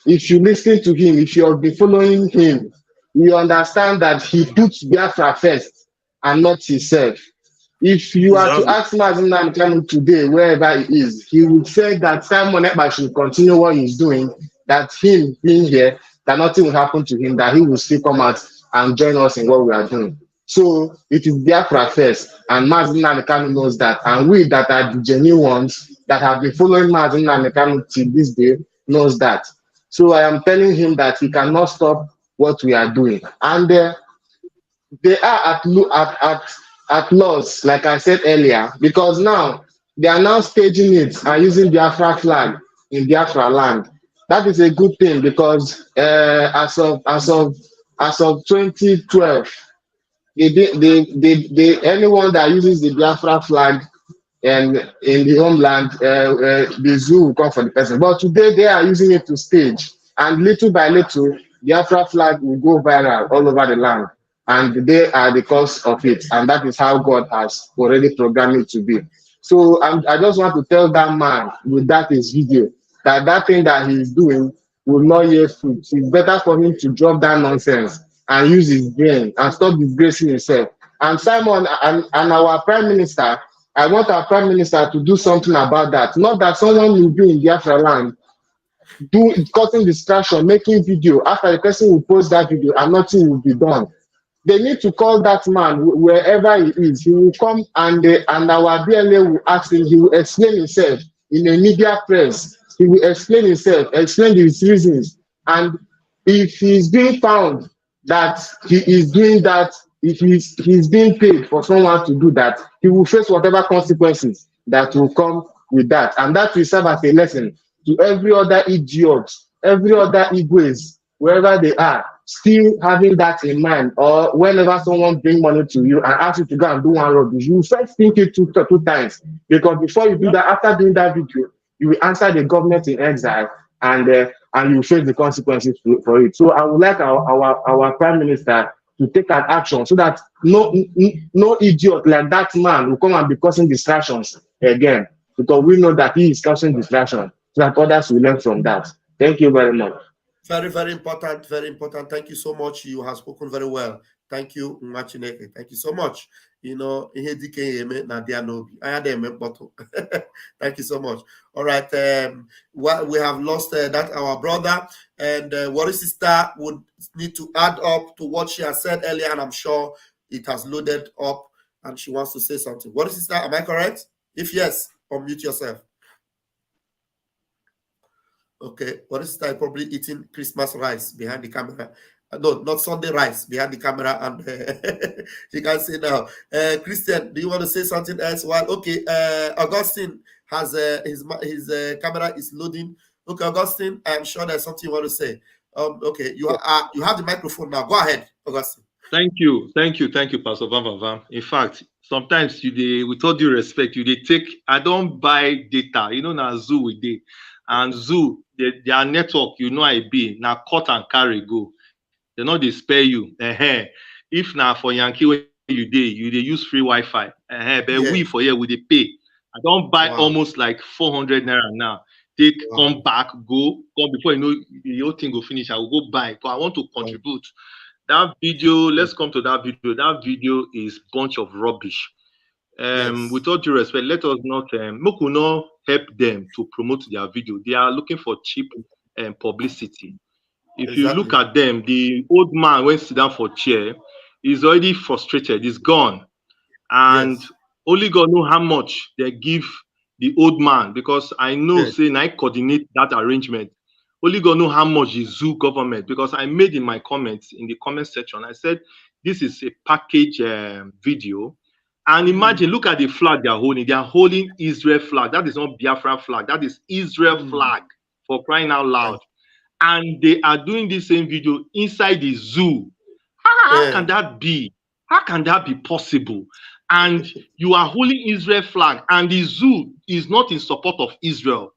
if you listen to him, if you have been following him, you understand that he puts Biafra first and not himself. If you are to ask Mazi Nnamdi Kanu today, wherever he is, he would say that Simon Ekpa should continue what he's doing, that him being here, that nothing will happen to him, that he will still come out and join us in what we are doing. So it is Biafra first, and Mazi Nnamdi Kanu knows that, and we that are the genuine ones that have been following Mazi Nnamdi Kanu till this day knows that. So I am telling him that he cannot stop what we are doing. And they are at loss, like I said earlier, because now they are now staging it and using Biafra flag in Biafra land. That is a good thing, because as of 2012, anyone that uses the Biafra flag and in the homeland, the zoo will come for the person. But today they are using it to stage, and little by little, Biafra flag will go viral all over the land. And they are the cause of it, and that is how God has already programmed it to be. So I just want to tell that man with that his video that thing that he's doing will not yield fruit. It's better for him to drop that nonsense and use his brain and stop disgracing himself. And Simon and our Prime Minister, I want our Prime Minister to do something about that. Not that someone will be in Biafra land causing distraction, making video, after the person will post that video and nothing will be done. they need to call that man wherever he is. He will come and our BLA will ask him. He will explain himself in a media press. He will explain himself, explain his reasons. And if he's being found that he is doing that, if he's being paid for someone to do that, he will face whatever consequences that will come with that. And that will serve as a lesson to every other idiot, every other Igwes, wherever they are, still having that in mind, or whenever someone brings money to you and asks you to go and do one rubbish, you first think it two times, because before you do that, after doing that video, you will answer the government in exile, and you face the consequences for it. So I would like our Prime Minister to take an action so that no idiot like that man will come and be causing distractions again, because we know that he is causing distraction, so that others will learn from that. Thank you very much. Very, very important. Very important. Thank you so much. You have spoken very well. Thank you, Machineke. Thank you so much. You know, thank you so much. All right. We have lost that our brother, and Warri sister would need to add up to what she has said earlier, and I'm sure it has loaded up, and she wants to say something. Warri sister, am I correct? If yes, unmute yourself. Okay, what is that? Probably eating Christmas rice behind the camera. No, not Sunday rice behind the camera, and you can say now. Christian, do you want to say something else? Well, okay. Augustine has his camera is loading. Okay, Augustine, I am sure there's something you want to say. Okay, you have the microphone now. Go ahead, Augustine. Thank you, Pastor Van. In fact, sometimes with all due respect, I don't buy data. You know, now Zoo with it. And Zoo, their network, I be now cut and carry go. They know they spare you. If now for Yankee where you use free Wi-Fi. But we for here they pay. I don't buy almost like 400 naira now. Take come back, come before you know the whole thing will finish. I will go buy. But I want to contribute. That video, let's come to that video. That video is bunch of rubbish. With all due respect, let us not help them to promote their video. They are looking for cheap publicity. If you look at them, the old man went sit down for chair, is already frustrated, he's gone. And only God know how much they give the old man, because I know saying I coordinate that arrangement. Only God know how much the Zoo government, because I made in my comments, in the comment section, I said, this is a package video. And imagine, look at the flag they're holding. They are holding Israel flag. That is not Biafra flag. That is Israel flag, for crying out loud. And they are doing the same video inside the zoo. How can that be? How can that be possible? And you are holding Israel flag, and the zoo is not in support of Israel.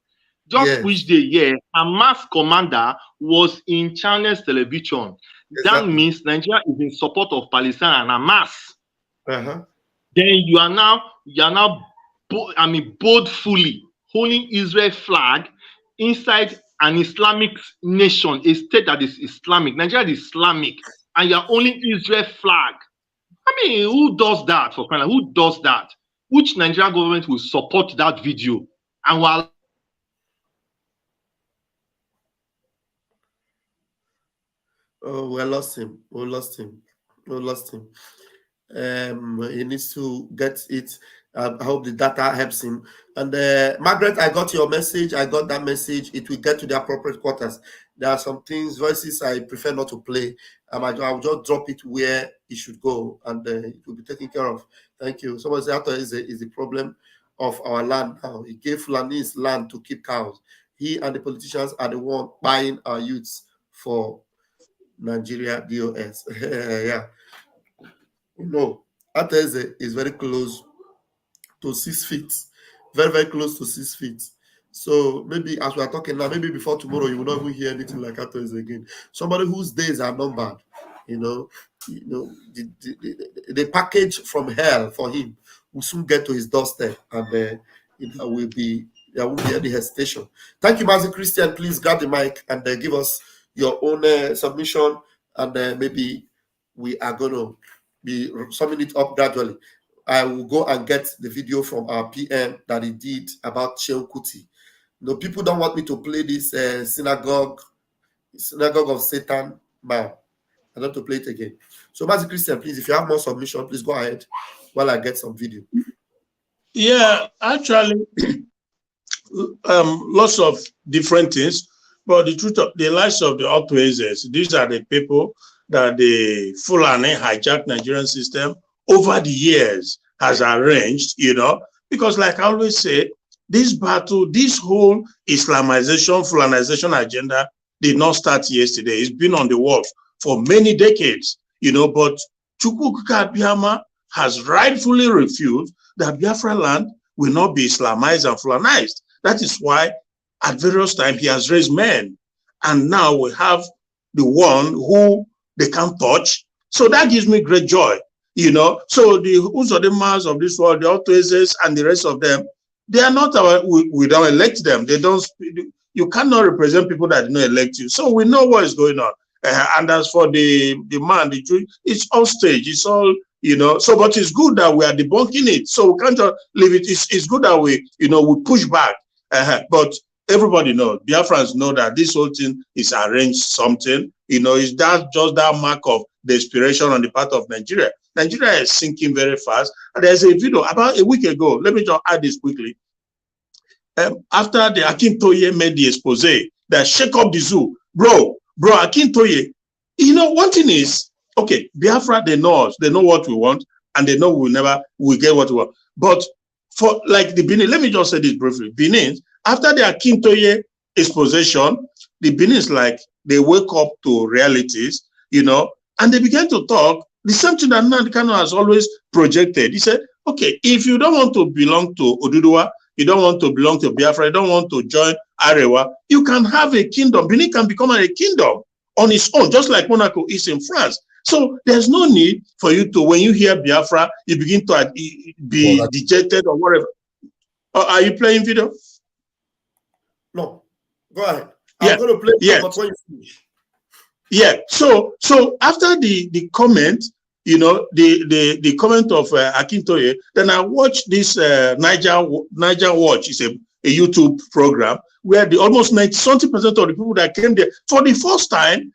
Just which day, Hamas commander was in China's television. That means Nigeria is in support of Palestine and Hamas. Then you are now boldly holding Israel flag inside an Islamic nation, a state that is Islamic. Nigeria is Islamic, and you are holding Israel flag. I mean, who does that for crying out? Who does that? Which Nigerian government will support that video? And while we lost him. He needs to get it. I hope the data helps him. And Margaret, I got your message. I got that message. It will get to the appropriate quarters. There are some voices I prefer not to play. I'll just drop it where it should go, and it will be taken care of. Thank you. Someone said after is the problem of our land now. He gave Fulanis land to keep cows. He and the politicians are the one buying our youths for Nigeria DOS. No, Ateze is very close to 6 feet. Very, very close to 6 feet. So maybe as we are talking now, maybe before tomorrow, you will not even hear anything like Ateze again. Somebody whose days are numbered, the package from hell for him will soon get to his doorstep, and there won't be any hesitation. Thank you, Master Christian. Please grab the mic and give us your own submission, and maybe we are going to be summing it up gradually. I will go and get the video from our PM that he did about Shehu Kuti. People don't want me to play this synagogue of Satan man. I don't have to play it again. So, Master Christian, please, if you have more submission, please go ahead while I get some video. Yeah, actually, lots of different things. But the truth of the lives of the oppositions, these are the people that the Fulani hijacked Nigerian system over the years has arranged, you know, because like I always say, this battle, this whole Islamization, Fulanization agenda did not start yesterday. It's been on the works for many decades, you know, but Chukwuka Abiyama has rightfully refused that Biafra land will not be Islamized and Fulanized. That is why at various times he has raised men. And now we have the one who they can't touch. So that gives me great joy, you know. So the Uzodemas of this world, the Autoezes and the rest of them, they are not our, we don't elect them. They don't, you cannot represent people that did not elect you. So we know what is going on. And as for the man, the Jew, it's all stage, it's all, you know. So, but it's good that we are debunking it. So we can't just leave it. It's good that we, you know, we push back. But everybody knows, Biafrans know that this whole thing is arranged something. You know, is that just that mark of desperation on the part of Nigeria? Nigeria is sinking very fast. And there's a video about a week ago. Let me just add this quickly. After the Akintoye made the expose that shake up the zoo, bro, Akintoye, you know, one thing is, okay, Biafra, they know us, they know what we want, and they know we'll get what we want. But for like the Benin, let me just say this briefly. Benin, after the Akintoye exposition, the Benin is like they wake up to realities, you know, and they began to talk the same thing that Nnamdi Kanu has always projected. He said, okay, if you don't want to belong to Oduduwa, you don't want to belong to Biafra, you don't want to join Arewa, you can have a kingdom. Benin can become a kingdom on its own, just like Monaco is in France. So there's no need for you to, when you hear Biafra, you begin to be dejected or whatever. Are you playing video? No. Go ahead. I'm going to play but when you finish. Yeah. So after the comment, you know, the comment of Akintoye, then I watched this Naija Watch. It's a YouTube program where the almost 90% of the people that came there for the first time,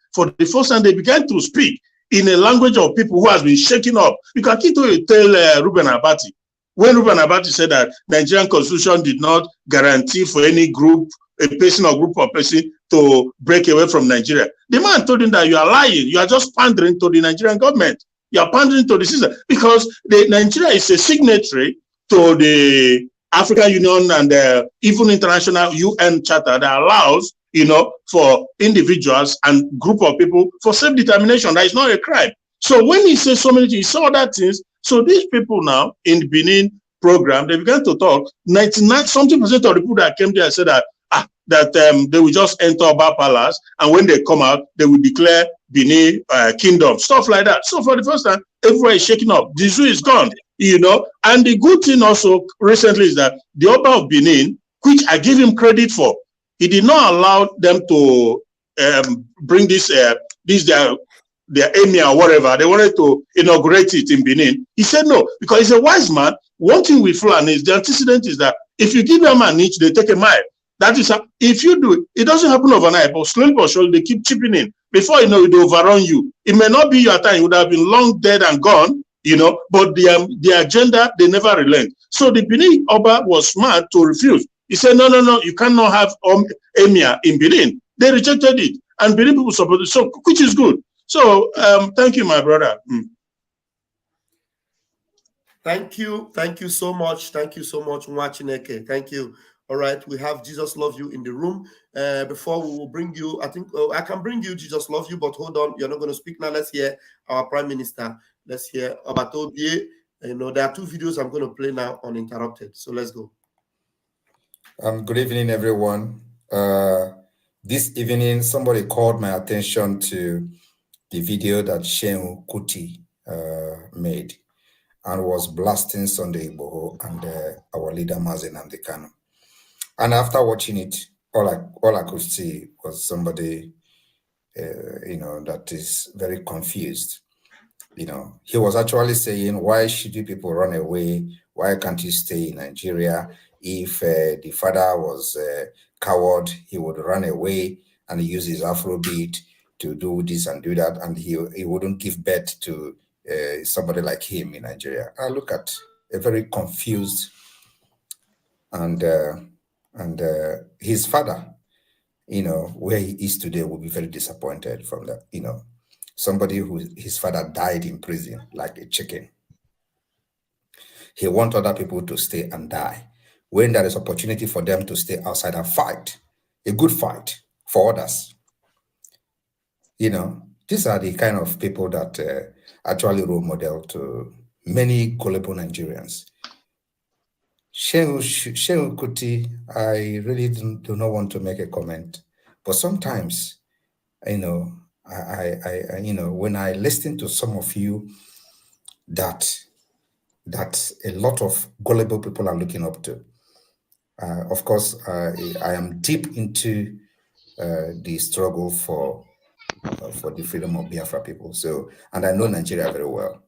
they began to speak in a language of people who has been shaken up. Because Akintoye tell Reuben Abati, when Reuben Abati said that Nigerian constitution did not guarantee for any group, a person or group of person to break away from Nigeria, the man told him that you are lying. You are just pandering to the Nigerian government. You are pandering to the system because Nigeria is a signatory to the African Union and even international UN charter that allows, you know, for individuals and group of people for self-determination. That is not a crime. So when he says so many things, he saw other things. So these people now in the Benin program, they began to talk. 99% of the people that came there said that they will just enter Oba Palace, and when they come out, they will declare Benin kingdom, stuff like that. So for the first time, everywhere is shaking up. The zoo is gone, you know. And the good thing also recently is that the Oba of Benin, which I give him credit for, he did not allow them to bring their emir or whatever. They wanted to inaugurate it in Benin. He said no, because he's a wise man. One thing with Fulani is the antecedent is that if you give them an inch, they take a mile. That is how, if you do it doesn't happen overnight, but slowly but surely they keep chipping in. Before you know it, they overrun you. It may not be your time, it would have been long dead and gone, you know, but the agenda, they never relent. So the Benin Oba was smart to refuse. He said, no, you cannot have emir in Benin. They rejected it, and Benin people supported it, so, which is good. So thank you, my brother. Thank you so much. Thank you so much, Mwachineke. Thank you. All right, we have Jesus Love You in the room. Before we will bring you, I think I can bring you Jesus Love You, but hold on, you're not going to speak now. Let's hear our Prime Minister. Let's hear Obatobie. You know, there are two videos I'm going to play now uninterrupted. So let's go. Good evening, everyone. This evening, somebody called my attention to the video that Shehu Kuti made and was blasting Sunday Igboho and our leader Mazen Nnamdi Kanu. And after watching it, all I could see was somebody, you know, that is very confused. You know, he was actually saying, why should you people run away? Why can't you stay in Nigeria? If the father was a coward, he would run away and use his Afrobeat to do this and do that, and he wouldn't give birth to somebody like him in Nigeria. I look at a very confused and his father, where he is today, will be very disappointed from that. Somebody who his father died in prison like a chicken. He wants other people to stay and die when there is opportunity for them to stay outside and fight, a good fight for others. These are the kind of people that actually role model to many gullible Nigerians. Shehu Kuti, I really do not want to make a comment, but sometimes, I when I listen to some of you that a lot of gullible people are looking up to. Of course, I am deep into the struggle for the freedom of Biafra people. And I know Nigeria very well.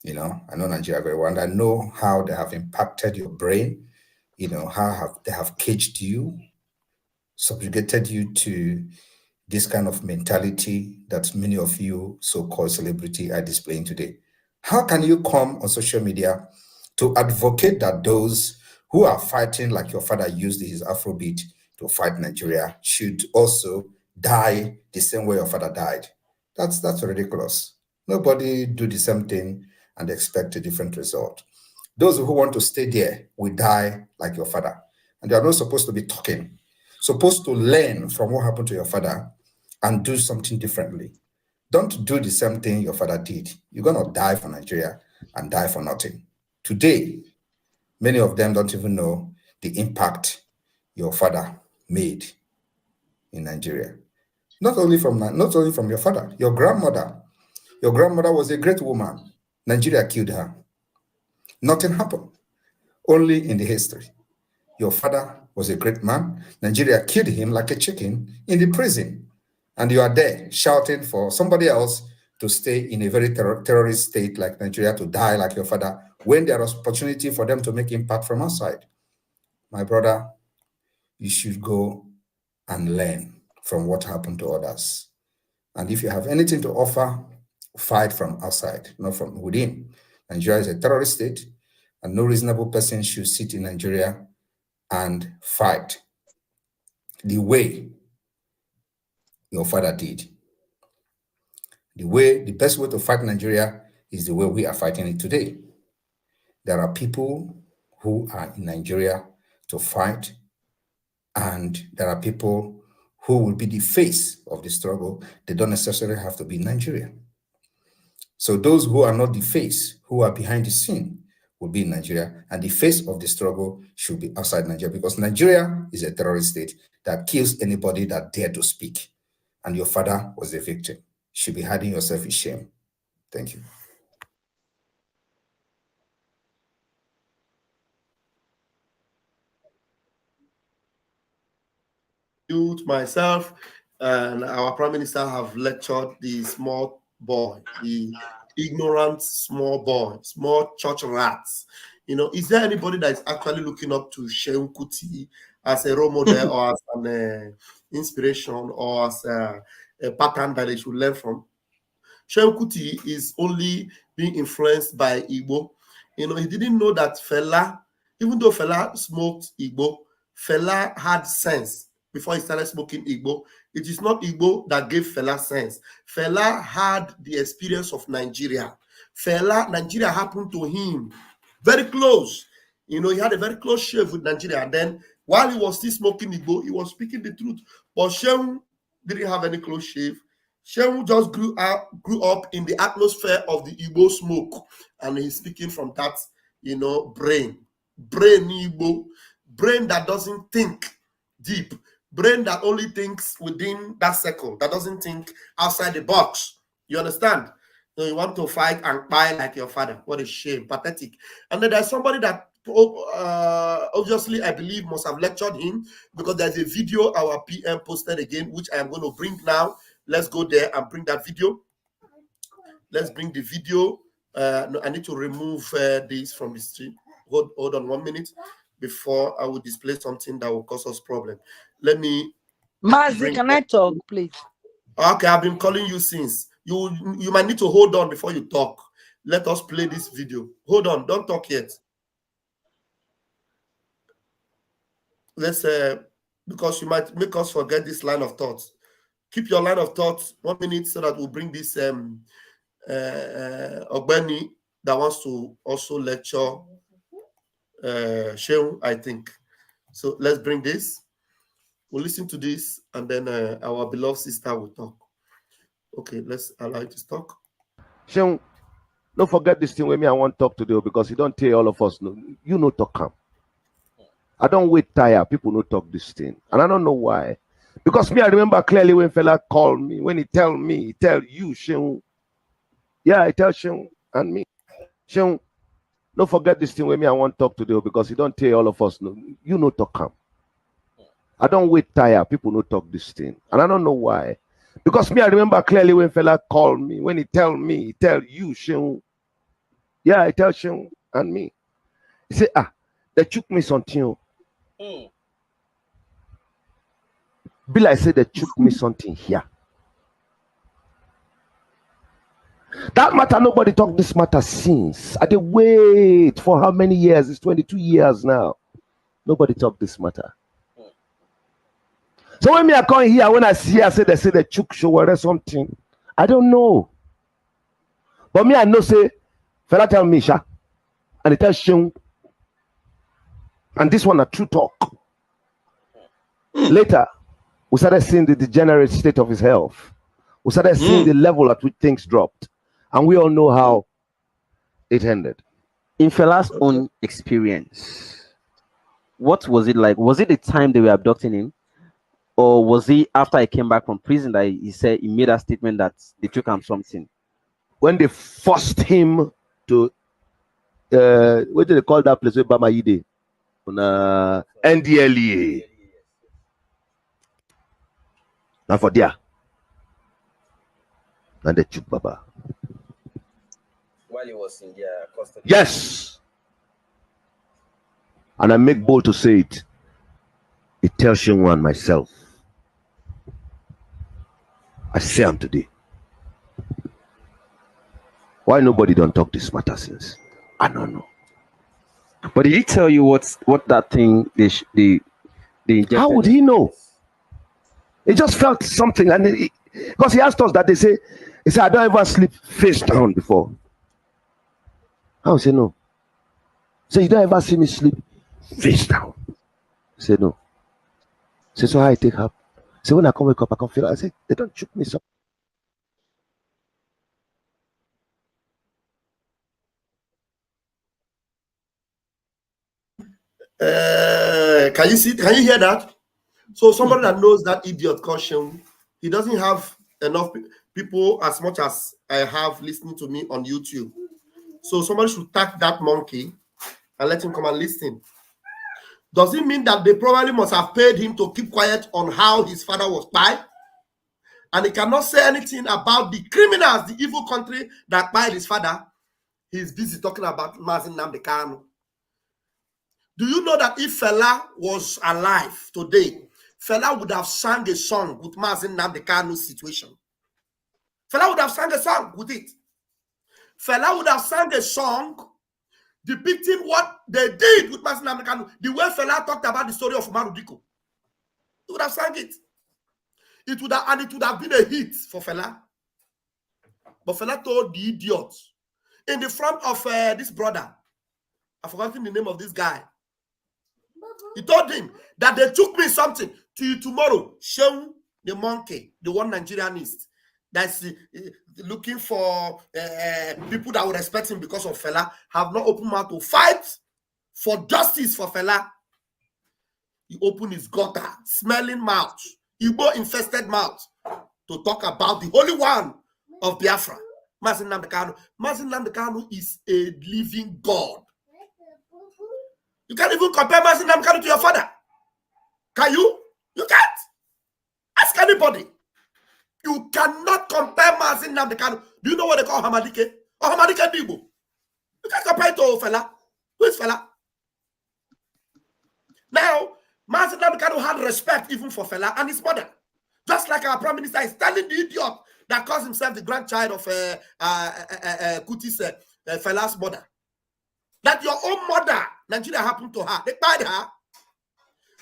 I know Nigeria very well, and I know how they have impacted your brain. How they have caged you, subjugated you to this kind of mentality that many of you so-called celebrity are displaying today. How can you come on social media to advocate that those who are fighting like your father used his Afrobeat to fight Nigeria should also die the same way your father died? That's ridiculous. Nobody do the same thing and expect a different result. Those who want to stay there will die like your father. And they are not supposed to be talking, supposed to learn from what happened to your father and do something differently. Don't do the same thing your father did. You're going to die for Nigeria and die for nothing. Today, many of them don't even know the impact your father made in Nigeria. Not only from your father, your grandmother. Your grandmother was a great woman. Nigeria killed her. Nothing happened. Only in the history. Your father was a great man. Nigeria killed him like a chicken in the prison. And you are there shouting for somebody else to stay in a very terrorist state like Nigeria, to die like your father, when there is opportunity for them to make impact from outside. My brother, you should go and learn from what happened to others. And if you have anything to offer, fight from outside, not from within. Nigeria is a terrorist state, and no reasonable person should sit in Nigeria and fight the way your father did. The best way to fight Nigeria is the way we are fighting it today. There are people who are in Nigeria to fight, and there are people who will be the face of the struggle. They don't necessarily have to be in Nigeria. So those who are not the face, who are behind the scene, will be in Nigeria, and the face of the struggle should be outside Nigeria, because Nigeria is a terrorist state that kills anybody that dare to speak. And your father was a victim. You should be hiding yourself in shame. Thank you. Myself and our Prime Minister have lectured the small boy, the ignorant small boy, small church rats. Is there anybody that is actually looking up to Shehu Kuti as a role model or as an inspiration or as a pattern that they should learn from? Shehu Kuti is only being influenced by Igbo. He didn't know that Fela, even though Fela smoked Igbo, Fela had sense before he started smoking Igbo. It is not Igbo that gave Fela sense. Fela had the experience of Nigeria. Nigeria happened to him very close. He had a very close shave with Nigeria. And then while he was still smoking Igbo, he was speaking the truth. But Shehu didn't have any close shave. Shehu just grew up in the atmosphere of the Igbo smoke. And he's speaking from that, brain Igbo, brain that doesn't think deep, brain that only thinks within that circle, that doesn't think outside the box. You understand? So you want to fight and buy like your father. What a shame, pathetic. And then there's somebody that obviously I believe must have lectured him, because there's a video our PM posted again, which I am going to bring now. Let's go there and bring that video. Let's bring the video. No, I need to remove this from the stream. Hold on 1 minute before I will display something that will cause us problem. Let me. Mazi, can I talk, please? Okay, I've been calling you since. You might need to hold on before you talk. Let us play this video. Hold on, don't talk yet. Let's because you might make us forget this line of thoughts. Keep your line of thoughts 1 minute so that we'll bring this Ogbeni that wants to also lecture Shehu, I think. So let's bring this. We'll listen to this, and then our beloved sister will talk. Okay, let's allow you to talk. Shehu, don't forget this thing with me. I want to talk today because you don't tell all of us. No, you know talk come. I don't wait tire. People no talk this thing, and I don't know why. Because me, I remember clearly when fella called me, when he tell you, Shehu. Yeah, I tell Shehu and me. Shehu, don't forget this thing with me. I want to talk today because you don't tell all of us. No, you know talk come. I don't wait tire. People no talk this thing, and I don't know why. Because me, I remember clearly when fella called me, when he tell you, Shehu. Yeah, I tell Shehu and me. He say, they took me something. Bill, I said they took me something here. That matter, nobody talk this matter since. I did wait for how many years? It's 22 years now. Nobody talk this matter. So when me I come here, when I see, I say they took show or something. I don't know. But me, I know say, fella tell me, Sha, and it tells Shehu. And this one a true talk. Later, we started seeing the degenerate state of his health. We started seeing the level at which things dropped. And we all know how it ended. In Fela's own experience, what was it like? Was it the time they were abducting him? Or was he after he came back from prison that he said he made a statement that they took him something? When they forced him to what do they call that place? Bamayide? On NDLEA. Now for there. And they took Baba. While he was in their custody. Yes. And I make bold to say it. It tells Shehu and myself. I say him today. Why nobody don't talk this matter since? I don't know. But did he tell you what that thing they injected? How would he know? He just felt something, and because he asked us that he said, I don't ever sleep face down before. I would say no. So you don't ever see me sleep face down. I say no. Say so how I take up. So when I come wake up, I can feel. I say they don't choke me so. Can you hear that? So somebody that knows that idiot caution, he doesn't have enough people as much as I have listening to me on YouTube. So somebody should tag that monkey and let him come and listen. Does it mean that they probably must have paid him to keep quiet on how his father was died? And he cannot say anything about the criminals, the evil country that died his father. He's busy talking about Mazin Nnamdi Kanu. Do you know that if Fela was alive today, Fela would have sang a song with Mazin Nnamdi Kanu's situation? Fela would have sang a song with it. Fela would have sang a song depicting what they did with Mazin Nnamdi Kanu, the way Fela talked about the story of Umaru Diko. He would have sang it. It would have been a hit for Fela. But Fela told the idiot in the front of this brother, I've forgotten the name of this guy. He told him that they took me something to you tomorrow. Shehu the monkey, the one Nigerianist that's looking for people that will respect him because of Fela, have not opened mouth to fight for justice for Fela. He opened his gutter, smelling mouth, Igbo infested mouth, to talk about the Holy One of Biafra, Mazin Nnamdi Kanu. Mazin Nnamdi Kanu is a living God. You can't even compare Mazin Nnamdi Kanu to your father. Can you? You can't. Ask anybody. You cannot compare Mazin Nnamdi Kanu. Do you know what they call Hamadike? Or Hamadike Dibo? You can't compare it to Fela. Who is Fela? Now, Mazin Nnamdi Kanu had respect even for Fela and his mother. Just like our prime minister is telling the idiot that calls himself the grandchild of Kuti's Fela's mother, that your own mother, Nigeria, happened to her. They buried her.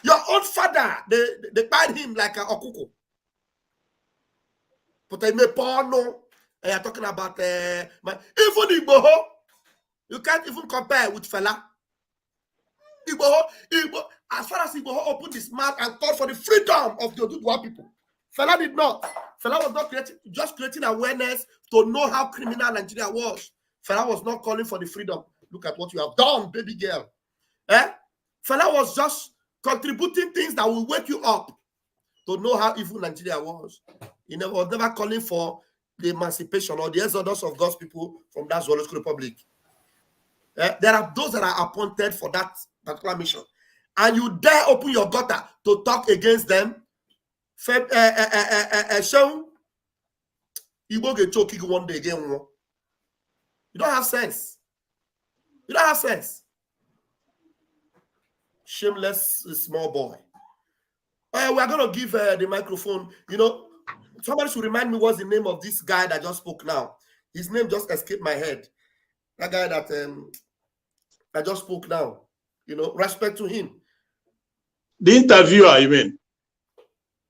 Your own father, they buried him like a okuko. But I may porno. You're talking about even Igboho. You can't even compare with Fela. Igboho, as far as Igboho opened his mouth and called for the freedom of the Oduduwa people, Fela did not. Fela was not just creating awareness to know how criminal Nigeria was. Fela was not calling for the freedom. Look at what you have done, baby girl. Fela was just contributing things that will wake you up to know how evil Nigeria was. He was never calling for the emancipation or the exodus of God's people from that Zoological Republic. There are those that are appointed for that particular mission. And you dare open your gutter to talk against them. Show you will get choking one day again. You don't have sense. You don't have sense. Shameless small boy. We are going to give the microphone. You know, somebody should remind me what's the name of this guy that just spoke now. His name just escaped my head. That guy that just spoke now. You know, respect to him. The interviewer, you mean?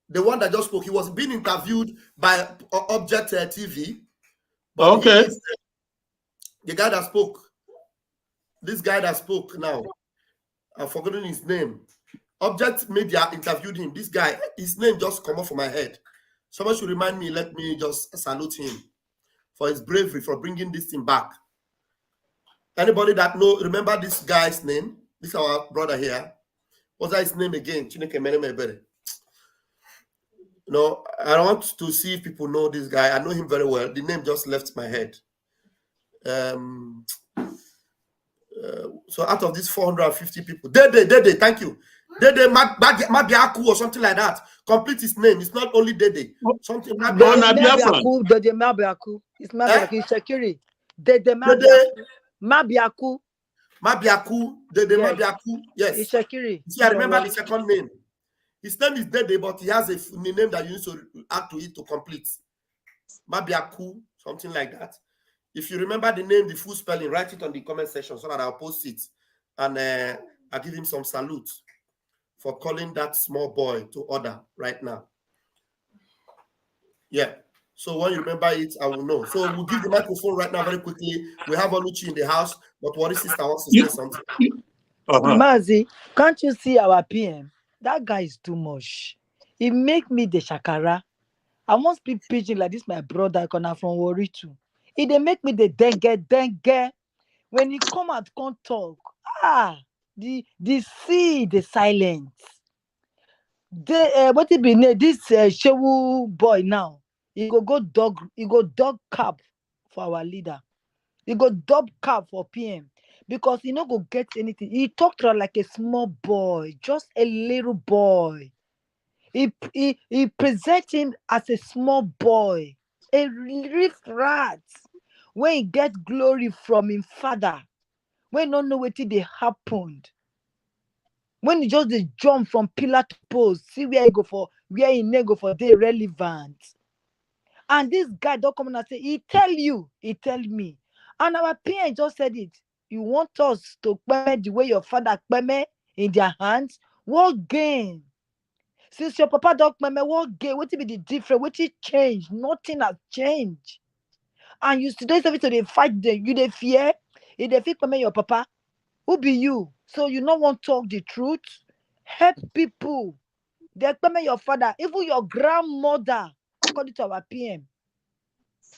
The one that just spoke. He was being interviewed by Object TV. But okay. The guy that spoke. This guy that spoke now. I've forgotten his name. Object Media interviewed him. This guy, his name just come off from my head. Someone should remind me, let me just salute him for his bravery, for bringing this thing back. Anybody that remember this guy's name? This is our brother here. What's that his name again? No, I want to see if people know this guy. I know him very well. The name just left my head. So out of these 450 people, Dede, thank you. Dede Mabiaku or something like that. Complete his name. It's not only Dede. Something Mabiaku. Dede Mabiaku. It's Mabiaku. It's Shakiri. Dede Mabiaku. Mabiaku. Dede Yes. Mabiaku. Yes. It's Shakiri. See, I remember the second name. His name is Dede, but he has a name that you need to add to it to complete. Mabiaku, something like that. If you remember the name, the full spelling, write it on the comment section so that I'll post it. And I'll give him some salute for calling that small boy to order right now. Yeah. So when you remember it, I will know. So we'll give the microphone right now very quickly. We have Oluchi in the house, but what is sister wants to say something? Mazi, can't you see our PM? That guy is too much. He make me the shakara. I won't speak pidgin like this, my brother, from Wari too. He they make me the dengue. When he come out, can't talk. The sea, the silence. What it be this Shewu boy now? He go dog cab for our leader. He go dog cab for PM because he no go get anything. He talked to her like a small boy, just a little boy. He present him as a small boy, a riff rat. When he get glory from his father, when he don't know what they happened. When he just they jump from pillar to post, see where he go for, where he may go for, they relevant. And this guy don't come and say, he tell me. And our PM just said it. You want us to peme the way your father peme in their hands? What gain? Since your papa don't peme, what gain? What be the difference? What it change? Nothing has changed. And you still have to they fight them. You they fear. If they feel peme your papa, who be you? So you not want to talk the truth? Help people. They peme your father, even your grandmother, according to our PM.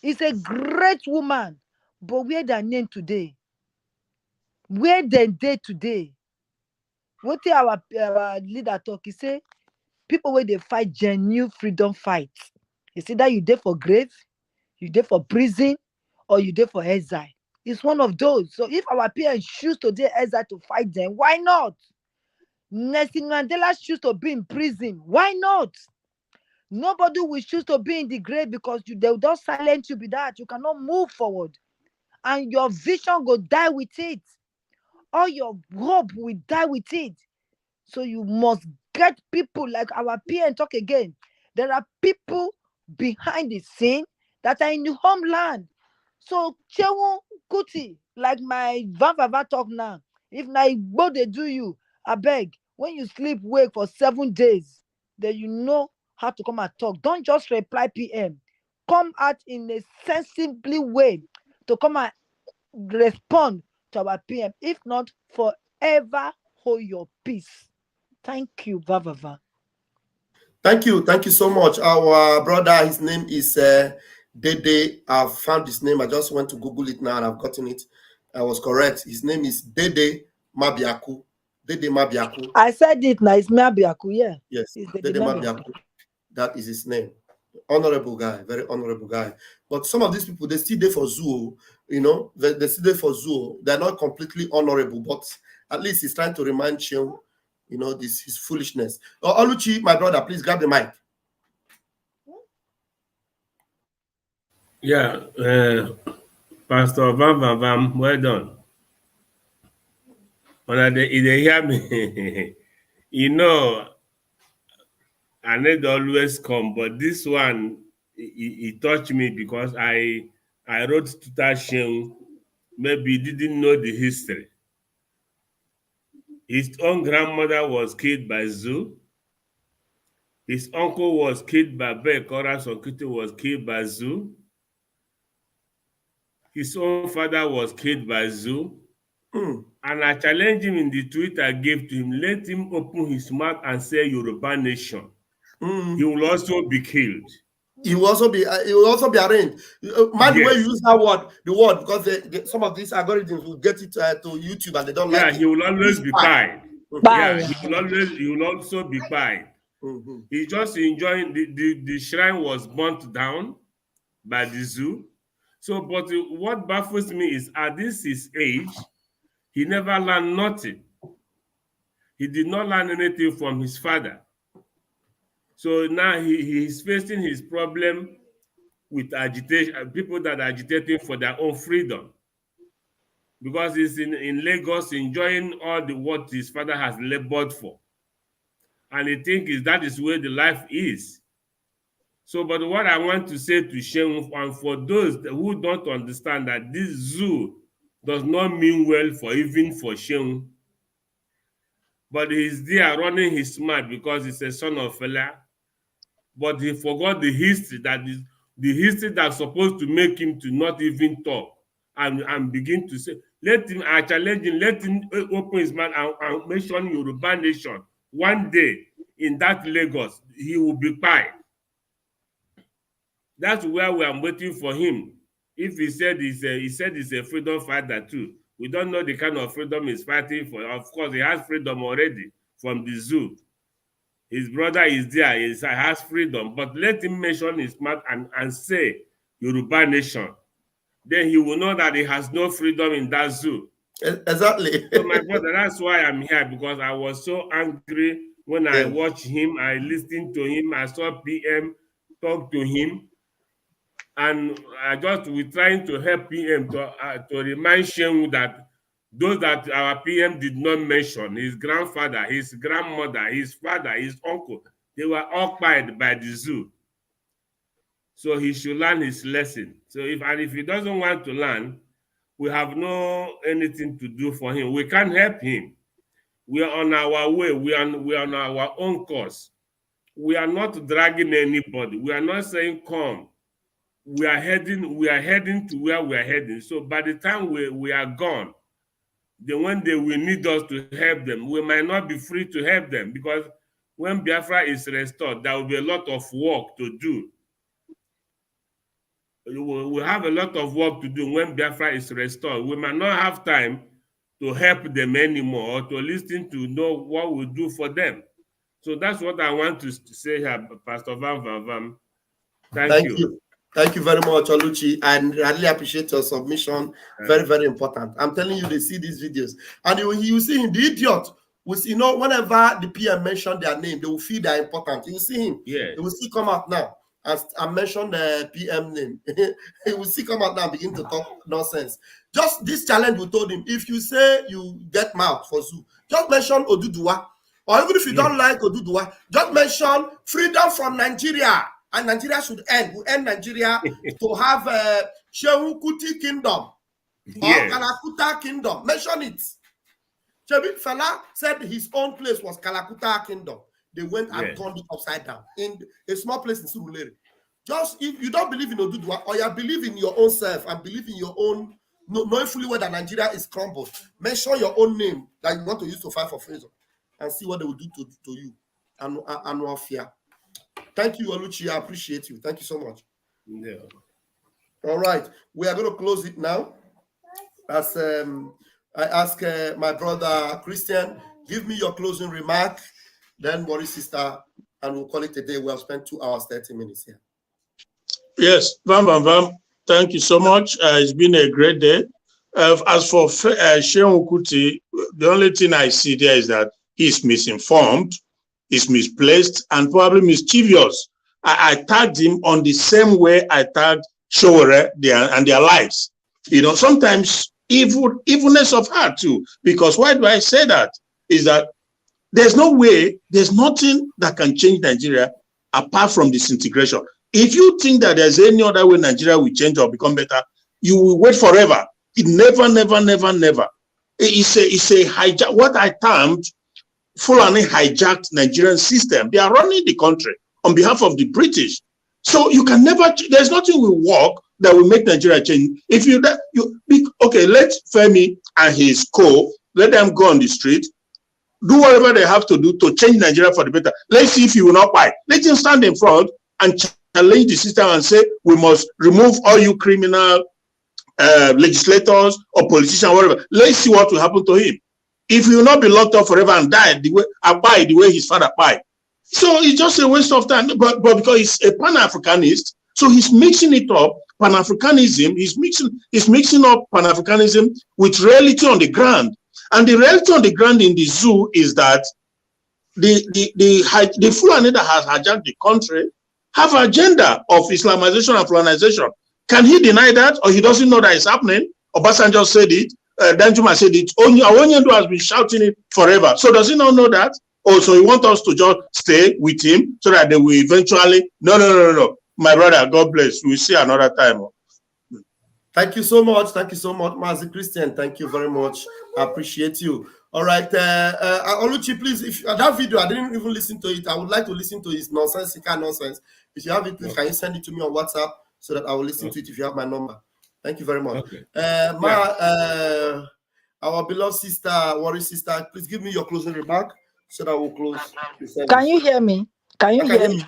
Is a great woman, but where their name today? Where they day today? What our leader talk? He say people where they fight genuine freedom fight. You see that you there for grave, you there for prison, or you there for exile. It's one of those. So if our parents choose to do exile to fight them, why not? Nelson Mandela choose to be in prison. Why not? Nobody will choose to be in the grave because they will just silence you with that. You cannot move forward. And your vision will die with it. All your hope will die with it. So you must get people like our PM talk again. There are people behind the scene that are in the homeland. So Chewu Kuti, like my Vava talk now, if na Igbo they do you, I beg, when you sleep wake for 7 days, then you know how to come and talk. Don't just reply PM. Come out in a sensibly way to come and respond to our PM. If not, forever hold your peace. Thank you, Vava. Thank you so much. Our brother, his name is Dede. I've found his name. I just went to Google it now and I've gotten it. I was correct. His name is Dede Mabiaku. Dede Mabiaku. I said it now. It's Mabiaku, yeah. Yes, Dede Dede Mabiaku. That is his name. Honorable guy, very honorable guy. But some of these people, they still there for zoo, you know, they still there for zoo. They're not completely honorable, but at least he's trying to remind you, you know, this his foolishness. Oluchi, my brother, please grab the mic. Yeah, Pastor Vam, well done. When they hear me, you know, I need always come, but this one, it touched me because I wrote to that shame, maybe he didn't know the history. His own grandmother was killed by zoo. His uncle was killed by Bekora Sonkiti was killed by zoo. His own father was killed by zoo. And I challenged him in the tweet I gave to him, let him open his mouth and say Yoruba nation. He will also be killed. He will also be arraigned. Mind the way you use that word, the word, because some of these algorithms will get it to YouTube and they don't like it. Yeah, he will always be quiet. Yeah, he will also be quiet. He's just enjoying the shrine was burnt down by the zoo. So, but what baffles me is at this his age, he never learned nothing. He did not learn anything from his father. So now he is facing his problem with agitation, people that are agitating for their own freedom. Because he's in Lagos enjoying all what his father has labored for. And he thinks that is where the life is. So, but what I want to say to Shem, and for those who don't understand that this zoo does not mean well even for Shem, but he's there running his mouth because he's a son of fella, but he forgot the history that's supposed to make him to not even talk and begin to say, I challenge him, let him open his mouth and mention Yoruba nation. One day in that Lagos, he will be quiet. That's where we are waiting for him. If he said he's a freedom fighter too, we don't know the kind of freedom he's fighting for. Of course, he has freedom already from the zoo. His brother is there, he has freedom, but let him mention his mouth and say Yoruba nation. Then he will know that he has no freedom in that zoo. Exactly. So my brother, that's why I'm here, because I was so angry when I watched him, I listened to him, I saw PM talk to him. And we're trying to help PM to remind Shem that those that our PM did not mention, his grandfather, his grandmother, his father, his uncle, they were occupied by the zoo. So he should learn his lesson. So if he doesn't want to learn, we have no anything to do for him. We can't help him. We are on our way. We are on our own course. We are not dragging anybody. We are not saying come. We are heading to where we are heading. So by the time we are gone, then when they will need us to help them, we might not be free to help them, because when Biafra is restored, there will be a lot of work to do. We have a lot of work to do when Biafra is restored. We might not have time to help them anymore, or to listen to know what we do for them. So that's what I want to say here, Pastor Vam. Thank you. Thank you very much, Oluchi. I really appreciate your submission. Very, very important. I'm telling you, they see these videos. And you see him, the idiot, whenever the PM mention their name, they will feel they're important. You will see him. Yeah. They will still come out now. As I mentioned the PM name. He will still come out now and begin to talk nonsense. Just this challenge we told him, if you say you get mouth for zoo, just mention Oduduwa. Or even if you don't like Oduduwa, just mention freedom from Nigeria, and Nigeria should end. We end Nigeria to have Shehu Kuti Kingdom or Kalakuta Kingdom. Mention it. Chebi Fela said his own place was Kalakuta Kingdom. They went and turned it upside down in a small place in Surulere. Just if you don't believe in Oduduwa, or you believe in your own self and believe in your own, knowing fully well that Nigeria is crumbled, mention your own name that you want to use to fight for freedom, and see what they will do to you and no fear. Thank you, Oluchi. I appreciate you. Thank you so much. Yeah. All right, we are going to close it now. As I ask my brother Christian, give me your closing remark, then Boris sister, and we'll call it a day. We have spent 2 hours, 30 minutes here. Yes, Vam. Thank you so much. It's been a great day. As for Shehu Kuti, the only thing I see there is that he's misinformed, he's misplaced, and probably mischievous. I tagged him on the same way I tagged Showore and their lives. Sometimes evilness of heart too. Because why do I say that? Is that there's nothing that can change Nigeria apart from disintegration. If you think that there's any other way Nigeria will change or become better, you will wait forever. It never. It's a hijack. What I termed Fulani hijacked Nigerian system. They are running the country on behalf of the British. So you can never. There's nothing will work that will make Nigeria change. If let Femi and his let them go on the street, do whatever they have to do to change Nigeria for the better. Let's see if he will not buy. Let him stand in front and challenge the system and say, we must remove all you criminal legislators or politicians, whatever. Let's see what will happen to him. If he will not be locked up forever and die the way his father died. So it's just a waste of time. But because he's a Pan-Africanist, so he's mixing it up, Pan-Africanism, he's mixing up Pan-Africanism with reality on the ground. And the reality on the ground in the zoo is that the Fulani that has hijacked the country have an agenda of Islamization and Fulanization. Can he deny that, or he doesn't know that it's happening? Obasanjo said it, Danjuma said it, Onyendu has been shouting it forever. So does he not know that? Oh, so he wants us to just stay with him so that they will eventually, no. My brother, God bless. We'll see another time. Thank you so much. Mazi Christian, thank you very much. I appreciate you. All right. Oluchi, please, if that video, I didn't even listen to it. I would like to listen to his nonsensical nonsense. If you have it, please, can you send it to me on WhatsApp so that I will listen to it if you have my number? Thank you very much. Okay. Our beloved sister, Warri sister, please give me your closing remark so that we'll close the service. Can you hear me? Can you hear me?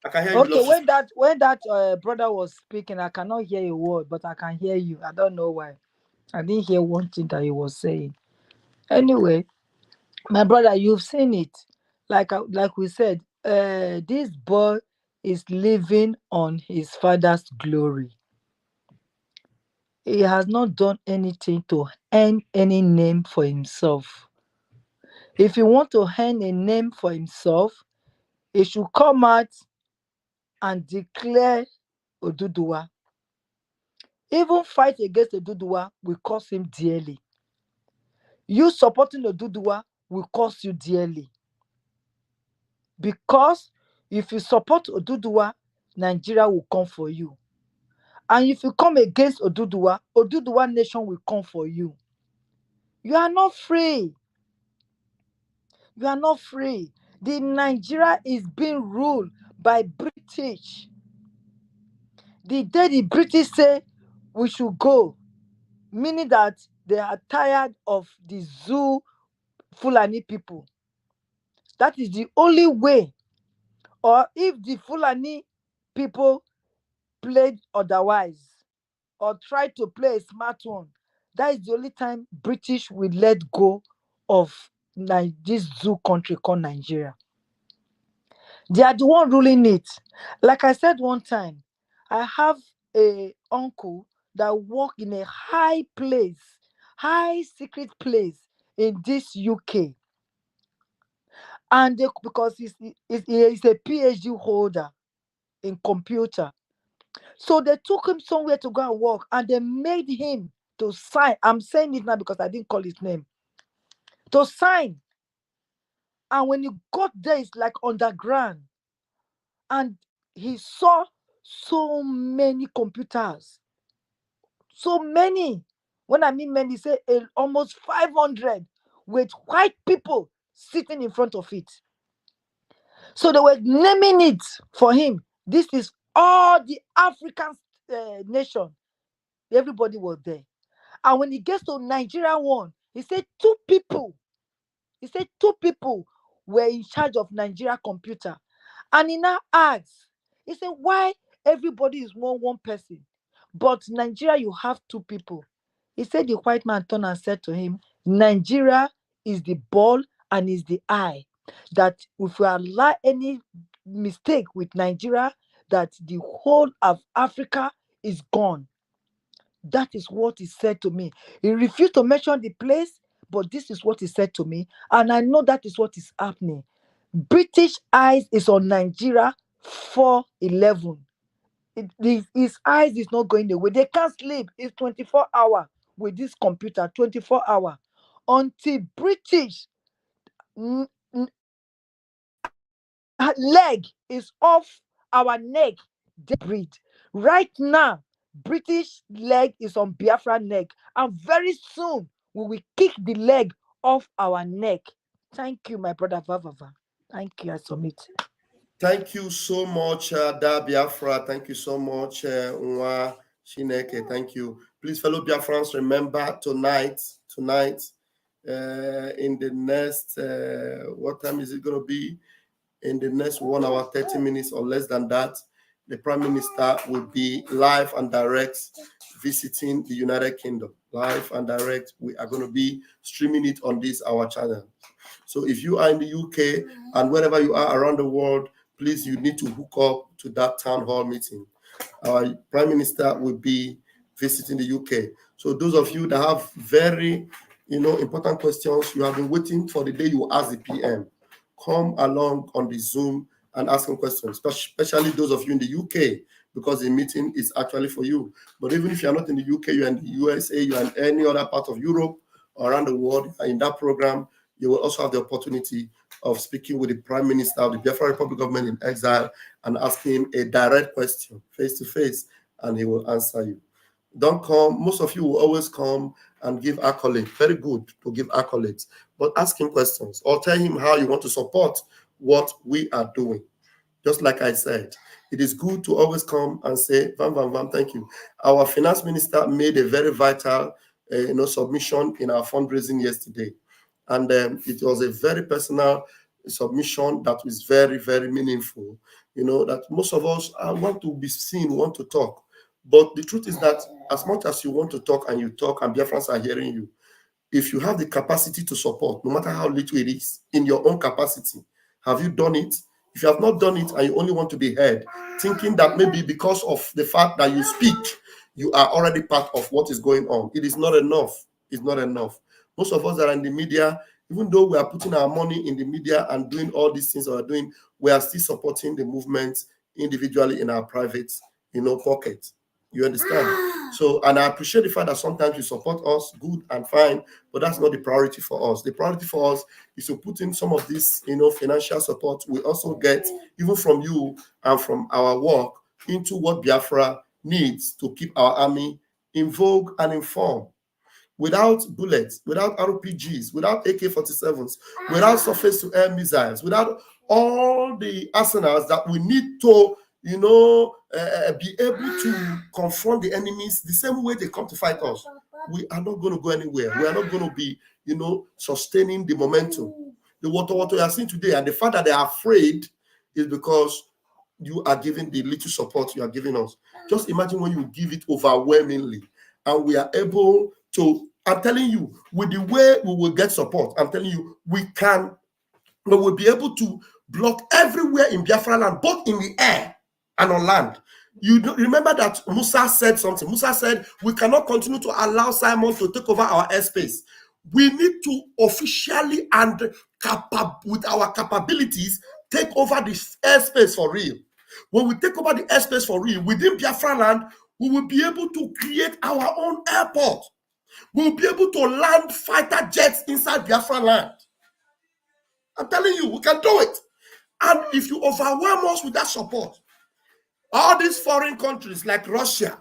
I can hear you. Okay, when that brother was speaking, I cannot hear a word, but I can hear you. I don't know why. I didn't hear one thing that he was saying. Anyway, my brother, you've seen it. Like we said, this boy is living on his father's glory. He has not done anything to earn any name for himself. If you want to earn a name for himself, he should come out and declare Oduduwa. Even fight against Oduduwa will cost him dearly. You supporting Oduduwa will cost you dearly. Because if you support Oduduwa, Nigeria will come for you. And if you come against Oduduwa, Oduduwa nation will come for you. You are not free. You are not free. The Nigeria is being ruled by British. The day the British say we should go, meaning that they are tired of the zoo Fulani people. That is the only way. Or if the Fulani people played otherwise or try to play a smart one, that is the only time British will let go of this zoo country called Nigeria. They are the one ruling it. Like I said one time, I have a uncle that work in a high secret place in this UK. And because he's a PhD holder in computer. So they took him somewhere to go and work, and they made him to sign. I'm saying it now because I didn't call his name. To sign And when he got there, it's like underground. And he saw so many computers. So many. When I mean many, say almost 500 with white people sitting in front of it. So they were naming it for him. This is all the African nation. Everybody was there. And when he gets to Nigeria one, he said two people were in charge of Nigeria computer. And he now asks, he said, why everybody is one person? But Nigeria, you have two people. He said the white man turned and said to him, Nigeria is the ball and is the eye. That if we allow any mistake with Nigeria, that the whole of Africa is gone. That is what he said to me. He refused to mention the place, but this is what he said to me. And I know that is what is happening. British eyes is on Nigeria 4/11. His eyes is not going away. They can't sleep. It's 24 hours with this computer, 24 hours. Until British leg is off our neck, they breathe. Right now, British leg is on Biafra neck. And very soon, we will kick the leg off our neck. Thank you, my brother Vavava. Thank you, I submit. Thank you so much, Da Biafra. Thank you so much, Nwa Shineke. Thank you. Please, fellow Biafrans, remember tonight, in the next, what time is it going to be? In the next 1 hour, 30 minutes or less than that, the Prime Minister will be live and direct visiting the United Kingdom. Live and direct. We are going to be streaming it on our channel. So if you are in the UK and wherever you are around the world, please, you need to hook up to that town hall meeting. Our Prime Minister will be visiting the UK. So those of you that have very, important questions, you have been waiting for the day you ask the PM. Come along on the Zoom and ask him questions, especially those of you in the UK, because the meeting is actually for you. But even if you're not in the UK, you're in the USA, you're in any other part of Europe or around the world, in that program, you will also have the opportunity of speaking with the Prime Minister of the Biafra Republic government in exile and asking him a direct question, face to face, and he will answer you. Don't come. Most of you will always come and give accolades. Very good to give accolades, but ask him questions or tell him how you want to support what we are doing. Just like I said, it is good to always come and say, Vam, Vam, Vam, thank you. Our finance minister made a very vital submission in our fundraising yesterday. And it was a very personal submission that was very, very meaningful. That most of us want to be seen, want to talk. But the truth is that as much as you want to talk and you talk and Biafrans are hearing you, if you have the capacity to support, no matter how little it is, in your own capacity, have you done it? If you have not done it and you only want to be heard, thinking that maybe because of the fact that you speak, you are already part of what is going on, it is not enough. It's not enough. Most of us that are in the media, even though we are putting our money in the media and doing all these things we're doing, we are still supporting the movement individually in our private, pocket. You understand? So, and I appreciate the fact that sometimes you support us, good and fine, but that's not the priority for us. The priority for us is to put in some of this, financial support we also get, even from you and from our work, into what Biafra needs to keep our army in vogue and informed. Without bullets, without RPGs, without AK-47s, without surface-to-air missiles, without all the arsenals that we need to, be able to confront the enemies the same way they come to fight us, we are not going to go anywhere. We are not going to be, sustaining the momentum. The what you are seeing today, and the fact that they are afraid is because you are giving the little support you are giving us. Just imagine when you give it overwhelmingly, and we are able to, I'm telling you, with the way we will get support, I'm telling you, we will be able to block everywhere in Biafra land, both in the air and on land. You remember that Musa said something. Musa said, we cannot continue to allow Simon to take over our airspace. We need to officially and with our capabilities take over this airspace for real. When we take over the airspace for real, within Biafra land, we will be able to create our own airport. We will be able to land fighter jets inside Biafra land. I'm telling you, we can do it. And if you overwhelm us with that support, all these foreign countries like Russia,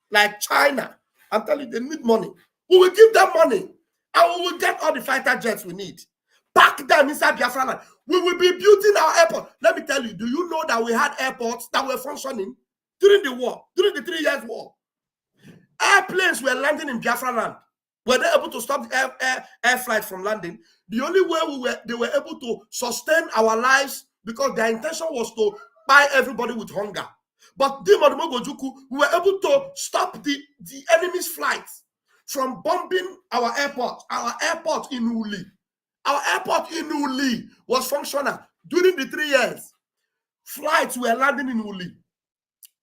like China, I'm telling you, they need money. We will give them money and we will get all the fighter jets we need. Pack them inside Biafra land. We will be building our airport. Let me tell you, do you know that we had airports that were functioning during the war, during the 3 years war? Airplanes were landing in Biafra land. Were they able to stop the air flight from landing? The only way they were able to sustain our lives because their intention was to buy everybody with hunger. But we were able to stop the enemy's flights from bombing our airport. Our airport in Uli. Our airport in Uli was functional during the 3 years. Flights were landing in Uli.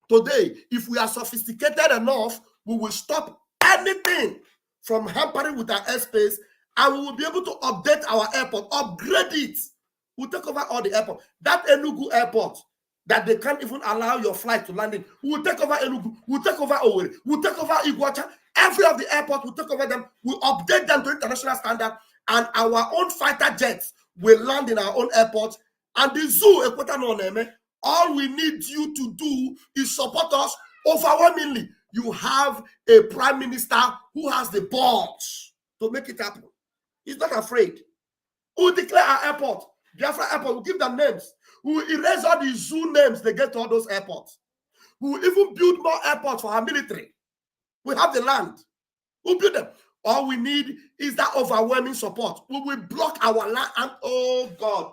Today, if we are sophisticated enough, we will stop anything from hampering with our airspace, and we will be able to update our airport, upgrade it. We'll take over all the airport. That Enugu airport that they can't even allow your flight to land in, we'll take over Enugu, we'll take over Owerri, we'll take over Iguacha. Every of the airports, we'll take over them, we'll update them to international standard, and our own fighter jets will land in our own airports. And the zoo, all we need you to do is support us overwhelmingly. You have a prime minister who has the balls to make it happen. He's not afraid. We'll declare our airport, Biafra airport, we'll give them names. We'll erase all the zoo names they get to all those airports. We'll even build more airports for our military. We have the land. We'll build them. All we need is that overwhelming support. We will block our land. And oh God,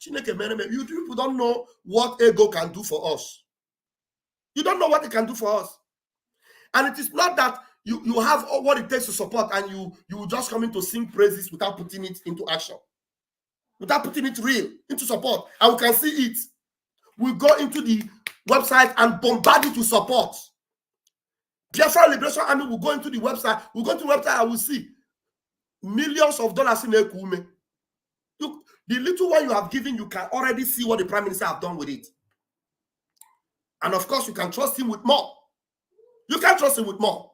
you people don't know what ego can do for us. You don't know what it can do for us. And it is not that you have what it takes to support and you just come in to sing praises without putting it into action, without putting it real into support. And we can see it. We go into the website and bombard it with support. Biafra Liberation Army will go into the website. We'll go to the website and we'll see millions of dollars in Ekume. The little one you have given, you can already see what the Prime Minister have done with it. And of course, you can trust him with more. You can trust him with more.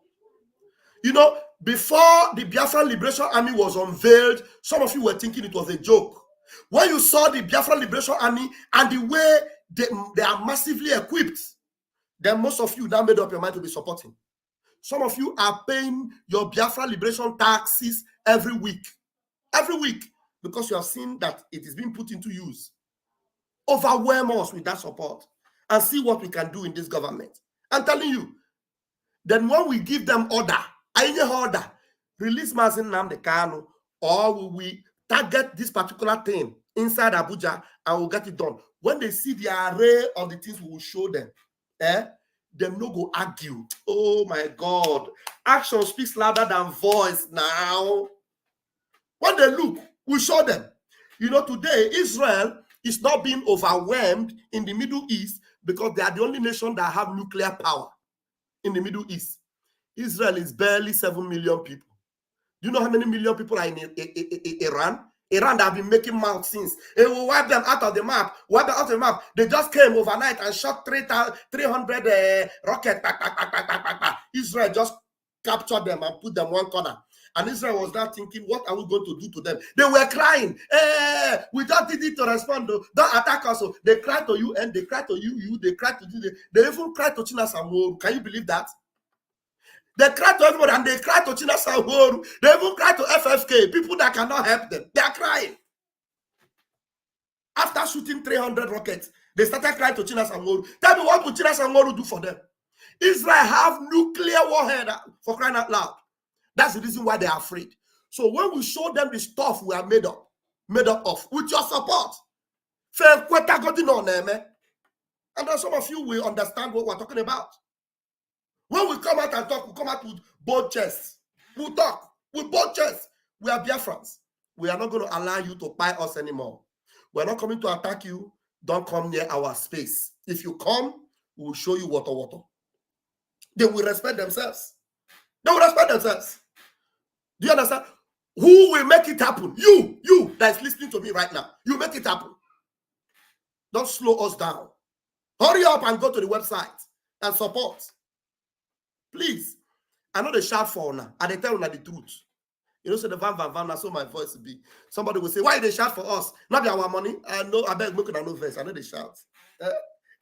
You know, before the Biafra Liberation Army was unveiled, some of you were thinking it was a joke. When you saw the Biafra Liberation Army and the way they are massively equipped, then most of you now made up your mind to be supporting. Some of you are paying your Biafra Liberation taxes every week. Every week. Because you have seen that it is being put into use. Overwhelm us with that support and see what we can do in this government. I'm telling you, then when we give them order, release Mazin Nnamdi Kanu, or will we target this particular thing inside Abuja and we'll get it done. When they see the array of the things we will show them, them no go argue. Oh my God. Action speaks louder than voice now. When they look, we show them. You know, today, Israel is not being overwhelmed in the Middle East because they are the only nation that have nuclear power in the Middle East. Israel is barely 7 million people. Do you know how many million people are in Iran? Iran that have been making mouth since. They will wipe them out of the map. Wipe them out of the map. They just came overnight and shot 300 rockets. Israel just captured them and put them one corner. And Israel was now thinking, what are we going to do to them? They were crying. We just did it to respond. Don't attack us. They cried to you and they cried to you. They cried to you. They even cried to China Samoru. Can you believe that? They cried to everybody and they cried to China Samoru. They even cried to FFK, people that cannot help them. They are crying. After shooting 300 rockets, they started crying to China Samoru. Tell me, what would China Samoru do for them? Israel have nuclear warhead, for crying out loud. That's the reason why they are afraid. So when we show them the stuff we are made up of, with your support, and then some of you will understand what we're talking about. When we come out and talk, we come out with both chests. We'll talk with both chests. We are Biafrans. We are not going to allow you to buy us anymore. We're not coming to attack you. Don't come near our space. If you come, we will show you water. They will respect themselves. They will respect themselves. Do you understand? Who will make it happen? You that is listening to me right now. You make it happen. Don't slow us down. Hurry up and go to the website and support. Please. I know they shout for now. And they tell you the truth. You know, so the van, that's so my voice will be. Somebody will say, why they shout for us? Not be our money. I know, I beg, look at no verse. I know they shout.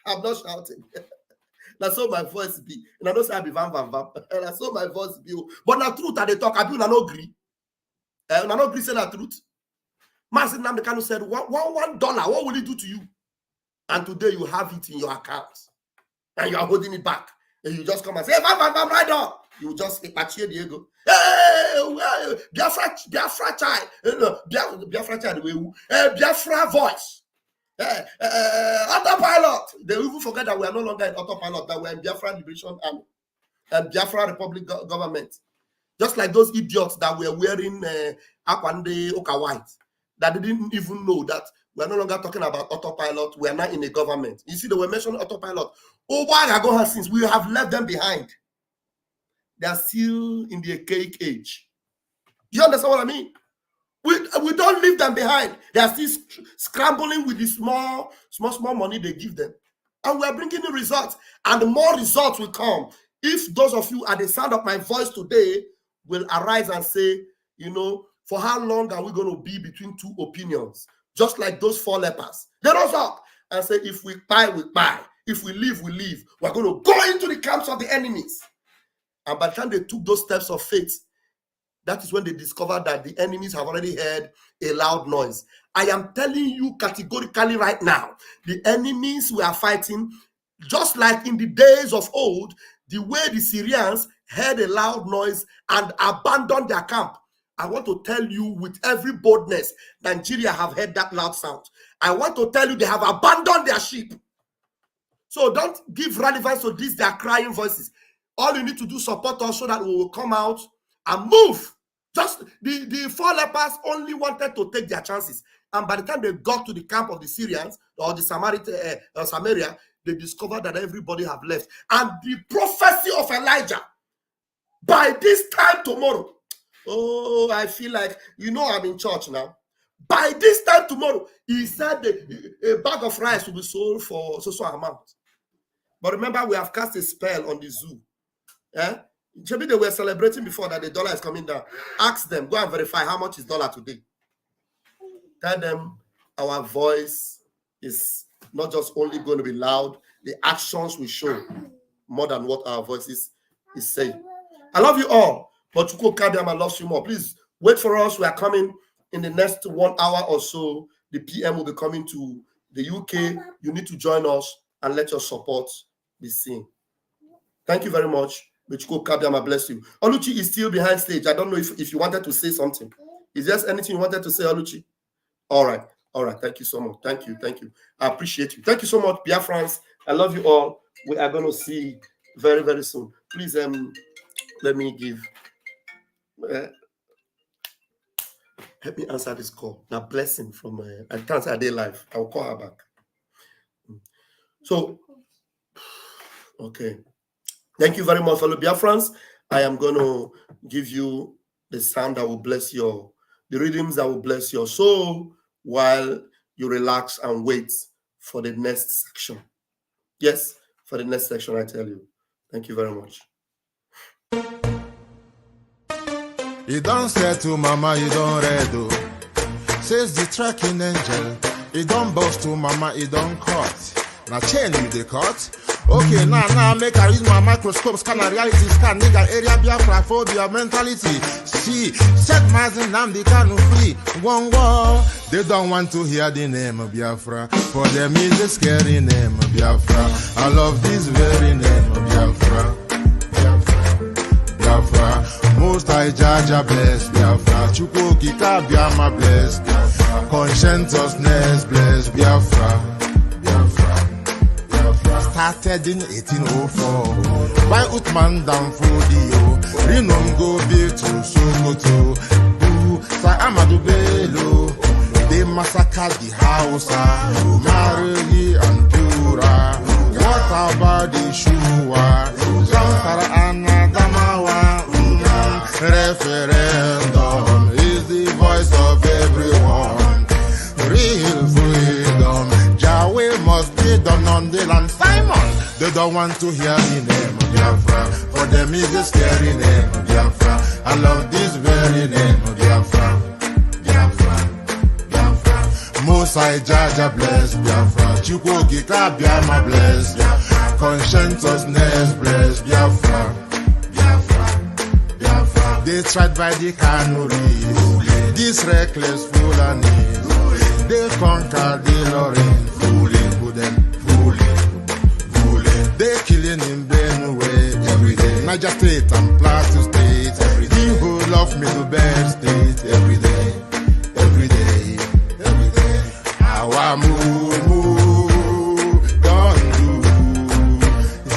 I'm not shouting. That's so my voice be. And I don't say I be van. And that's so my voice be. But the truth that they talk, I do not agree. I don't agree say the truth. Master Nnamdi Kanu said, $1, what will it do to you? And today you have it in your account. And you are holding it back. And you just come and say, hey, van, right on. You just Ekpa Diego. Hey, Biafra child. Biafra child. Biafra voice. Autopilot. They even forget that we are no longer in autopilot, that we are in Biafra Liberation Army and Biafra Republic government. Just like those idiots that were wearing Akwande Oka White, that didn't even know that we are no longer talking about autopilot. We are not in a government. You see, they were mentioning autopilot. Oh, why ago has since we have left them behind. They are still in the archaic age. You understand what I mean? We don't leave them behind. They are still scrambling with the small money they give them. And we are bringing in results. And more results will come. If those of you at the sound of my voice today will arise and say, you know, for how long are we going to be between two opinions? Just like those 4 lepers. They rose up and say, if we buy, we buy. If we leave, we leave. We're going to go into the camps of the enemies. And by the time they took those steps of faith, that is when they discovered that the enemies have already heard a loud noise. I am telling you categorically right now, the enemies we are fighting, just like in the days of old, the way the Syrians heard a loud noise and abandoned their camp. I want to tell you with every boldness, Nigeria have heard that loud sound. I want to tell you they have abandoned their sheep. So don't give relevance to these, their crying voices. All you need to do is support us so that we will come out and move. Just the 4 lepers only wanted to take their chances. And by the time they got to the camp of the Syrians or the Samaria, they discovered that everybody have left. And the prophecy of Elijah, by this time tomorrow, oh, I feel like, you know, I'm in church now. By this time tomorrow, he said a bag of rice will be sold for so amount. But remember, we have cast a spell on the zoo. Maybe they were celebrating before that the dollar is coming down. Ask them, go and verify how much is dollar today. Tell them our voice is not just only going to be loud, the actions will show more than what our voices is saying. I love you all, but Chukwu Kabiama loves you more. Please wait for us. We are coming in the next 1 hour or so. The PM will be coming to the UK. You need to join us and let your support be seen. Thank you very much. Chukwu Kabiama bless you. Oluchi is still behind stage. I don't know if you wanted to say something. Is there anything you wanted to say, Oluchi? All right. Thank you so much. Thank you. I appreciate you. Thank you so much, Biafrans. I love you all. We are going to see very, very soon. Please, let me give. Help me answer this call. Now, blessing from I can't say a day live. I'll call her back. So, okay. Thank you very much, fellow Biafrans. I am going to give you the sound that will bless the rhythms that will bless your soul while you relax and wait for the next section. Yes, for the next section, I tell you. Thank you very much. You don't say to mama, you don't redo. Says the tracking angel. You don't boast to mama, you don't cut. Now chain with the cut. Okay, now make I use my microscope, scan a reality, scan nigga area Biafra phobia mentality. See, set Mazen Nnamdi Kanu free. One war. They don't want to hear the name of Biafra. For them is a scary name of Biafra. I love this very name of Biafra. Biafra. Most I judge a bless Biafra. Chukwu Kika Biama bless Biafra. Conscientiousness bless Biafra. Started in 1804 by Uthman Danfodio. Rinom go build to Sokoto. Sa Amadou Bello. They massacred the Hausa, Marili and Pura. What about the Shua? Zamfara and Adamawa. Referendum is the voice of everyone. Real freedom. Yahweh must be done on the land. Simon, they don't want to hear the name of Biafra. For them is a scary name, Biafra. I love this very name, Biafra. Most I Jaja bless Biafra. Chukwoki Kabiama bless Biafra. Conscientiousness bless Biafra. They tried by the canories. This reckless foolanis. They conquered the Lorraine. Fooling. They killing in Benue every day. Naija State and Plateau State every day. The whole of Middle Belt State every day. Our move, don't do.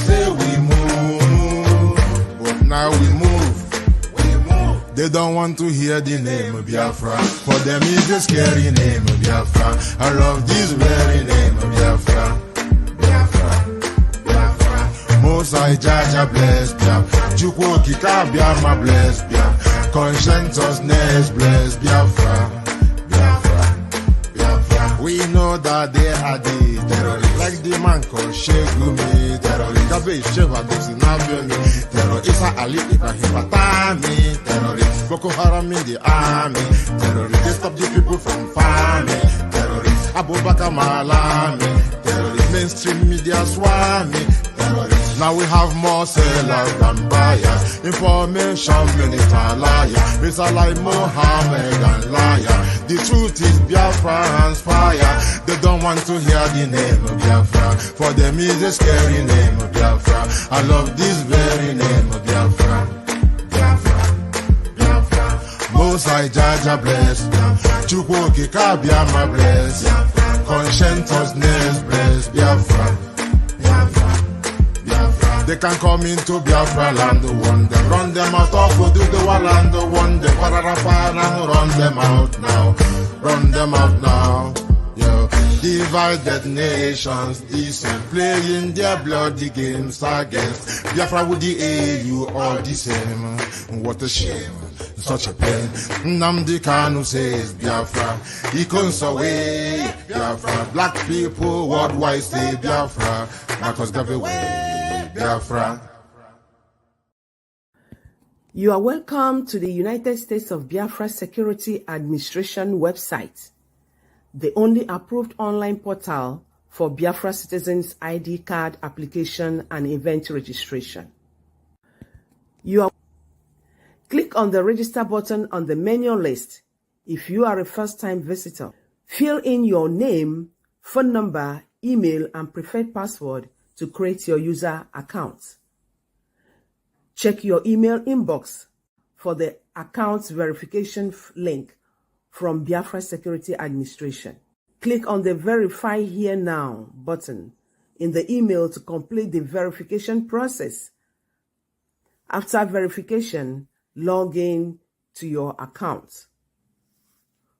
Say we move, but now we move. They don't want to hear the name of Biafra. For them is a scary name of Biafra. I love this very name of Biafra. Most I Jaja bless Biafra. Chukwoki Kabiama bless Biafra. Conscientiousness bless Biafra. We know that they are the terrorists, like the man called Shegumi, terrorist. Gabe Sheva Dosinabemi, terrorist. Isa Ali Ibrahim Batami, terrorist. Boko Haram in the army, terrorist. They stop the people from farming, terrorist. Abu Bakar Malami, terrorist. Mainstream media swami, terrorist. Now we have more sellers than buyers. Information minister liar. Mr. like Mohammed and liar. The truth is Biafra's fire. They don't want to hear the name of Biafra. For them is a scary name of Biafra. I love this very name of Biafra. Most I Jaja bless. Chukwoki Kabiama bless. Conscientiousness bless Biafra. They can come into Biafra land, one them run them out of Oduduwa land, one them Pararafan and run them out now. Yeah. Divided nations, decent, playing their bloody games against Biafra with the AU all the same. What a shame, such a pain. Nnamdi Kanu says Biafra, he comes away Biafra. Black people worldwide say Biafra, Marcus gave away. Biafra. You are welcome to the United States of Biafra Security Administration website, the only approved online portal for Biafra citizens' ID card application and event registration. Click on the register button on the menu list if you are a first-time visitor. Fill in your name, phone number, email, and preferred password to create your user account. Check your email inbox for the account verification link from Biafra Security Administration. Click on the Verify Here Now button in the email to complete the verification process. After verification, log in to your account.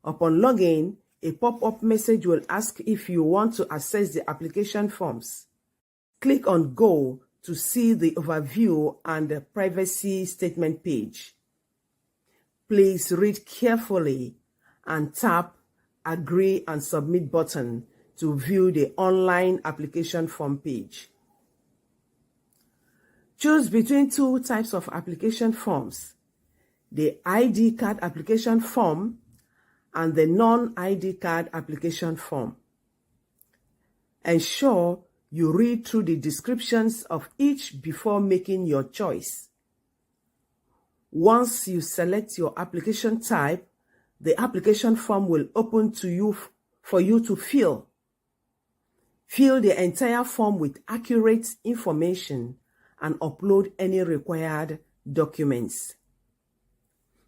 Upon login, a pop-up message will ask if you want to access the application forms. Click on Go to see the overview and the privacy statement page. Please read carefully and tap Agree and Submit button to view the online application form page. Choose between two types of application forms, the ID card application form and the non-ID card application form. Ensure you read through the descriptions of each before making your choice. Once you select your application type, the application form will open to you for you to fill. Fill the entire form with accurate information and upload any required documents.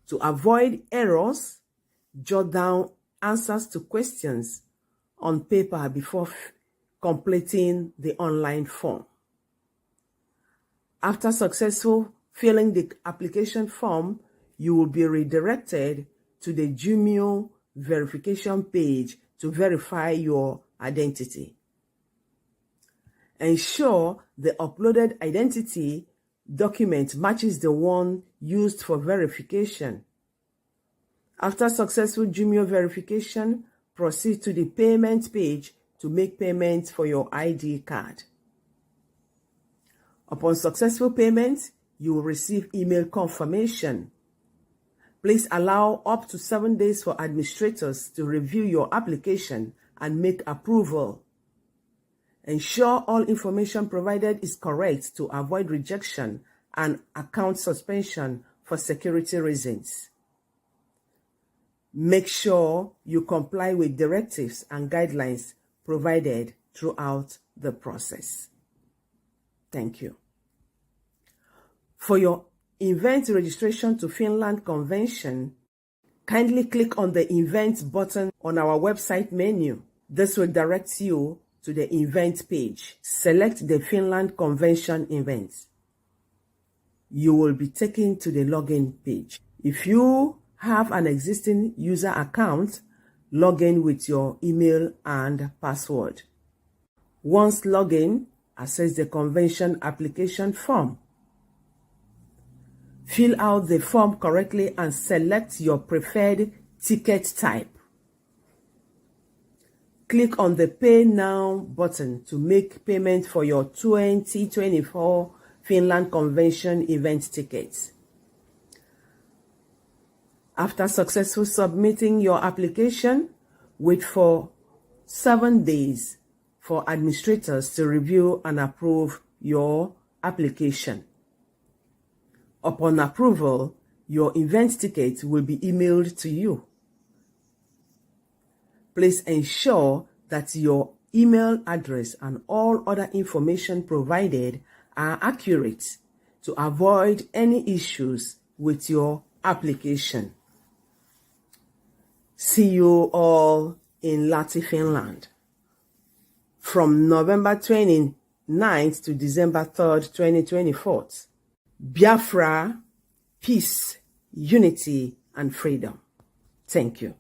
To avoid errors, jot down answers to questions on paper before completing the online form. After successful filling the application form, you will be redirected to the Jumio verification page to verify your identity. Ensure the uploaded identity document matches the one used for verification. After successful Jumio verification, proceed to the payment page to make payments for your ID card. Upon successful payment, you will receive email confirmation. Please allow up to 7 days for administrators to review your application and make approval. Ensure all information provided is correct to avoid rejection and account suspension for security reasons. Make sure you comply with directives and guidelines provided throughout the process. Thank you. For your event registration to Finland Convention, kindly click on the Events button on our website menu. This will direct you to the event page. Select the Finland Convention event. You will be taken to the login page. If you have an existing user account, log in with your email and password. Once logged in, access the convention application form. Fill out the form correctly and select your preferred ticket type. Click on the Pay Now button to make payment for your 2024 Finland Convention event tickets. After successfully submitting your application, wait for 7 days for administrators to review and approve your application. Upon approval, your event ticket will be emailed to you. Please ensure that your email address and all other information provided are accurate to avoid any issues with your application. See you all in Lahti, Finland from November 29th to December 3rd, 2024. Biafra, peace, unity, and freedom. Thank you.